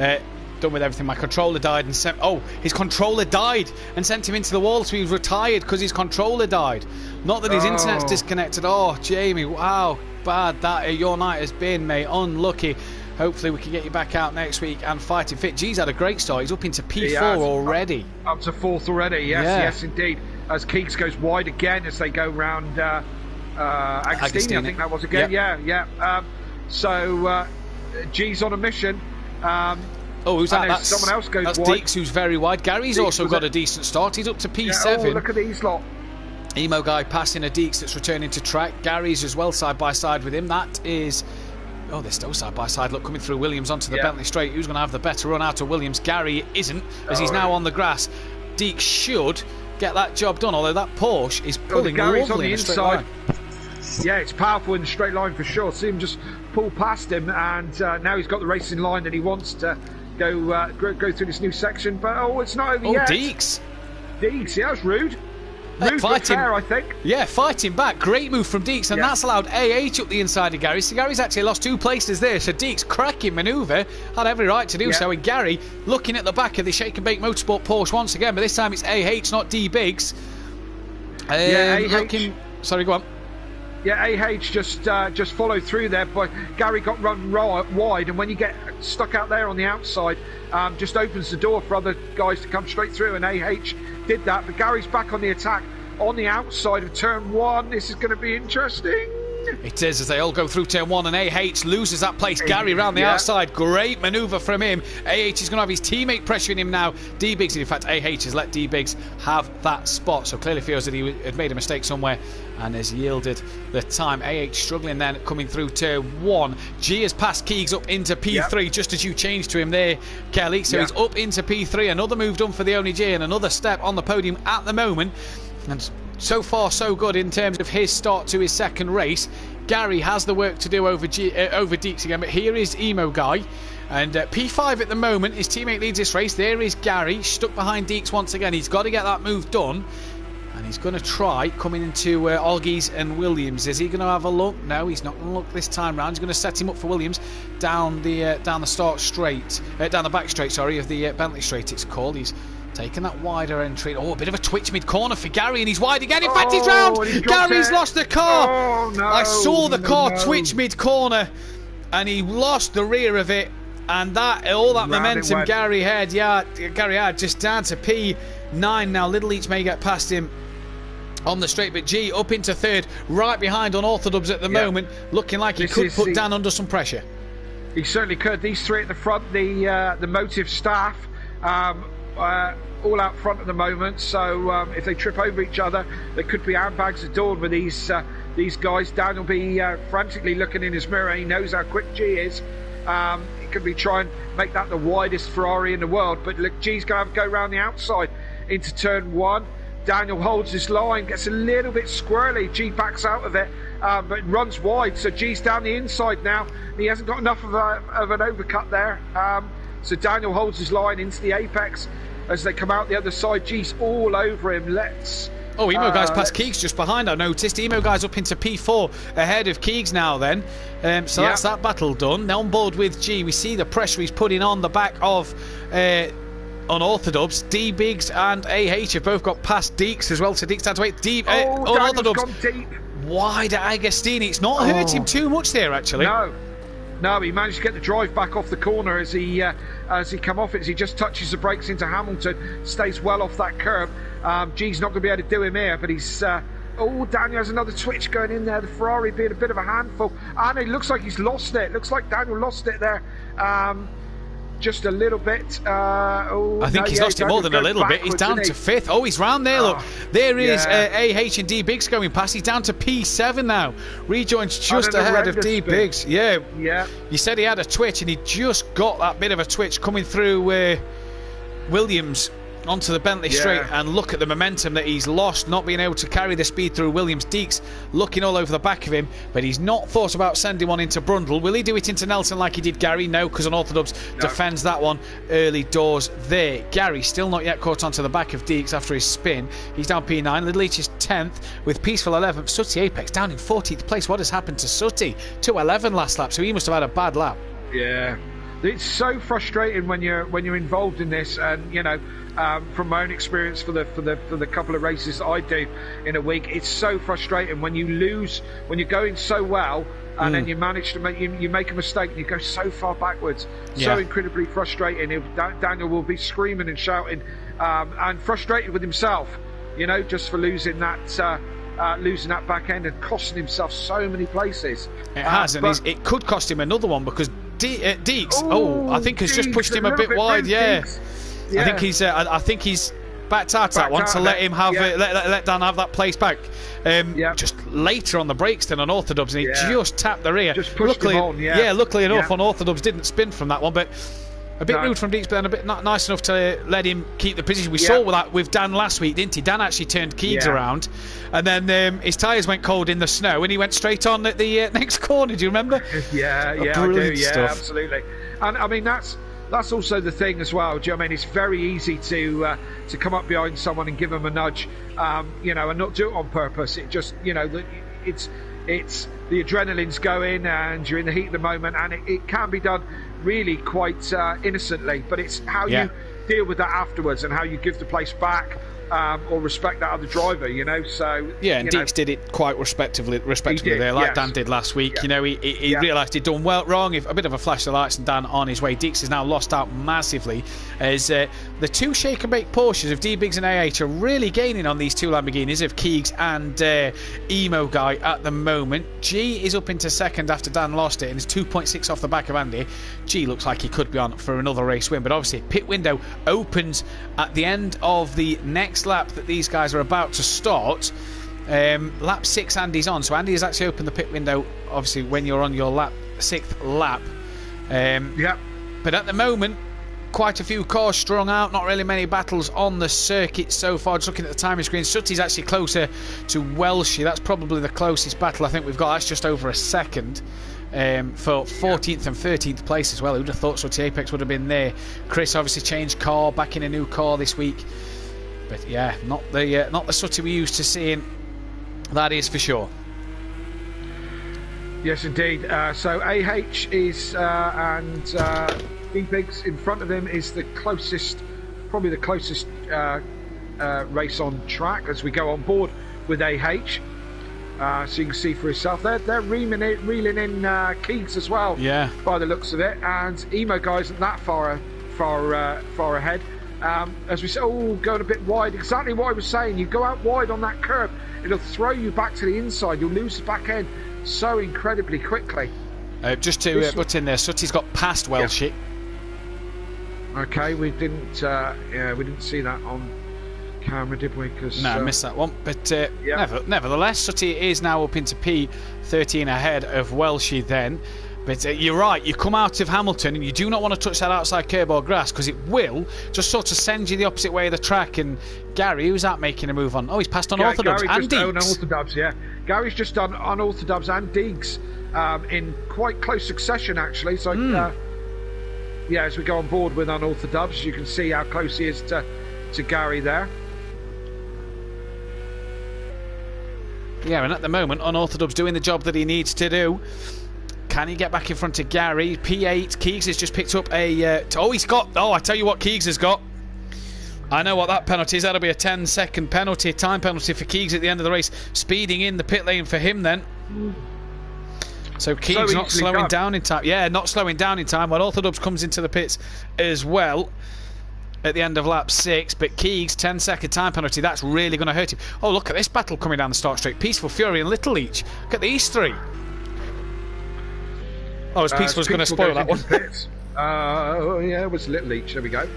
Done with everything. My controller died and sent. Oh, his controller died and sent him into the wall, so he was retired because his controller died. Not that his internet's disconnected. Oh, Jamie, wow, bad that your night has been, mate. Unlucky. Hopefully we can get you back out next week and fighting fit. G's had a great start. He's up into P4 already. Up to 4th already. Yes, indeed. As Keeks goes wide again as they go round Agostini, I think that was again. Yep. So G's on a mission. Who's that? That's someone else goes that's wide. Deeks, who's very wide. Gary's also got a decent start. He's up to P7. Look at these lot. Emo Guy passing a Deeks that's returning to track. Gary's as well side by side with him. That is... Oh, they're still side by side. Look, coming through Williams onto the Bentley straight. Who's going to have the better run out of Williams? Gary isn't, as he's now on the grass. Deeks should get that job done, although that Porsche is pulling Gary's on lovely the in a straight inside. line. Yeah, it's powerful in the straight line for sure. See him just pull past him, and now he's got the racing line, and he wants to go through this new section. But it's not over yet. Deeks, yeah, that's rude. Rude but fair, I think. Yeah, fighting back. Great move from Deeks, and that's allowed AH up the inside of Gary. So Gary's actually lost 2 places there. So Deeks, cracking manoeuvre, had every right to do so. And Gary looking at the back of the Shake and Bake Motorsport Porsche once again, but this time it's AH, not D Biggs. Sorry, go on. Yeah, AH just followed through there, but Gary got run wide, and when you get stuck out there on the outside, just opens the door for other guys to come straight through, and AH did that. But Gary's back on the attack on the outside of turn 1. This is going to be interesting. It is, as they all go through turn 1, and AH loses that place. Gary round the outside. Great manoeuvre from him. AH is going to have his teammate pressuring him now. D-Biggs, in fact, AH has let D-Biggs have that spot, so clearly feels that he had made a mistake somewhere and has yielded the time. AH struggling then, coming through turn 1. G has passed Keegs up into P3, just as you changed to him there, Kelly. So he's up into P3. Another move done for the Only G, and another step on the podium at the moment. And so far so good in terms of his start to his second race. Gary has the work to do over Deeks again, but here is Emo Guy, and P5 at the moment. His teammate leads this race. There is Gary stuck behind Deeks once again. He's got to get that move done, and he's going to try coming into Olgies and Williams. Is he going to have a look? No, he's not going to look this time round. He's going to set him up for Williams down the start straight, down the back straight, sorry, of the Bentley straight it's called. He's taking that wider entry. A bit of a twitch mid-corner for Gary, and he's wide again. In fact, he's round. Gary's lost the car. I saw the car twitch mid-corner, and he lost the rear of it. And all that momentum Gary had just down to P9 now. Little Each may get past him on the straight, but G up into third, right behind Unorthodox at the moment, looking like he could put Dan under some pressure. He certainly could. These three at the front, the Motive staff, all out front at the moment. So if they trip over each other, there could be handbags adorned with these guys. Dan will be frantically looking in his mirror. He knows how quick G is. He could be trying to make that the widest Ferrari in the world. But look, G's going to have to go around the outside into turn 1. Daniel holds his line, gets a little bit squirrely. G backs out of it, but runs wide. So G's down the inside now. He hasn't got enough of an overcut there. So Daniel holds his line into the apex as they come out the other side. G's all over him. Emo Guy's past Keegs just behind, I noticed. Emo Guy's up into P4 ahead of Keegs now then. So that's that battle done. Now on board with G, we see the pressure he's putting on the back of Unorthodox. D Biggs and AH have both got past Deeks as well. So Deeks had to wait. Unorthodox gone deep. Wide at Agostini. It's not hurt him too much there, actually. No, he managed to get the drive back off the corner as he come off it. As he just touches the brakes into Hamilton, stays well off that curb. G's not going to be able to do him here, but he's... Daniel has another twitch going in there. The Ferrari being a bit of a handful. And it looks like he's lost it. Looks like Daniel lost it there. Just a little bit. I think he's lost it more than a little bit. He's down to 5th. Oh, he's round there. Look, there is AH and D Biggs going past. He's down to P7 now. Rejoins just ahead of D Biggs. Yeah. He said he had a twitch, and he just got that bit of a twitch coming through Williams onto the Bentley straight, and look at the momentum that he's lost, not being able to carry the speed through Williams. Deeks looking all over the back of him, but he's not thought about sending one into Brundle. Will he do it into Nelson like he did Gary? No, because Unorthodox defends that one early doors there. Gary still not yet caught onto the back of Deeks after his spin. He's down P9. Little Each is 10th with Peaceful 11th. Sooty Apex down in 14th place. What has happened to Sooty? 2:11 last lap, so he must have had a bad lap. Yeah, it's so frustrating when you're involved in this, and from my own experience for the couple of races that I do in a week, it's so frustrating when you lose, when you're going so well, and then you manage to make a mistake and you go so far backwards. So incredibly frustrating. Daniel will be screaming and shouting, and frustrated with himself, just for losing that back end and costing himself so many places. It has, and it could cost him another one, because Deeks, I think has just pushed him a bit wide. I think he's backed out that one to let him have let Dan have that place back. Just later on the brakes than Unorthodox, and he just tapped the rear. Just pushed him on. Luckily enough, Unorthodox didn't spin from that one, but a bit rude from Deeks, but then a bit not nice enough to let him keep the position. We saw that with Dan last week, didn't he? Dan actually turned Keegs around, and then his tyres went cold in the snow, and he went straight on at the next corner. Do you remember? I do. Yeah, absolutely. And I mean that's also the thing as well. Do you know what I mean? It's very easy to come up behind someone and give them a nudge, and not do it on purpose. It just, it's the adrenaline's going, and you're in the heat of the moment, and it can be done really quite innocently. But it's how you deal with that afterwards, and how you give the place back, or respect that other driver, So and Deeks did it quite respectively there, like Dan did last week. He realised he'd done wrong. A bit of a flash of lights, and Dan on his way. Deeks has now lost out massively as the two shake and bake Porsches of D Biggs and AH are really gaining on these two Lamborghinis of Keegs and Emo Guy at the moment. G is up into second after Dan lost it, and is 2.6 off the back of Andy. G looks like he could be on for another race win, but obviously pit window opens at the end of the next lap that these guys are about to start. Lap 6 Andy's on, so Andy has actually opened the pit window obviously when you're on your 6th lap. But at the moment, quite a few cars strung out, not really many battles on the circuit so far. Just looking at the timing screen, Sooty's actually closer to Welshie. That's probably the closest battle I think we've got. That's just over a second. For 14th and 13th place as well. Who'd have thought Sooty Apex would have been there? Chris obviously changed car, back in a new car this week. But not the Sooty we used to seeing, that is for sure. Yes, indeed. So AH is and D-Biggs in front of him is probably the closest race on track as we go on board with AH. So you can see for yourself. They're reeling in Keegs as well. Yeah. By the looks of it, and Emo guy isn't that far ahead. As we said, going a bit wide. Exactly what I was saying. You go out wide on that curve, it'll throw you back to the inside. You'll lose the back end so incredibly quickly. Just to put in there, Sutty's got past Welshie. Yeah. Okay, we didn't see that on camera, did we? No, I missed that one. But nevertheless, Sutty is now up into P13 ahead of Welshie then. But you're right, you come out of Hamilton and you do not want to touch that outside curb or grass, because it will just sort of send you the opposite way of the track. And Gary, who's that making a move on? Oh, he's passed Unorthodox and Deeks. Unorthodox, yeah. Gary's just done Unorthodox and Deeks in quite close succession, actually. So, as we go on board with Unorthodox, you can see how close he is to Gary there. Yeah, and at the moment, Unorthodox doing the job that he needs to do. Can he get back in front of Gary? P8. Keegs has just picked up a... I tell you what Keegs has got. I know what that penalty is. That'll be a 10-second penalty, time penalty for Keegs at the end of the race. Speeding in the pit lane for him then. So Keegs not slowing down in time. Yeah, not slowing down in time. When Orthodox comes into the pits as well at the end of lap 6. But Keegs, 10-second time penalty. That's really going to hurt him. Oh, look at this battle coming down the start straight. Peaceful Fury and Little Leach. Look at these three. Oh, as Peaceful's going to spoil that one. It was Little Leach. There we go.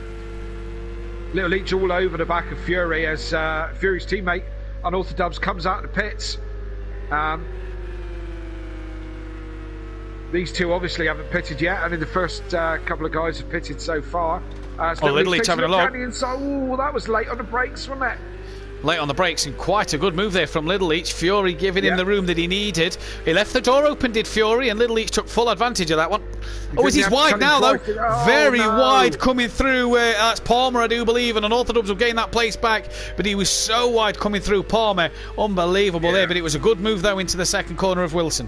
Little Leach all over the back of Fury as Fury's teammate Unorthodox comes out of the pits. These two obviously haven't pitted yet. Only the first couple of guys have pitted so far. Little Leach having a look. That was late on the brakes, wasn't it? Late on the brakes, and quite a good move there from Little Leach. Fury giving him the room that he needed. He left the door open, did Fury, and Little Leach took full advantage of that one. He's wide now, though. Very wide coming through. That's Palmer, I do believe, and Unorthodox will gain that place back. But he was so wide coming through Palmer. Unbelievable there, but it was a good move, though, into the second corner of Wilson.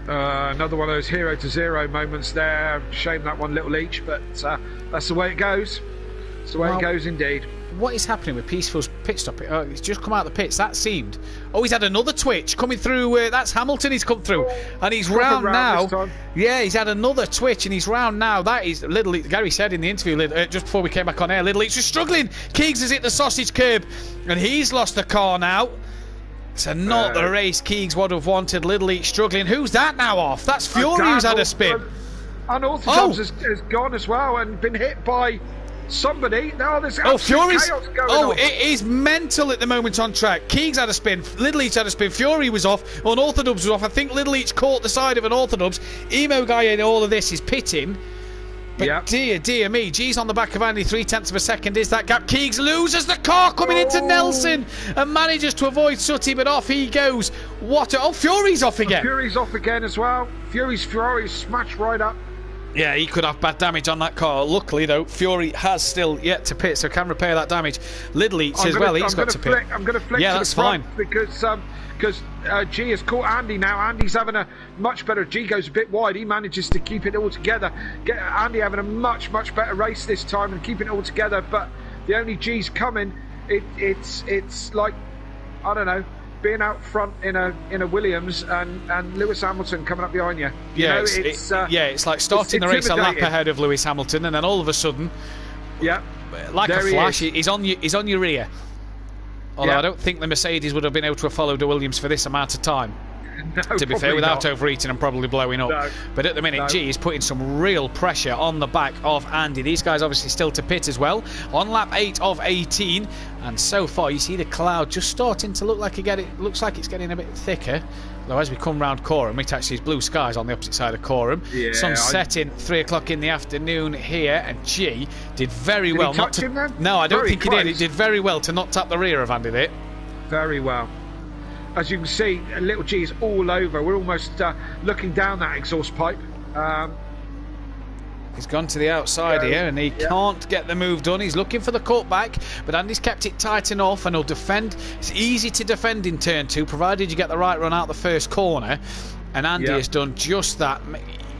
Another one of those 0-0 moments there. Shame that one, Little Leach, but that's the way it goes. It's the way it goes indeed. What is happening with Peaceful's pit stop? He's just come out of the pits. That seemed. Oh, he's had another twitch coming through. That's Hamilton. He's come through, and he's round now. Yeah, he's had another twitch, and he's round now. That is Little Leach. Gary said in the interview just before we came back on air, Little Leach is struggling. Keegs has hit the sausage curb, and he's lost the car now. So not the race Keegs would have wanted. Little Leach struggling. Who's that now off? That's Fury who's had a spin. Unorthodox has gone as well and been hit by somebody. Now there's Fury's chaos going on. It is mental at the moment on track. Keegs had a spin, Little Leach had a spin, Fury was off, Unorthodox was off. I think Little Leach caught the side of Unorthodox. Emo guy in all of this is pitting. But dear me, G's on the back of Andy, 0.3 of a second is that gap. Keegs loses the car coming into Nelson and manages to avoid Sutty, but off he goes. Fury's off again. Fury's off again as well. Fury's smashed right up. Yeah, he could have bad damage on that car. Luckily, though, Fury has still yet to pit, so can repair that damage. Little Leach as well, he's got to pit. I'm going to flick to the front because G has caught Andy now. Andy's having a much better... G goes a bit wide. He manages to keep it all together. Get Andy having a much better race this time and keeping it all together. But the only G's coming, it's like, I don't know, being out front in a Williams and Lewis Hamilton coming up behind you. It's like starting the race a lap ahead of Lewis Hamilton, and then all of a sudden, like a flash, he's on your rear. Although I don't think the Mercedes would have been able to have followed the Williams for this amount of time. No, to be fair, without not. Overheating and probably blowing up. No. But at the minute, G is putting some real pressure on the back of Andy. These guys obviously still to pit as well. On lap 8 of 18. And so far, you see the cloud just starting to look like looks like it's getting a bit thicker. Though as we come round Coram, it actually is blue skies on the opposite side of Coram. Yeah, Sun setting 3 o'clock in the afternoon here, and G did very well. Did he touch him then? No, I don't think close. he did. He did very well to not tap the rear of Andy there. Very well. As you can see, Little G is all over. We're almost looking down that exhaust pipe. He's gone to the outside here, and he can't get the move done. He's looking for the cutback, but Andy's kept it tight enough, and he'll defend. It's easy to defend in turn 2, provided you get the right run out the first corner. And Andy has done just that.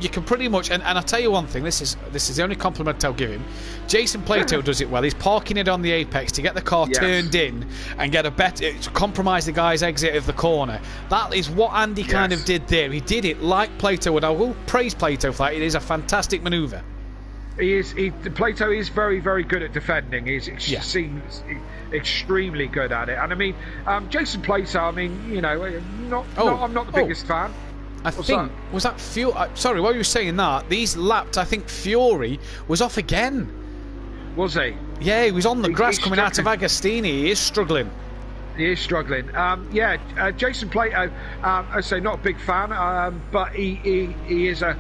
you can pretty much, and I'll tell you one thing, this is the only compliment I'll give him. Jason Plato does it well. He's parking it on the apex to get the car turned in and get a better, to compromise the guy's exit of the corner. That is what Andy kind of did there. He did it like Plato would. I will praise Plato for that. It is a fantastic manoeuvre. Plato is very, very good at defending. Seems extremely good at it. And I mean, Jason Plato, I mean, you know, I'm not the biggest fan. Was that Fury? Sorry, while you were saying that, these laps, I think Fury was off again. Was he? Yeah, he was on the grass coming out of Agostini. He is struggling. Jason Plato, I say not a big fan, but he is a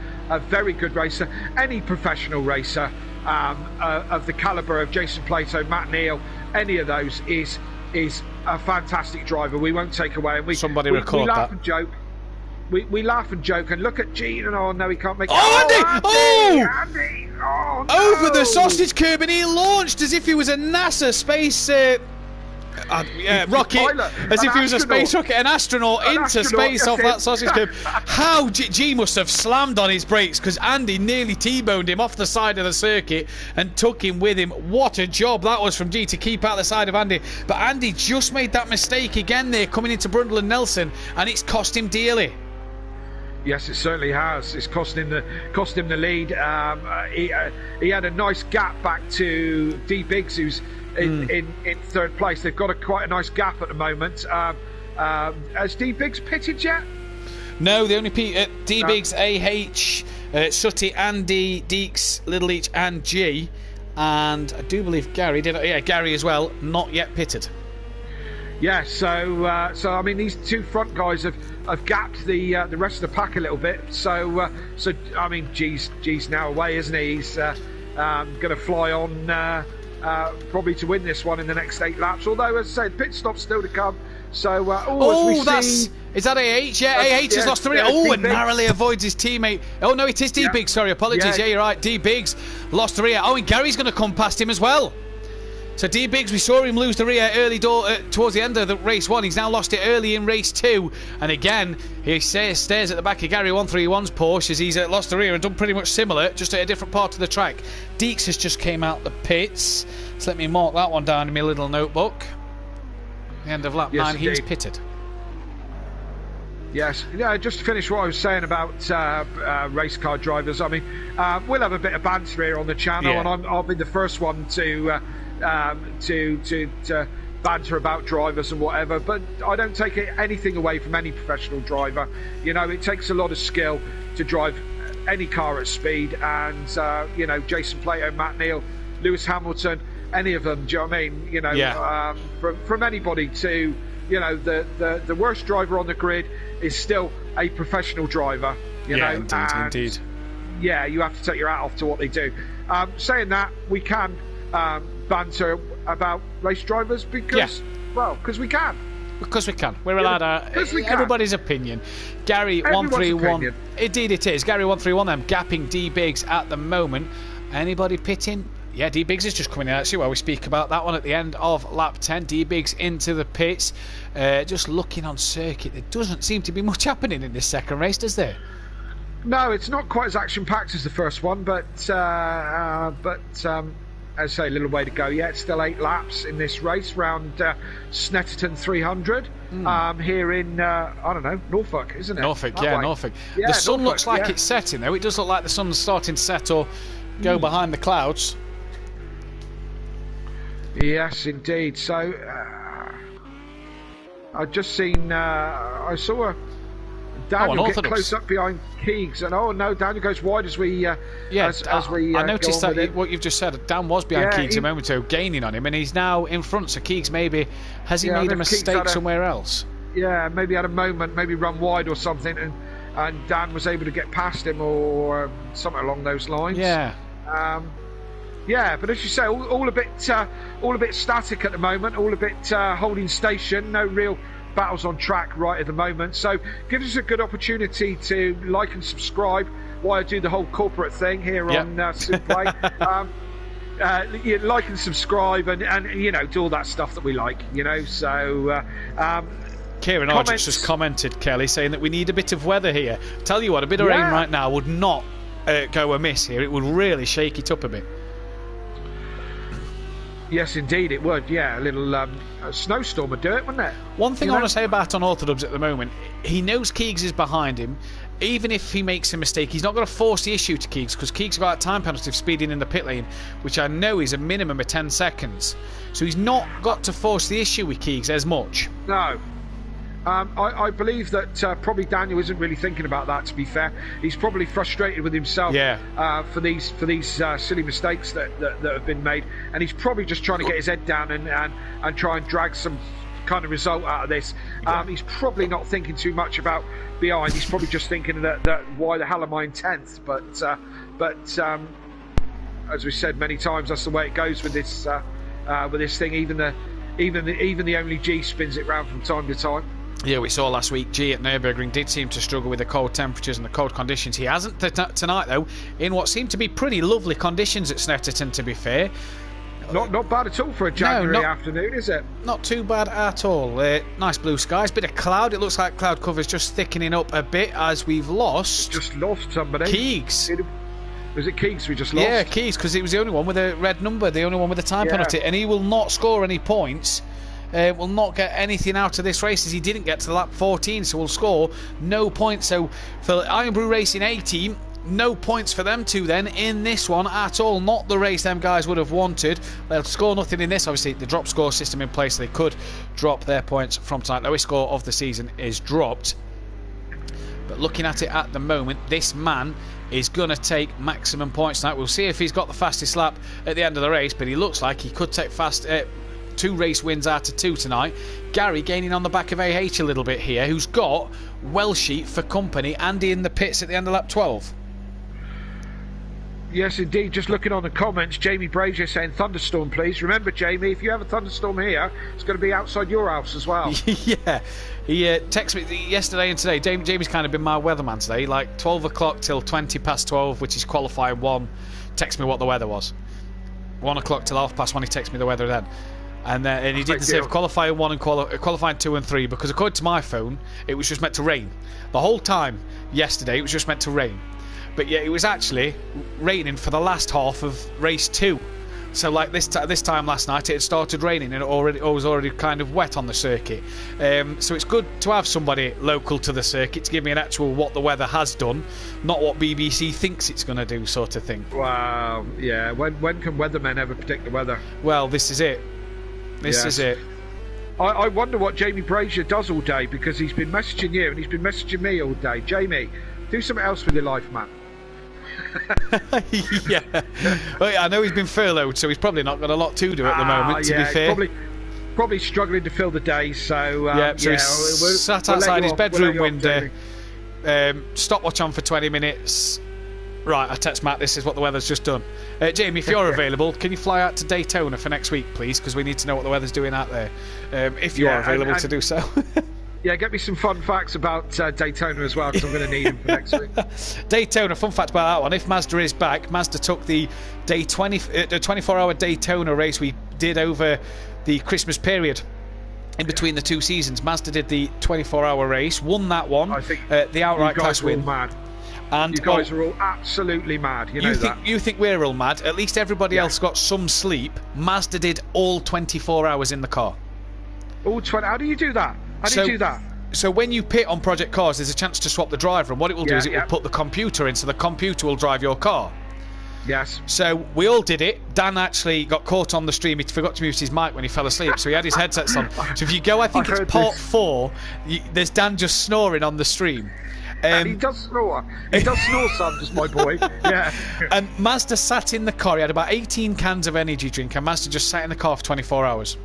very good racer. Any professional racer of the calibre of Jason Plato, Matt Neal, any of those is a fantastic driver. We won't take away. And we laugh and joke. We laugh and joke and look at Gene and no, he can't make it. Andy! Oh, no! Over the sausage curb, and he launched as if he was a NASA space rocket, as if he was a space rocket, an astronaut into space off that sausage curb. How G must have slammed on his brakes, because Andy nearly T-boned him off the side of the circuit and took him with him. What a job that was from G to keep out the side of Andy. But Andy just made that mistake again there, coming into Brundle and Nelson, and it's cost him dearly. Yes, it certainly has. It's cost him the lead. He had a nice gap back to D Biggs, who's in third place. They've got quite a nice gap at the moment. Has D Biggs pitted yet? No, they only D Biggs, AH, Sutty, Andy, Deeks, Little Leach, and G, and I do believe Gary did. Yeah, Gary as well, not yet pitted. Yeah, so I mean, these two front guys have gapped the rest of the pack a little bit. So I mean, G's now away, isn't he? He's going to fly on probably to win this one in the next 8 laps. Although, as I said, pit stop's still to come. So is that AH? Yeah, AH has lost 3. And narrowly avoids his teammate. Oh no, it is D Biggs. Sorry, apologies. Yeah, you're right. D Biggs lost the rear. Oh, and Gary's going to come past him as well. So D Biggs, we saw him lose the rear early towards the end of the race 1. He's now lost it early in race 2, and again he stares at the back of Gary 131's Porsche as he's lost the rear and done pretty much similar, just at a different part of the track. Deeks has just came out the pits, so let me mark that one down in my little notebook. The end of lap 9, indeed. He's pitted. Yes, yeah. Just to finish what I was saying about race car drivers. I mean, we'll have a bit of banter here on the channel, and I'll be the first one to banter about drivers and whatever, but I don't take anything away from any professional driver. You know, it takes a lot of skill to drive any car at speed, and you know, Jason Plato, Matt Neal, Lewis Hamilton, any of them. Do you know what I mean? You know, from anybody to, you know, the worst driver on the grid is still a professional driver. You know, indeed. Yeah, you have to take your hat off to what they do. Saying that, we can banter about race drivers because we can. Because we can. We're allowed everybody's opinion. Gary 131. Indeed it is. Gary 131. I'm gapping D Biggs at the moment. Anybody pitting? Yeah, D Biggs is just coming in actually while we speak about that one at the end of lap 10. D Biggs into the pits. Just looking on circuit, there doesn't seem to be much happening in this second race, does there? No, it's not quite as action-packed as the first one, but as I say, a little way to go yet. Still 8 laps in this race round Snetterton 300 here in, I don't know, Norfolk, isn't it? Norfolk. Yeah, the sun looks like it's setting, though. It does look like the sun's starting to set or go behind the clouds. Yes, indeed. So, I've just seen, I saw Daniel get close up behind Keegs, and Daniel goes wide as we. I noticed that what you've just said. Dan was behind Keegs a moment ago, gaining on him, and he's now in front. So Keegs has he made a mistake somewhere else? Yeah, maybe had a moment, maybe run wide or something, and Dan was able to get past him or something along those lines. Yeah. But as you say, all a bit static at the moment, all a bit holding station. No real battles on track right at the moment, so gives us a good opportunity to like and subscribe while I do the whole corporate thing here on Superplay. Like and subscribe and you know, do all that stuff that we like, you know. So Kieran Argent's just commented, Kelly, saying that we need a bit of weather here. Tell you what, a bit of rain right now would not go amiss here. It would really shake it up a bit. Yes, indeed, it would. Yeah, a little a snowstorm would do it, wouldn't it? One thing I want to say about Unorthodox at the moment, he knows Keegs is behind him. Even if he makes a mistake, he's not going to force the issue to Keegs, because Keegs got a time penalty of speeding in the pit lane, which I know is a minimum of 10 seconds. So he's not got to force the issue with Keegs as much. No. I believe that probably Daniel isn't really thinking about that, to be fair. He's probably frustrated with himself for these silly mistakes that have been made, and he's probably just trying to get his head down and try and drag some kind of result out of this. He's probably not thinking too much about behind. He's probably just thinking that why the hell am I in 10th? But as we said many times, that's the way it goes with this thing. Even the only G spins it round from time to time. Yeah, we saw last week G at Nürburgring did seem to struggle with the cold temperatures and the cold conditions. He hasn't tonight, though, in what seemed to be pretty lovely conditions at Snetterton, to be fair. Not bad at all for a January afternoon, is it? Not too bad at all. Nice blue skies, bit of cloud. It looks like cloud cover's just thickening up a bit as we've lost. Just lost somebody. Keegs. Was it Keegs we just lost? Yeah, Keegs, because he was the only one with a red number, the only one with a time penalty, and he will not score any points. Will not get anything out of this race as he didn't get to lap 14, so will score no points. So for Iron Brew Racing A team, no points for them two then in this one at all. Not the race them guys would have wanted. They'll score nothing in this. Obviously the drop score system in place, so they could drop their points from tonight. Lowest score of the season is dropped. But looking at it at the moment, this man is going to take maximum points tonight. We'll see if he's got the fastest lap at the end of the race, but he looks like he could take 2 race wins out of 2 tonight. Gary gaining on the back of AH a little bit here, who's got Welshie for company. Andy in the pits at the end of lap 12. Yes, indeed. Just looking on the comments, Jamie Brazier saying thunderstorm, please. Remember, Jamie, if you have a thunderstorm here, it's going to be outside your house as well. Yeah. He texted me yesterday and today. Jamie's kind of been my weatherman today. Like 12 o'clock till 20 past 12, which is qualifying 1. Text me what the weather was. 1 o'clock till 1:30 he texted me the weather then. And he didn't say qualifying 1 and qualifying 2 and 3, because according to my phone, it was just meant to rain. The whole time yesterday, it was just meant to rain. But yeah, it was actually raining for the last half of race 2. So like this time last night, it had started raining and it was already kind of wet on the circuit. So it's good to have somebody local to the circuit to give me an actual what the weather has done, not what BBC thinks it's going to do, sort of thing. Wow, yeah. When can weathermen ever predict the weather? Well, this is it. This is it. I wonder what Jamie Brazier does all day, because he's been messaging you and he's been messaging me all day. Jamie, do something else with your life, man. Yeah. Well, I know he's been furloughed, so he's probably not got a lot to do at the moment, to be fair. Probably struggling to fill the day, so... he's sat outside his bedroom window, stopwatch on for 20 minutes... Right, I text Matt, this is what the weather's just done. Jamie, if you're available, can you fly out to Daytona for next week, please? Because we need to know what the weather's doing out there. If you are available to do so. Yeah, get me some fun facts about Daytona as well, because I'm going to need them for next week. Daytona, fun fact about that one. If Mazda is back, Mazda took the 24-hour Daytona race we did over the Christmas period. In between the 2 seasons, Mazda did the 24-hour race, won that one, I think the outright class win. Mad. And you guys are all absolutely mad. You think we're all mad? At least everybody else got some sleep. Mazda did all 24 hours in the car. All 20? How do you do that? So when you pit on Project Cars, there's a chance to swap the driver, and what it will do is it will put the computer in, so the computer will drive your car. Yes. So we all did it. Dan actually got caught on the stream. He forgot to mute his mic when he fell asleep, so he had his headsets on. So if you go, I think it's part 4, there's Dan just snoring on the stream. And he does snore. He does snore some, just my boy. Yeah. And Mazda sat in the car. He had about 18 cans of energy drink, and Mazda just sat in the car for 24 hours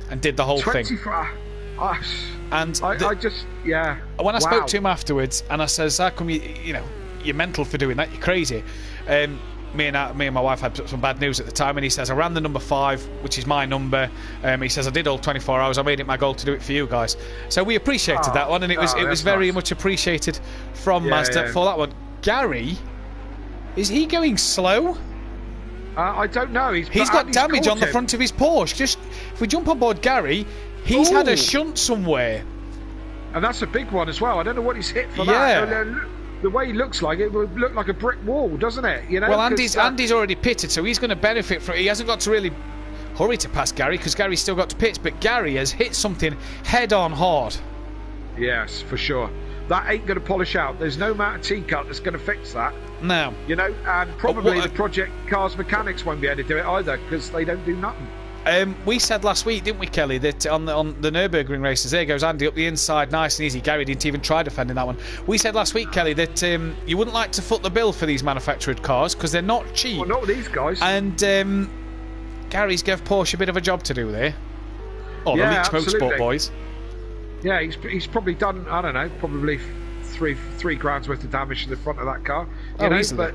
and did the whole thing. 24 hours. And When I spoke to him afterwards, and I says, "How come you're mental for doing that? You're crazy." Me and my wife had some bad news at the time, and he says, I ran the number 5, which is my number. He says, I did all 24 hours. I made it my goal to do it for you guys. So we appreciated that one, and it was very much appreciated from Mazda for that one. Gary, is he going slow? I don't know. He's got damage on the front of his Porsche. Just if we jump on board Gary, he's had a shunt somewhere. And that's a big one as well. I don't know what he's hit for that. The way he looks like it would look like a brick wall, doesn't it? You know. Well, Andy's already pitted, so he's going to benefit from it. He hasn't got to really hurry to pass Gary because Gary's still got to pitch, but Gary has hit something head-on hard. Yes, for sure. That ain't going to polish out. There's no Mtcc cut that's going to fix that. No. You know, and probably the Project Cars mechanics won't be able to do it either because they don't do nothing. We said last week, didn't we, Kelly, that on the Nürburgring races, there goes Andy up the inside, nice and easy. Gary didn't even try defending that one. We said last week, Kelly, that you wouldn't like to foot the bill for these manufactured cars because they're not cheap. Well, not with these guys. And Gary's gave Porsche a bit of a job to do there. Oh, the Leach Motorsport boys. Yeah, he's probably done, I don't know, probably three grand's worth of damage to the front of that car. You know, easily.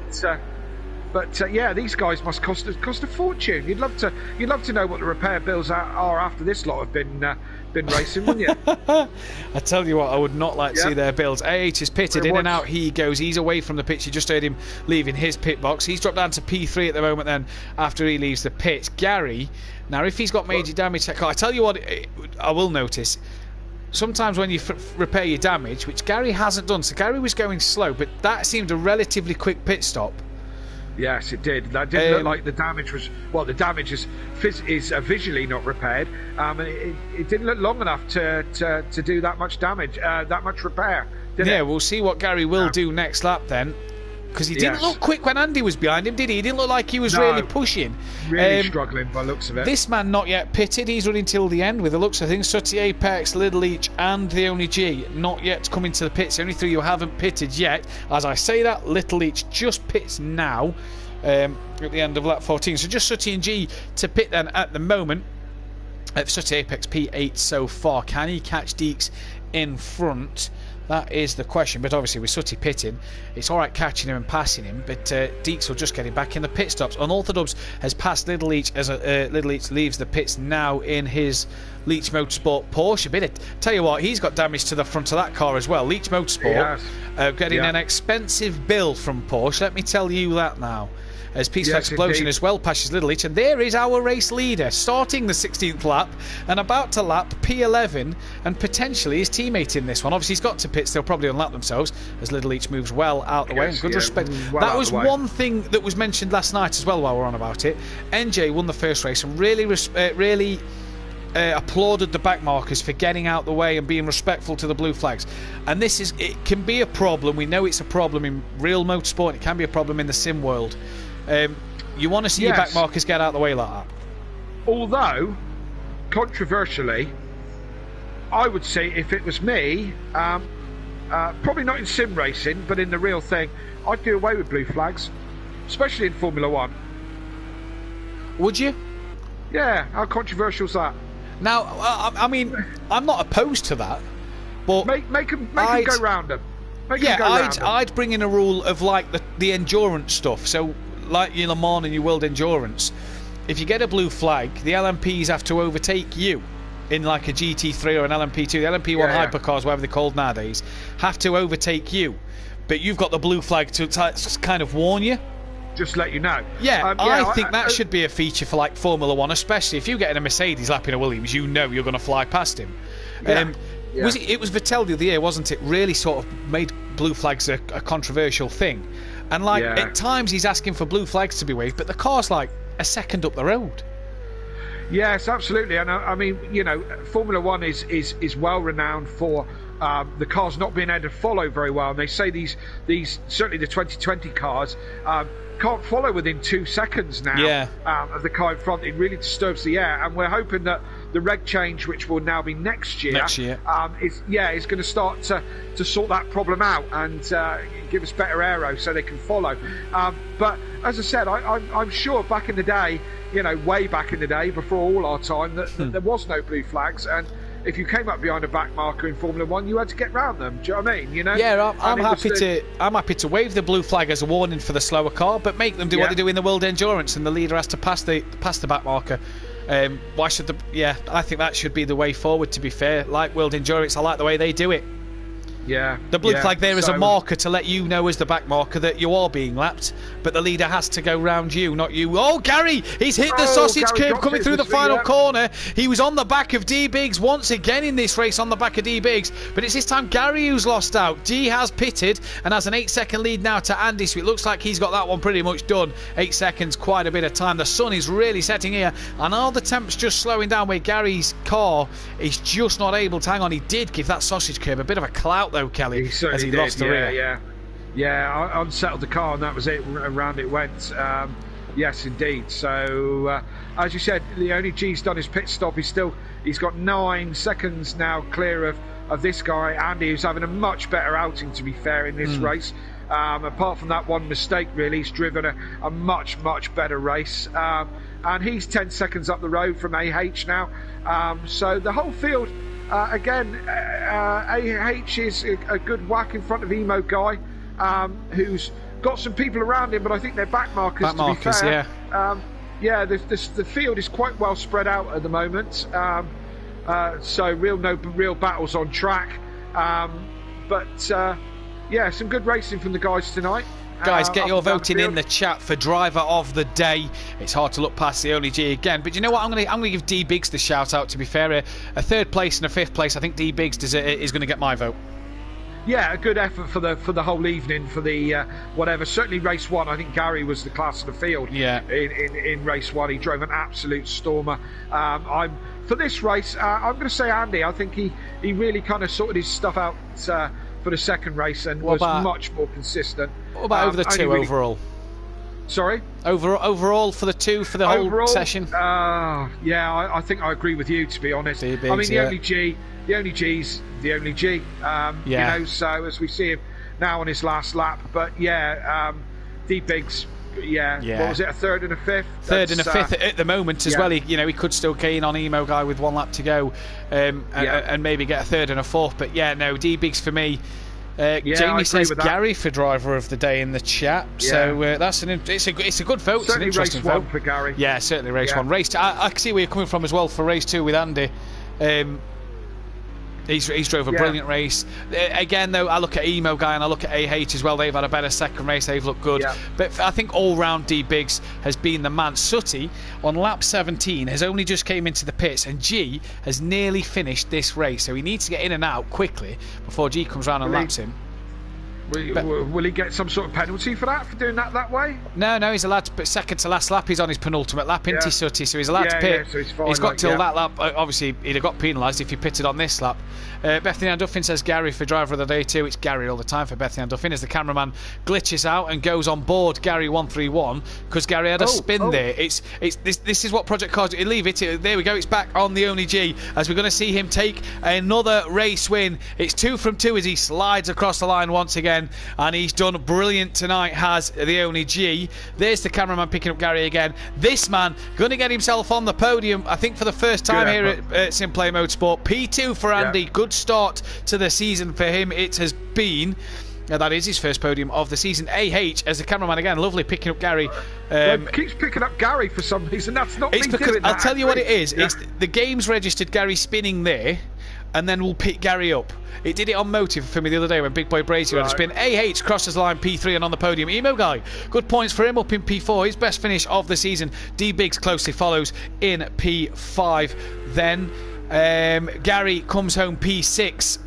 But yeah, these guys must cost a fortune. You'd love to know what the repair bills are after this lot have been racing, wouldn't you? I tell you what, I would not like to see their bills. AH is pitted in and out. He goes. He's away from the pitch. You just heard him leaving his pit box. He's dropped down to P3 at the moment. Then after he leaves the pit, Gary. Now, if he's got major damage to that car, I tell you what, I will notice. Sometimes when you repair your damage, which Gary hasn't done, so Gary was going slow, but that seemed a relatively quick pit stop. Yes, it did. That didn't look like the damage was... Well, the damage is visually not repaired. It didn't look long enough to do that much damage, that much repair, did it? We'll see what Gary will do next lap then. Because he didn't look quick when Andy was behind him, did he? He didn't look like he was really pushing. Really struggling by the looks of it. This man not yet pitted. He's running till the end with the looks of things. Sutty, Apex, Little Leach and the only G not yet coming to the pits. The only three who haven't pitted yet. As I say that, Little Leach just pits now at the end of lap 14. So just Sutty and G to pit then at the moment. Sutty, Apex, P8 so far. Can he catch Deeks in front? That is the question, but obviously with Sutty pitting, it's alright catching him and passing him, but Deeks will just get him back in the pit stops. Unorthodox has passed Little Leach as Little Leach leaves the pits now in his Leach Motorsport Porsche. Tell you what, he's got damage to the front of that car as well. Leach Motorsport getting an expensive bill from Porsche, let me tell you that now. As Peaceful Explosion indeed. As well passes Little Leach, and there is our race leader starting the 16th lap and about to lap P11 and potentially his teammate in this one. Obviously he's got to pits, they'll probably unlap themselves as Little Leach moves well out the way. And good respect. That was one thing that was mentioned last night as well while we're on about it. NJ won the first race and really applauded the back markers for getting out the way and being respectful to the blue flags. And it can be a problem. We know it's a problem in real motorsport. It can be a problem in the sim world. You want to see your back markers get out of the way like that. Although, controversially, I would say if it was me, probably not in sim racing, but in the real thing, I'd do away with blue flags, especially in Formula 1. Would you? Yeah, how controversial is that? Now, I mean, I'm not opposed to that, but make them go round them. I'd bring in a rule of like the endurance stuff. So, like your Le Mans and your World Endurance, if you get a blue flag, the LMPs have to overtake you in like a GT3 or an LMP2. The LMP1 hypercars, whatever they're called nowadays, have to overtake you. But you've got the blue flag to kind of warn you. Just let you know. I think that should be a feature for like Formula 1, especially if you get in a Mercedes lapping a Williams, you know you're going to fly past him. It was Vettel the other year, wasn't it? Really sort of made blue flags a controversial thing. And at times he's asking for blue flags to be waved, but the car's like a second up the road. Yes, absolutely. And I mean, you know, Formula 1 is well renowned for the cars not being able to follow very well. And they say these certainly the 2020 cars can't follow within 2 seconds now of the car in front. It really disturbs the air, and we're hoping that the reg change, which will now be next year, is going to start to sort that problem out and give us better aero so they can follow. But as I said, I'm sure back in the day, you know, way back in the day, before all our time, that there was no blue flags, and if you came up behind a back marker in Formula 1, you had to get round them. Do you know what I mean? You know? Yeah, I'm happy to wave the blue flag as a warning for the slower car, but make them do what they do in the World Endurance, and the leader has to pass the back marker. Why should I think that should be the way forward, to be fair. Like World Endurance, I like the way they do it. Yeah. The blue flag there is a marker to let you know, as the back marker, that you are being lapped, but the leader has to go round you, not you. Oh, Gary! He's hit the sausage curb coming through the final corner. He was on the back of D Biggs once again in this race, on the back of D Biggs, but it's this time Gary who's lost out. D has pitted and has an 8-second lead now to Andy, so it looks like he's got that one pretty much done. 8 seconds, quite a bit of time. The sun is really setting here, and all the temps just slowing down, where Gary's car is just not able to hang on. He did give that sausage curb a bit of a clout though, Kelly, as he lost the rear. I unsettled the car and that was it. Around it went. Yes, indeed. So, as you said, the only G's done his pit stop. He's got 9 seconds now clear of this guy, Andy, who's having a much better outing, to be fair, in this race. Apart from that one mistake, really, he's driven a much better race. And he's 10 seconds up the road from AH now. So the whole field, again, AH is a good whack in front of Emo Guy, who's got some people around him, but I think they're back markers, to be fair. The field is quite well spread out at the moment. So no real battles on track. Some good racing from the guys tonight. Guys, get your voting in the chat for driver of the day. It's hard to look past the only G again, but you know what? I'm going to give D Biggs the shout out. To be fair, a third place and a fifth place. I think D Biggs is going to get my vote. Yeah, a good effort for the whole evening, for the whatever. Certainly race one, I think Gary was the class of the field. Yeah. In race one, he drove an absolute stormer. For this race, I'm going to say Andy. I think he really kind of sorted his stuff out for the second race and was much more consistent. What about over the two overall? Sorry? Overall for the two for the whole session? I think I agree with you, to be honest. D-Biggs, I mean, the only G's the only G. You know, so as we see him now on his last lap. But D Biggs, what was it, a third and a fifth? Third and a fifth at the moment as well. He could still gain on Emo Guy with 1 lap to go, and maybe get a third and a fourth. But D Biggs for me. Jamie says Gary for driver of the day in the chat, so it's a good vote. It's an interesting race vote one for Gary. Yeah, certainly race one. Race two, I can see where you're coming from as well for race two with Andy. He's drove a brilliant race. Again, though, I look at Emo Guy and I look at AH as well. They've had a better second race. They've looked good. Yeah. But I think all-round D Biggs has been the man. Sutty, on lap 17, has only just came into the pits, and G has nearly finished this race. So he needs to get in and out quickly before G comes round and laps him. Will he get some sort of penalty for doing that way? No, he's allowed to put second to last lap. He's on his penultimate lap, isn't he, Sutty? So he's allowed to pit. So he's fine, he's got till that lap. Obviously, he'd have got penalised if he pitted on this lap. Bethany Ann Duffin says Gary for driver of the day too. It's Gary all the time for Bethany Ann Duffin, as the cameraman glitches out and goes on board Gary 131 because Gary had a spin there. This is what Project Cars do. Leave it. There we go. It's back on the only G, as we're going to see him take another race win. It's 2 from 2 as he slides across the line once again, and he's done brilliant tonight, has the only G. There's the cameraman picking up Gary again. This man going to get himself on the podium, I think, for the first time here at Simplay Motorsport. P2 for Andy. Good start to the season for him. It has been. That is his first podium of the season. AH as the cameraman again, lovely picking up Gary. Keeps picking up Gary for some reason. That's not. It's because I'll tell you what it is. It's the game's registered Gary spinning there, and then we'll pick Gary up. It did it on Motive for me the other day when Big Boy Brazier had a spin. AH crosses line P3 and on the podium. Emo Guy, good points for him up in P4. His best finish of the season. D Biggs closely follows in P5. Then Gary comes home P6.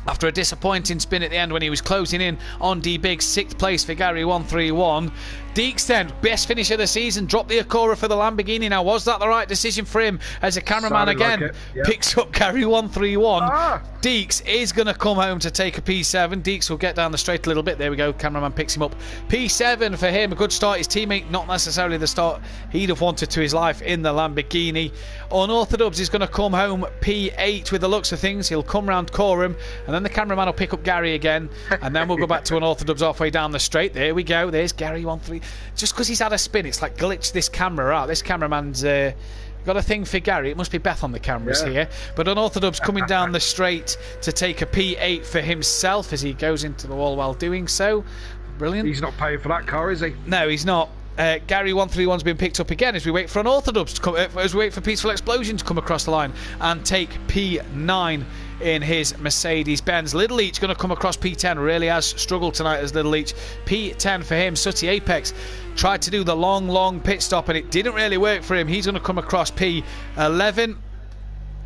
After a disappointing spin at the end when he was closing in on D Biggs. 6th place for Gary 131. Deeks then, best finish of the season, dropped the Acura for the Lamborghini. Now, was that the right decision for him as a cameraman again? Picks up Gary 131. Deeks is going to come home to take a P7. Deeks will get down the straight a little bit. There we go, cameraman picks him up. P7 for him, a good start. His teammate, not necessarily the start he'd have wanted to his life in the Lamborghini. Unorthodox is going to come home P8 with the looks of things. He'll come round Coram, and then the cameraman will pick up Gary again, and then we'll go back to Unorthodox halfway down the straight. There we go, there's Gary 131. Just because he's had a spin, it's like glitched this camera out. This cameraman's got a thing for Gary. It must be Beth on the cameras here. But Unorthodox coming down the straight to take a P8 for himself as he goes into the wall while doing so. Brilliant. He's not paying for that car, is he? No, he's not. Gary131's been picked up again as we wait for Unorthodox to come, as we wait for Peaceful Explosion to come across the line and take P9 in his Mercedes-Benz. Little Leach going to come across P10. Really has struggled tonight as Little Leach. P10 for him. Sooty Apex tried to do the long pit stop and it didn't really work for him. He's going to come across P11.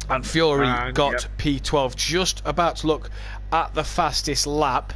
And Fury got P12. Just about to look at the fastest lap.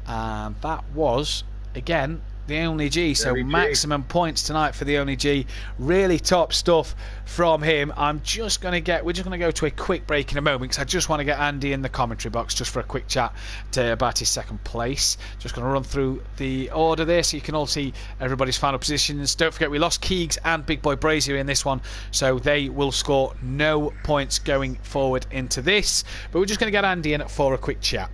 And that was, again, the Only G. So maximum points tonight for the Only G. Really top stuff from him. We're just going to go to a quick break in a moment because I just want to get Andy in the commentary box just for a quick chat about his second place. Just going to run through the order there so you can all see everybody's final positions. Don't forget we lost Keegs and Big Boy Brazier in this one, so they will score no points going forward into this. But we're just going to get Andy in for a quick chat.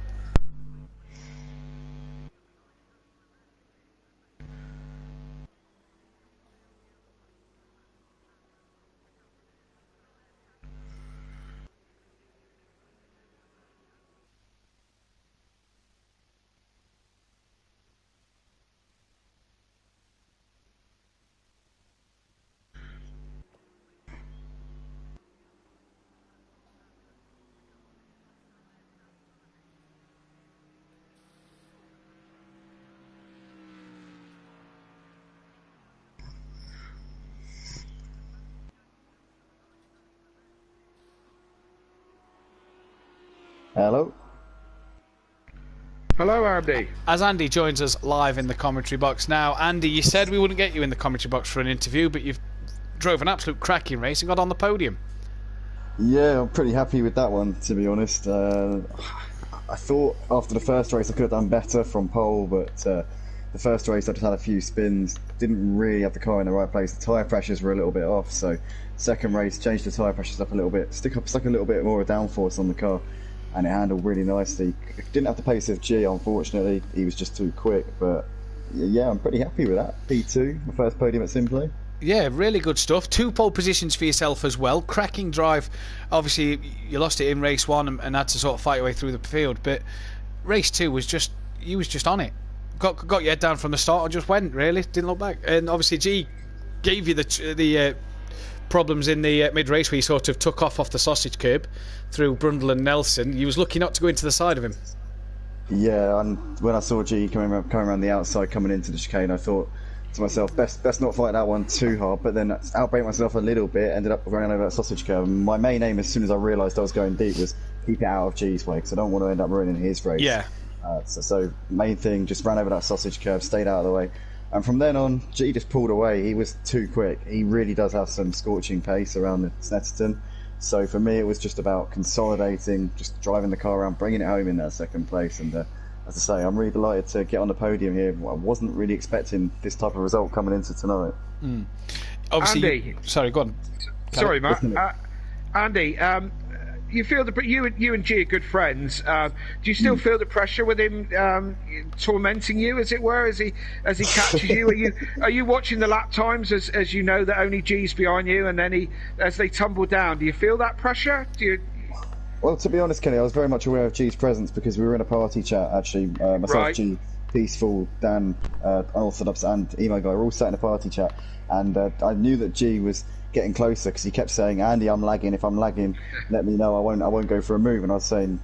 Hello. Hello, Andy. As Andy joins us live in the commentary box now. Andy, you said we wouldn't get you in the commentary box for an interview, but you've drove an absolute cracking race and got on the podium. Yeah, I'm pretty happy with that one, to be honest. I thought after the first race I could have done better from pole, but the first race I just had a few spins, didn't really have the car in the right place. The tyre pressures were a little bit off, so second race changed the tyre pressures up a little bit, stuck a little bit more of downforce on the car, and it handled really nicely. Didn't have the pace of G, unfortunately. He was just too quick, but yeah, I'm pretty happy with that. P2, my first podium at Simply. Yeah, really good stuff. 2 pole positions for yourself as well. Cracking drive. Obviously, you lost it in race 1 and had to sort of fight your way through the field, but race 2 was just, you was just on it. Got your head down from the start and just went, really. Didn't look back. And obviously, G gave you the problems in the mid-race where he sort of took off the sausage curb through Brundle and Nelson. You was lucky not to go into the side of him. Yeah, and when I saw G coming around the outside, coming into the chicane, I thought to myself, best not fight that one too hard, but then outbrake myself a little bit, ended up running over that sausage curb. And my main aim, as soon as I realised I was going deep, was keep it out of G's way, because I don't want to end up ruining his race. Yeah. So main thing, just ran over that sausage curb, stayed out of the way. And from then on, G just pulled away. He was too quick. He really does have some scorching pace around the Snetterton. So for me, it was just about consolidating, just driving the car around, bringing it home in that second place. And as I say, I'm really delighted to get on the podium here. I wasn't really expecting this type of result coming into tonight. Obviously, Andy, sorry, go on. Sorry, Matt. Andy, you feel you and G are good friends. Do you still feel the pressure with him tormenting you, as it were, as he catches you? Are you watching the lap times as you know that only G's behind you, and then as they tumble down? Do you feel that pressure? Well, to be honest, Kenny, I was very much aware of G's presence because we were in a party chat actually. Myself, right. G, Peaceful, Dan, Unorthodox, and Emo Guy were all sat in a party chat, and I knew that G was getting closer because he kept saying, "Andy, I'm lagging. If I'm lagging, let me know. I won't go for a move." And I was saying,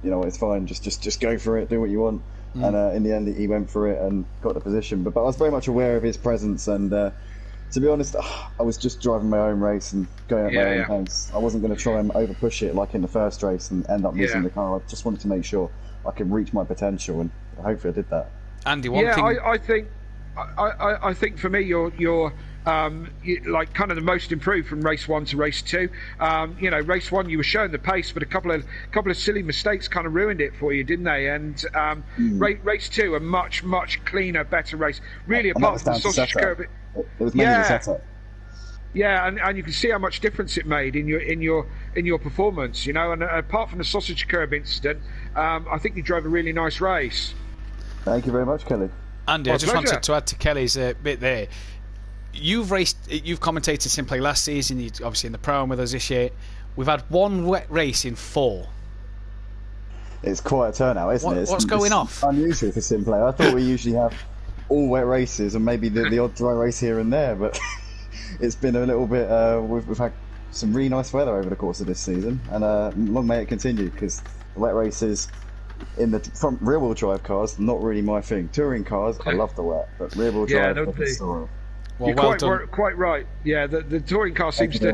you know, it's fine. Just go for it. Do what you want. And in the end, he went for it and got the position. But I was very much aware of his presence. And to be honest, I was just driving my own race and going at my own pace. I wasn't going to try and over push it like in the first race and end up losing the car. I just wanted to make sure I could reach my potential, and hopefully I did that. Andy, one thing. I think for me, you're like kind of the most improved from race 1 to race 2. You know, race 1 you were showing the pace, but a couple of silly mistakes kind of ruined it for you, didn't they? And race 2, a much cleaner, better race. Really, apart from the sausage curve, it was mainly the setup. Yeah, and you can see how much difference it made in your performance. You know, and apart from the sausage curb incident, I think you drove a really nice race. Thank you very much, Kelly. Andy, I just wanted to add to Kelly's bit there. You've commentated Simply last season. You obviously in the Pro-Am with us this year. We've had one wet race in 4. It's quite a turnout, isn't it? What's going off? Unusual for Simply. I thought we usually have all wet races and maybe the odd dry race here and there, but it's been a little bit. We've had some really nice weather over the course of this season, and long may it continue, because the wet races in the front rear-wheel drive cars, not really my thing. Touring cars, I love the wet, but rear-wheel drive, different story. You're quite right. Yeah, the touring car seems to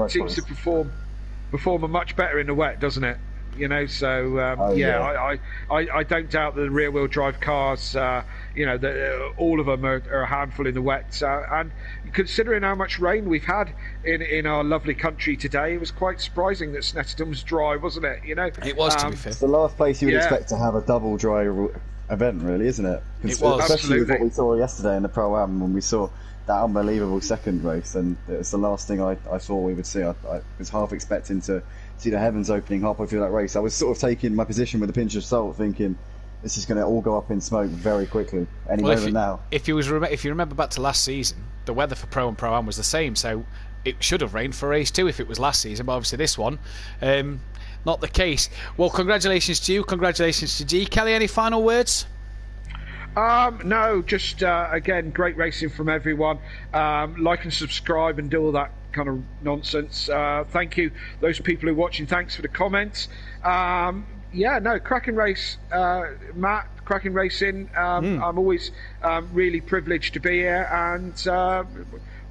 perform much better in the wet, doesn't it? You know, so I don't doubt that the rear-wheel drive cars, all of them are a handful in the wet. And considering how much rain we've had in our lovely country today, it was quite surprising that Snetterton was dry, wasn't it? You know, it was, to be fair. It's the last place you would expect to have a double dry event, really, isn't it? It was, especially with what we saw yesterday in the Pro-Am when we saw that unbelievable second race, and it's the last thing I thought we would see. I was half expecting to see the heavens opening halfway through that race. I was sort of taking my position with a pinch of salt, thinking this is going to all go up in smoke very quickly any moment now. If you remember back to last season, the weather for Pro and Pro-Am was the same, so it should have rained for race 2 if it was last season, but obviously this one, not the case. Well, congratulations to you, congratulations to G. Kelly, any final words? No, just again, great racing from everyone. Like and subscribe and do all that kind of nonsense. Thank you, those people who are watching. Thanks for the comments. Cracking race, Matt. Cracking racing. I'm always really privileged to be here, and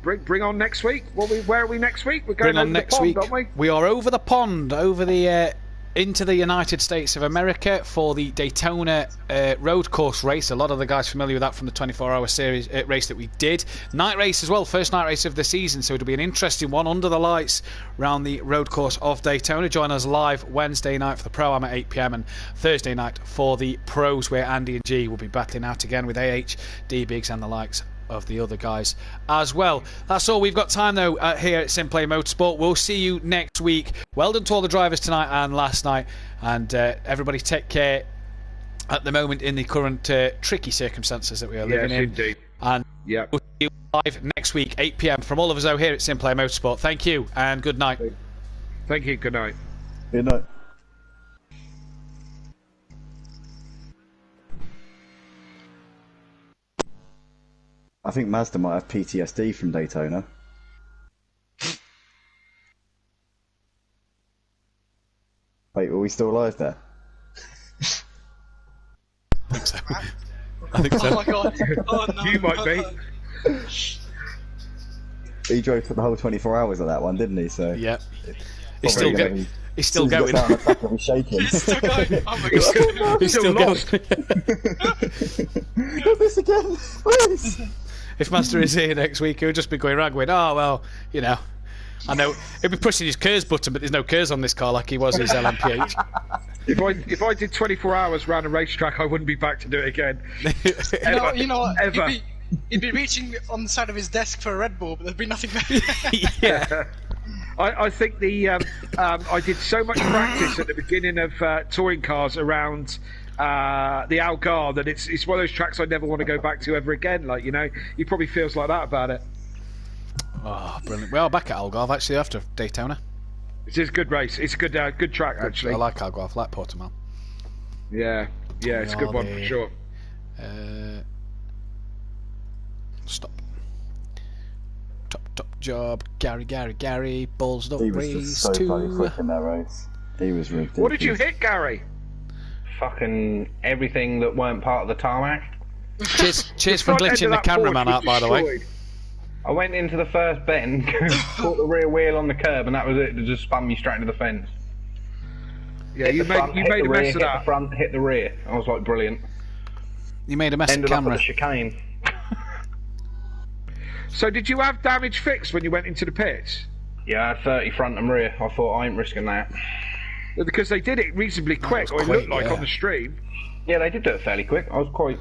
bring on next week. Where are we next week? We're going over the pond, aren't we? We are over the pond, over the into the United States of America for the Daytona road course race. A lot of the guys familiar with that from the 24-hour series race that we did. Night race as well, first night race of the season, so it'll be an interesting one under the lights around the road course of Daytona. Join us live Wednesday night for the Pro-Am at 8 PM and Thursday night for the Pros, where Andy and G will be battling out again with AH, D-Biggs and the likes of the other guys as well. That's all we've got time though here at Simply Motorsport. We'll see you next week. Well done to all the drivers tonight and last night, and everybody take care at the moment in the current tricky circumstances that we are living in. Indeed. And we'll see you live next week 8 PM from all of us here at Simply Motorsport. Thank you and good night. Thank you, good night. Good night. I think Mazda might have PTSD from Daytona. Wait, were we still alive there? I think so. I think so. Oh my god. Oh no. You might be. He drove for the whole 24 hours of that one, didn't he? So yeah. He's still going. He's still going. He's shaking. He's still going. Oh my god. He's still lost. going. Do this again, please. If Master is here next week, he'll just be going rag with, oh, well, you know, I know, he'll be pushing his KERS button, but there's no KERS on this car like he was his LMPH. If I did 24 hours around a racetrack, I wouldn't be back to do it again. You know what? Ever. He'd be reaching on the side of his desk for a Red Bull, but there'd be nothing there. Yeah. I think I did so much practice at the beginning of touring cars around the Algarve that it's one of those tracks I never want to go back to ever again. Like, you know, he probably feels like that about it. Oh, brilliant. Well, back at Algarve actually after Daytona. It is a good race. It's a good track actually. I like Algarve, I like Portimao. Yeah, it's a good one for sure. Stop. Top job. Gary. Balls up. He was just so bloody quick in that race. He was ridiculous. What did you hit, Gary? Fucking everything that weren't part of the tarmac. Cheers for glitching the cameraman out, by the way. I went into the first bend, caught the rear wheel on the curb, and that was it. It just spun me straight into the fence. Yeah, you made a mess of that. Hit the front, hit the rear. I was like, brilliant. You made a mess of the camera. camera. Ended up with a chicane. So did you have damage fixed when you went into the pits? Yeah, I had 30 front and rear. I thought I ain't risking that. Because they did it reasonably quick, or it looked like on the stream. Yeah, they did do it fairly quick. I was quite